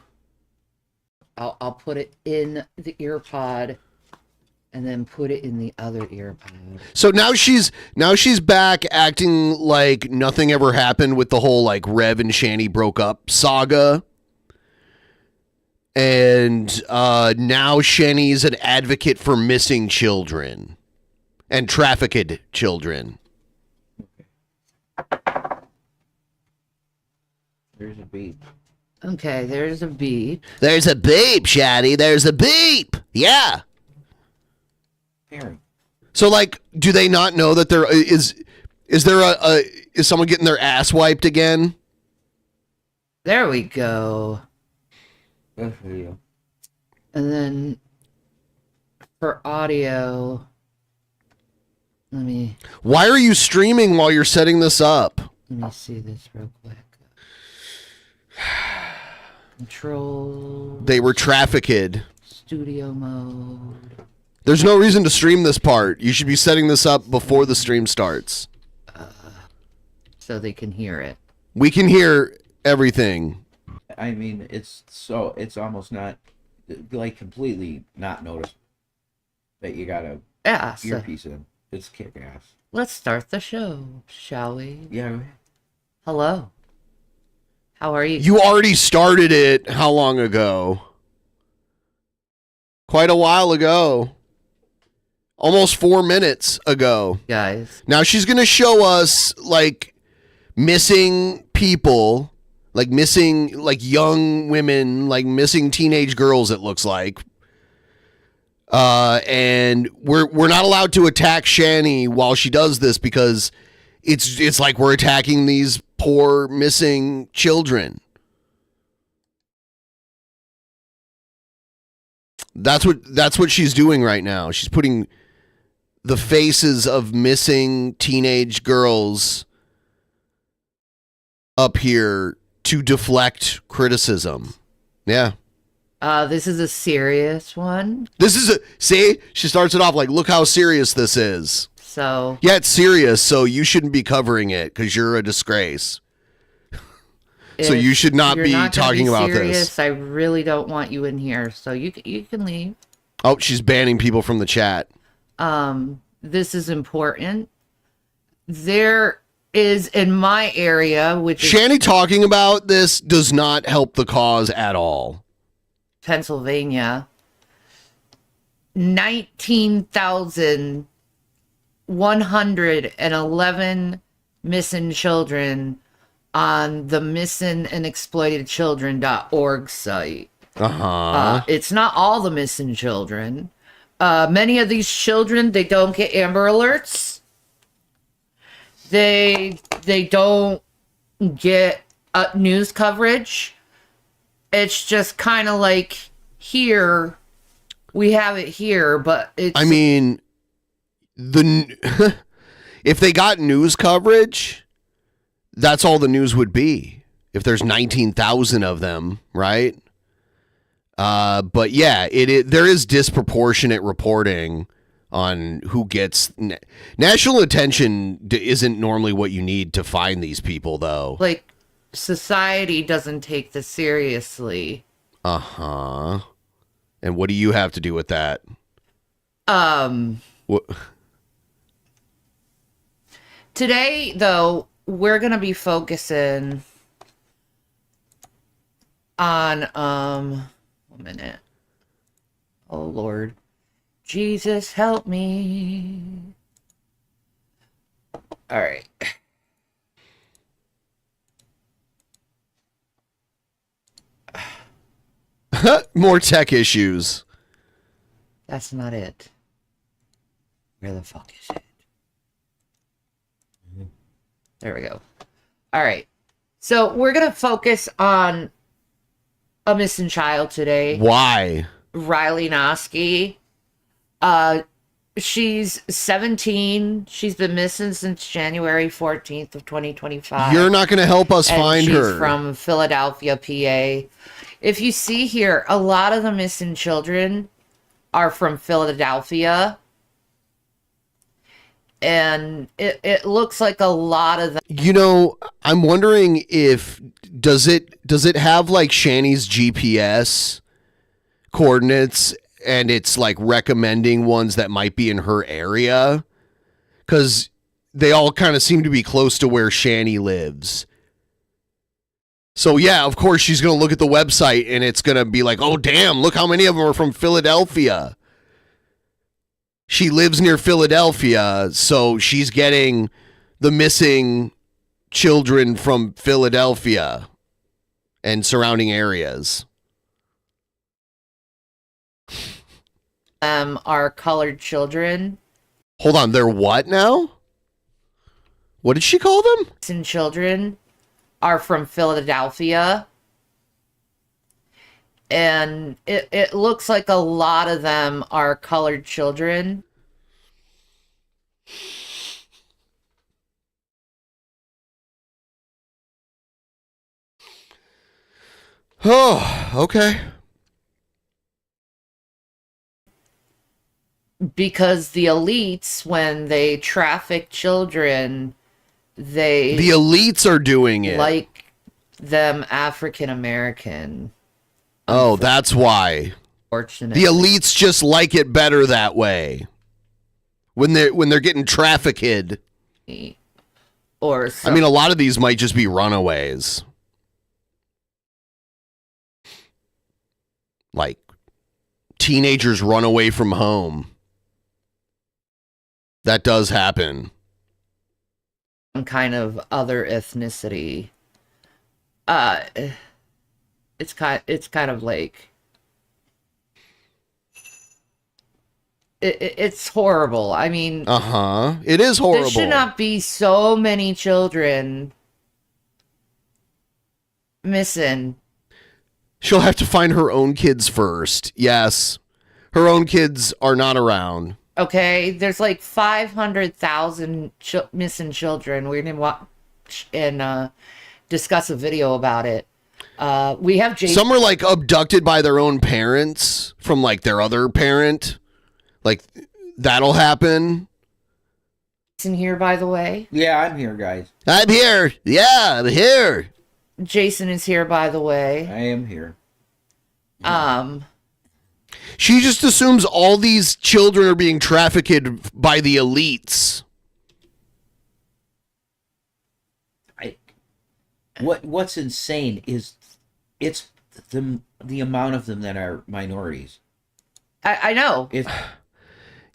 I'll put it in the ear pod and then put it in the other ear pod. So now she's back acting like nothing ever happened with the whole like Rev and Shanny broke up saga. And now Shanny's an advocate for missing children and trafficked children. There's a beep. Okay, there's a beep. There's a beep, Shanny. There's a beep. Yeah. Very. So, like, do they not know that there is there is someone getting their ass wiped again? There we go. Good for you. And then for audio, let me Why are you streaming while you're setting this up? let me see this real quick. Control. They were trafficked. Studio mode. There's no reason to stream this part. You should be setting this up before the stream starts. So they can hear it. We can hear everything. I mean, it's almost not like completely not noticeable that you got a earpiece in. It's kick ass. Let's start the show, shall we? Yeah. Hello. How are you? You already started it how long ago? Quite a while ago. Almost 4 minutes ago. Guys. Now she's going to show us, like, missing people, like missing like young women, like missing teenage girls, it looks like. And we're not allowed to attack Shani while she does this because it's like we're attacking these poor missing children. That's what she's doing right now. She's putting the faces of missing teenage girls up here to deflect criticism. Yeah. This is a serious one. See, she starts it off like, look how serious this is. So yeah, it's serious. So you shouldn't be covering it because you're a disgrace. So you should not be talking about this. I really don't want you in here. So you can leave. Oh, she's banning people from the chat. This is important. There is in my area, which is Shani talking about this does not help the cause at all. Pennsylvania, 19,111 missing children on the missingandexploitedchildren.org site. It's not all the missing children. Many of these children, they don't get Amber Alerts. They don't get news coverage. It's just kind of like here, we have it here, but it's... I mean, if they got news coverage, that's all the news would be. If there's 19,000 of them, right? But yeah, there is disproportionate reporting on who gets... National attention isn't normally what you need to find these people, though. Like, society doesn't take this seriously. And what do you have to do with that? What? Today, though, we're going to be focusing on, 1 minute. Oh, Lord. Jesus, help me. All right. More tech issues. That's not it. Where the fuck is it? There we go. All right. So we're going to focus on a missing child today. Why? Riley Noski. She's 17. She's been missing since January 14th of 2025. You're not going to help us find her. She's from Philadelphia, PA. If you see here, a lot of the missing children are from Philadelphia. And it looks like a lot of them. You know, I'm wondering if does it have like Shani's GPS coordinates and it's like recommending ones that might be in her area? Because they all kind of seem to be close to where Shani lives. So yeah, of course she's going to look at the website and it's going to be like, oh damn, look how many of them are from Philadelphia. She lives near Philadelphia, so she's getting the missing children from Philadelphia and surrounding areas. Are colored children. Hold on, they're what now? What did she call them? Missing children are from Philadelphia. And it looks like a lot of them are colored children. Oh, okay. Because the elites, when they traffic children, the elites are doing it. Like them African American. Oh, that's why. Fortunately. The elites just like it better that way. When they're getting trafficked. Or I mean, a lot of these might just be runaways. Like teenagers run away from home. That does happen. some kind of other ethnicity. It's kind of like it's horrible. I mean, it is horrible. There should not be so many children missing. She'll have to find her own kids first. Yes. Her own kids are not around. Okay, there's like 500,000 missing children. We're going to watch and discuss a video about it. We have Jason. Some are like abducted by their own parents from like their other parent. Like that'll happen. Jason here, by the way. Yeah, I'm here, guys. I'm here. Yeah, I'm here. Jason is here, by the way. I am here. She just assumes all these children are being trafficked by the elites. What's insane is it's the amount of them that are minorities. I know.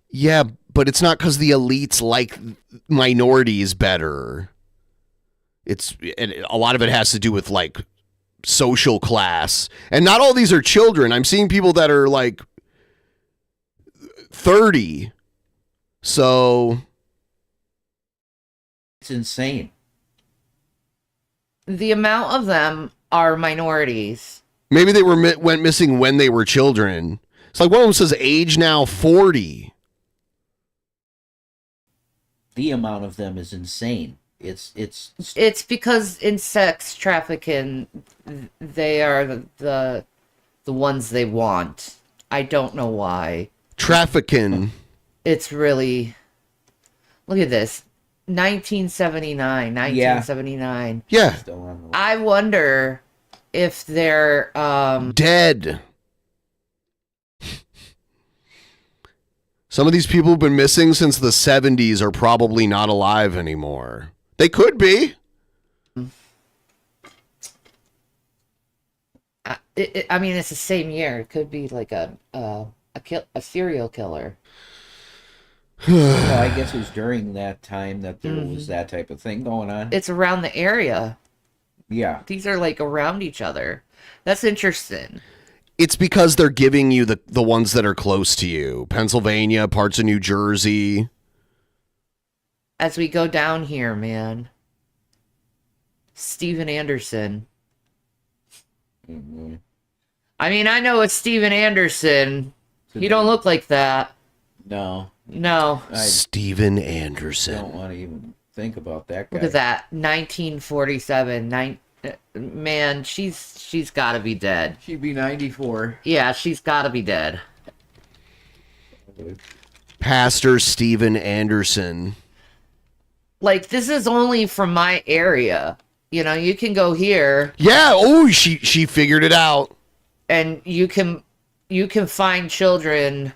Yeah, but it's not because the elites like minorities better. A lot of it has to do with like social class, and not all these are children. I'm seeing people that are like 30. So it's insane. The amount of them are minorities. Maybe they went missing when they were children. It's like one of them says age now 40. The amount of them is insane. It's because in sex trafficking, they are the ones they want. I don't know why. Trafficking. It's really, look at this, 1979. Yeah. I wonder if they're dead. Some of these people who've been missing since the 70s are probably not alive anymore. They could be. I mean, it's the same year. It could be like a serial killer. Well, I guess it was during that time that there was that type of thing going on. It's around the area. Yeah. These are like around each other. That's interesting. It's because they're giving you the ones that are close to you. Pennsylvania, parts of New Jersey. As we go down here, man. Steven Anderson. Mm-hmm. I mean, I know it's Steven Anderson. He don't look like that. No. Steven Anderson. I don't want to even think about that guy. Look at that. 1947. Man, she's got to be dead. She'd be 94. Yeah, she's got to be dead. Pastor Steven Anderson. Like, this is only from my area. You know, you can go here. Yeah, oh, she figured it out. And you can find children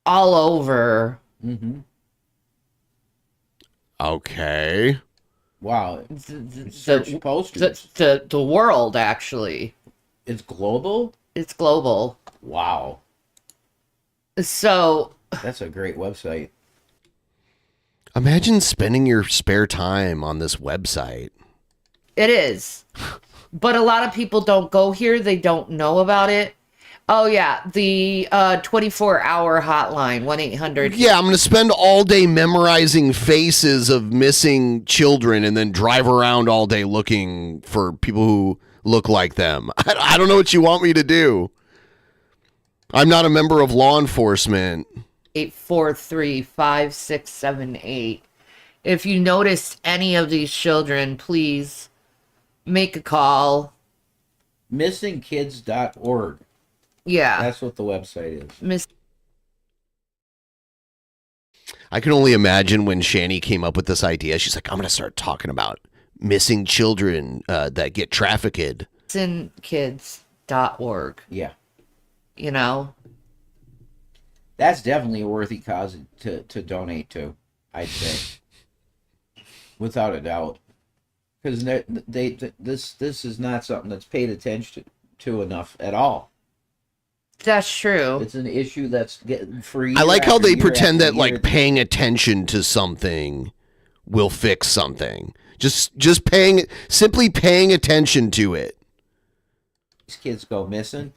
all over. Mm-hmm. Okay. Wow. The world, actually. It's global? It's global. Wow. So. That's a great website. Imagine spending your spare time on this website. It is. But a lot of people don't go here. They don't know about it. Oh, yeah. The 24-hour hotline, 1-800. Yeah, I'm going to spend all day memorizing faces of missing children and then drive around all day looking for people who look like them. I don't know what you want me to do. I'm not a member of law enforcement. 843-5678. If you notice any of these children, please make a call. Missingkids.org. Yeah. That's what the website is. I can only imagine when Shani came up with this idea. She's like, I'm going to start talking about missing children that get trafficked. Missingkids.org. Yeah. You know? That's definitely a worthy cause to donate to, I'd say. Without a doubt. Because this is not something that's paid attention to enough at all. That's true. It's an issue that's getting free. I like how they pretend that like paying attention to something will fix something. Just simply paying attention to it. These kids go missing,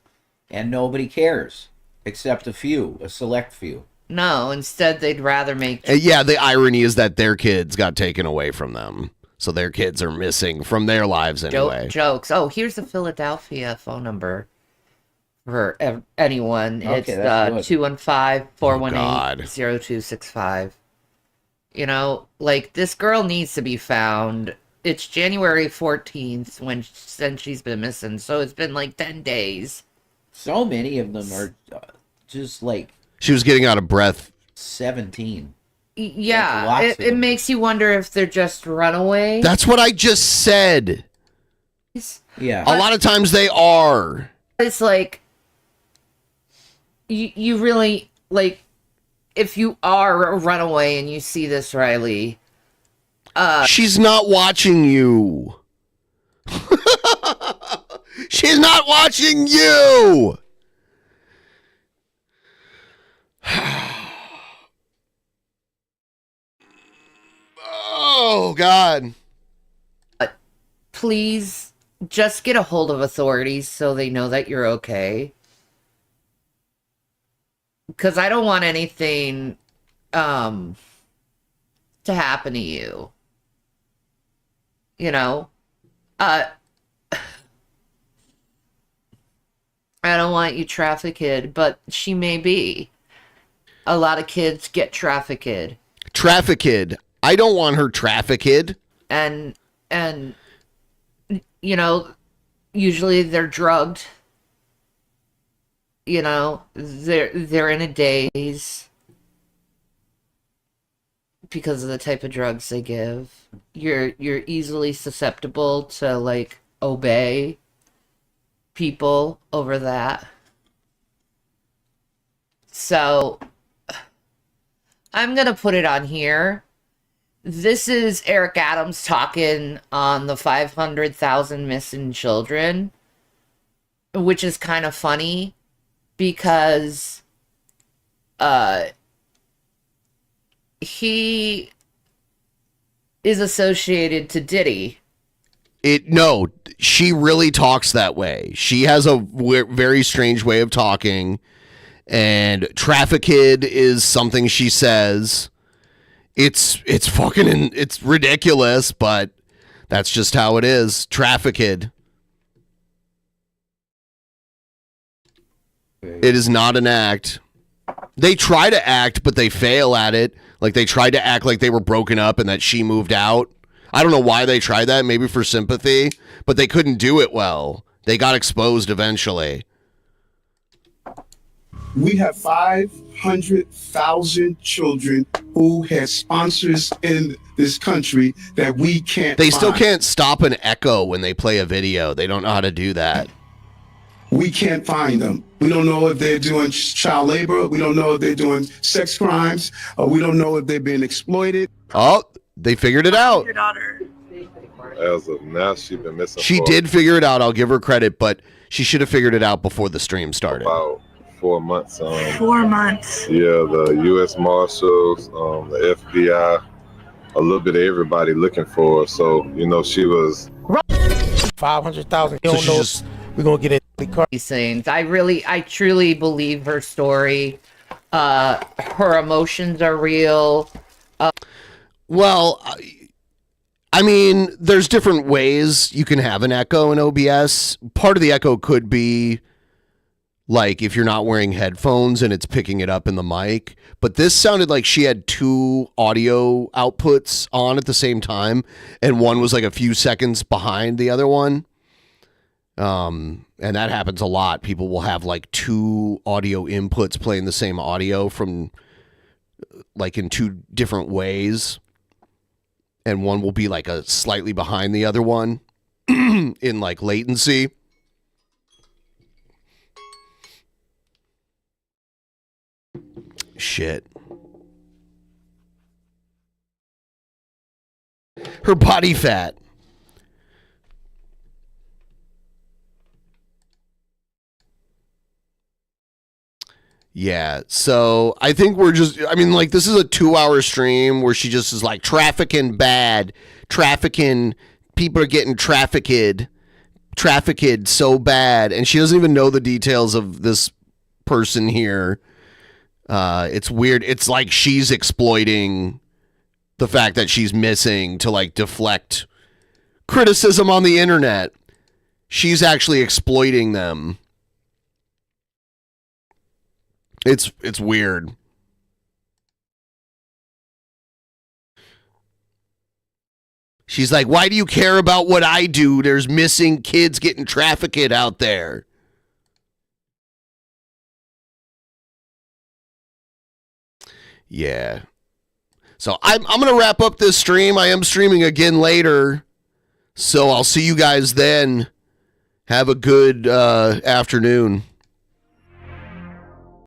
and nobody cares except a select few. No, instead they'd rather make. Yeah, the irony is that their kids got taken away from them, so their kids are missing from their lives anyway. Jokes. Oh, here's the Philadelphia phone number for anyone. Okay, It's 215-418-0265. You know, like, this girl needs to be found. It's January 14th since she's been missing, so it's been like 10 days. So many of them are just like... She was getting out of breath. 17. Yeah, it makes you wonder if they're just runaways. That's what I just said. Yeah. A lot of times they are. It's like, you really, like, if you are a runaway and you see this, Riley... She's not watching you. She's not watching you. Oh, God. Please just get a hold of authorities so they know that you're okay. Because I don't want anything to happen to you. You know? I don't want you trafficked, but she may be. A lot of kids get trafficked. Trafficked. I don't want her trafficked. And you know, usually they're drugged. You know, they're in a daze because of the type of drugs they give. You're easily susceptible to, like, obey people over that. So I'm gonna put it on here. This is Eric Adams talking on the 500,000 missing children, which is kind of funny because he is associated to Diddy. No, she really talks that way. She has a very strange way of talking, and trafficked is something she says. It's fucking, it's ridiculous, but that's just how it is. Trafficked. It is not an act. They try to act, but they fail at it. Like, they tried to act like they were broken up and that she moved out. I don't know why they tried that, maybe for sympathy, but they couldn't do it well. They got exposed eventually. We have 500,000 children who have sponsors in this country that we can't They still find. can't stop an echo when they play a video. They don't know how to do that. We can't find them. We don't know if they're doing child labor. We don't know if they're doing sex crimes. We don't know if they're being exploited. Oh, they figured it out. Your daughter. As of now, she's been missing. She did figure it out. I'll give her credit, but she should have figured it out before the stream started. About 4 months. 4 months. Yeah, the U.S. Marshals, the FBI, a little bit of everybody looking for her. So, you know, she was 500,000. You don't know. We're gonna get it. These things. I truly believe her story. Her emotions are real. Well, I mean, there's different ways you can have an echo in OBS. Part of the echo could be like if you're not wearing headphones and it's picking it up in the mic. But this sounded like she had two audio outputs on at the same time, and one was like a few seconds behind the other one. And that happens a lot. People will have like two audio inputs playing the same audio from like in two different ways. And one will be like a slightly behind the other one in like latency. Shit. Her body fat. Yeah, so I think we're just, I mean, like, this is a 2-hour stream where she just is like, trafficking bad, trafficking, people are getting trafficked so bad, and she doesn't even know the details of this person here. It's weird. It's like she's exploiting the fact that she's missing to, like, deflect criticism on the internet. She's actually exploiting them. It's weird. She's like, why do you care about what I do? There's missing kids getting trafficked out there. Yeah. So I'm going to wrap up this stream. I am streaming again later. So I'll see you guys then. Have a good afternoon.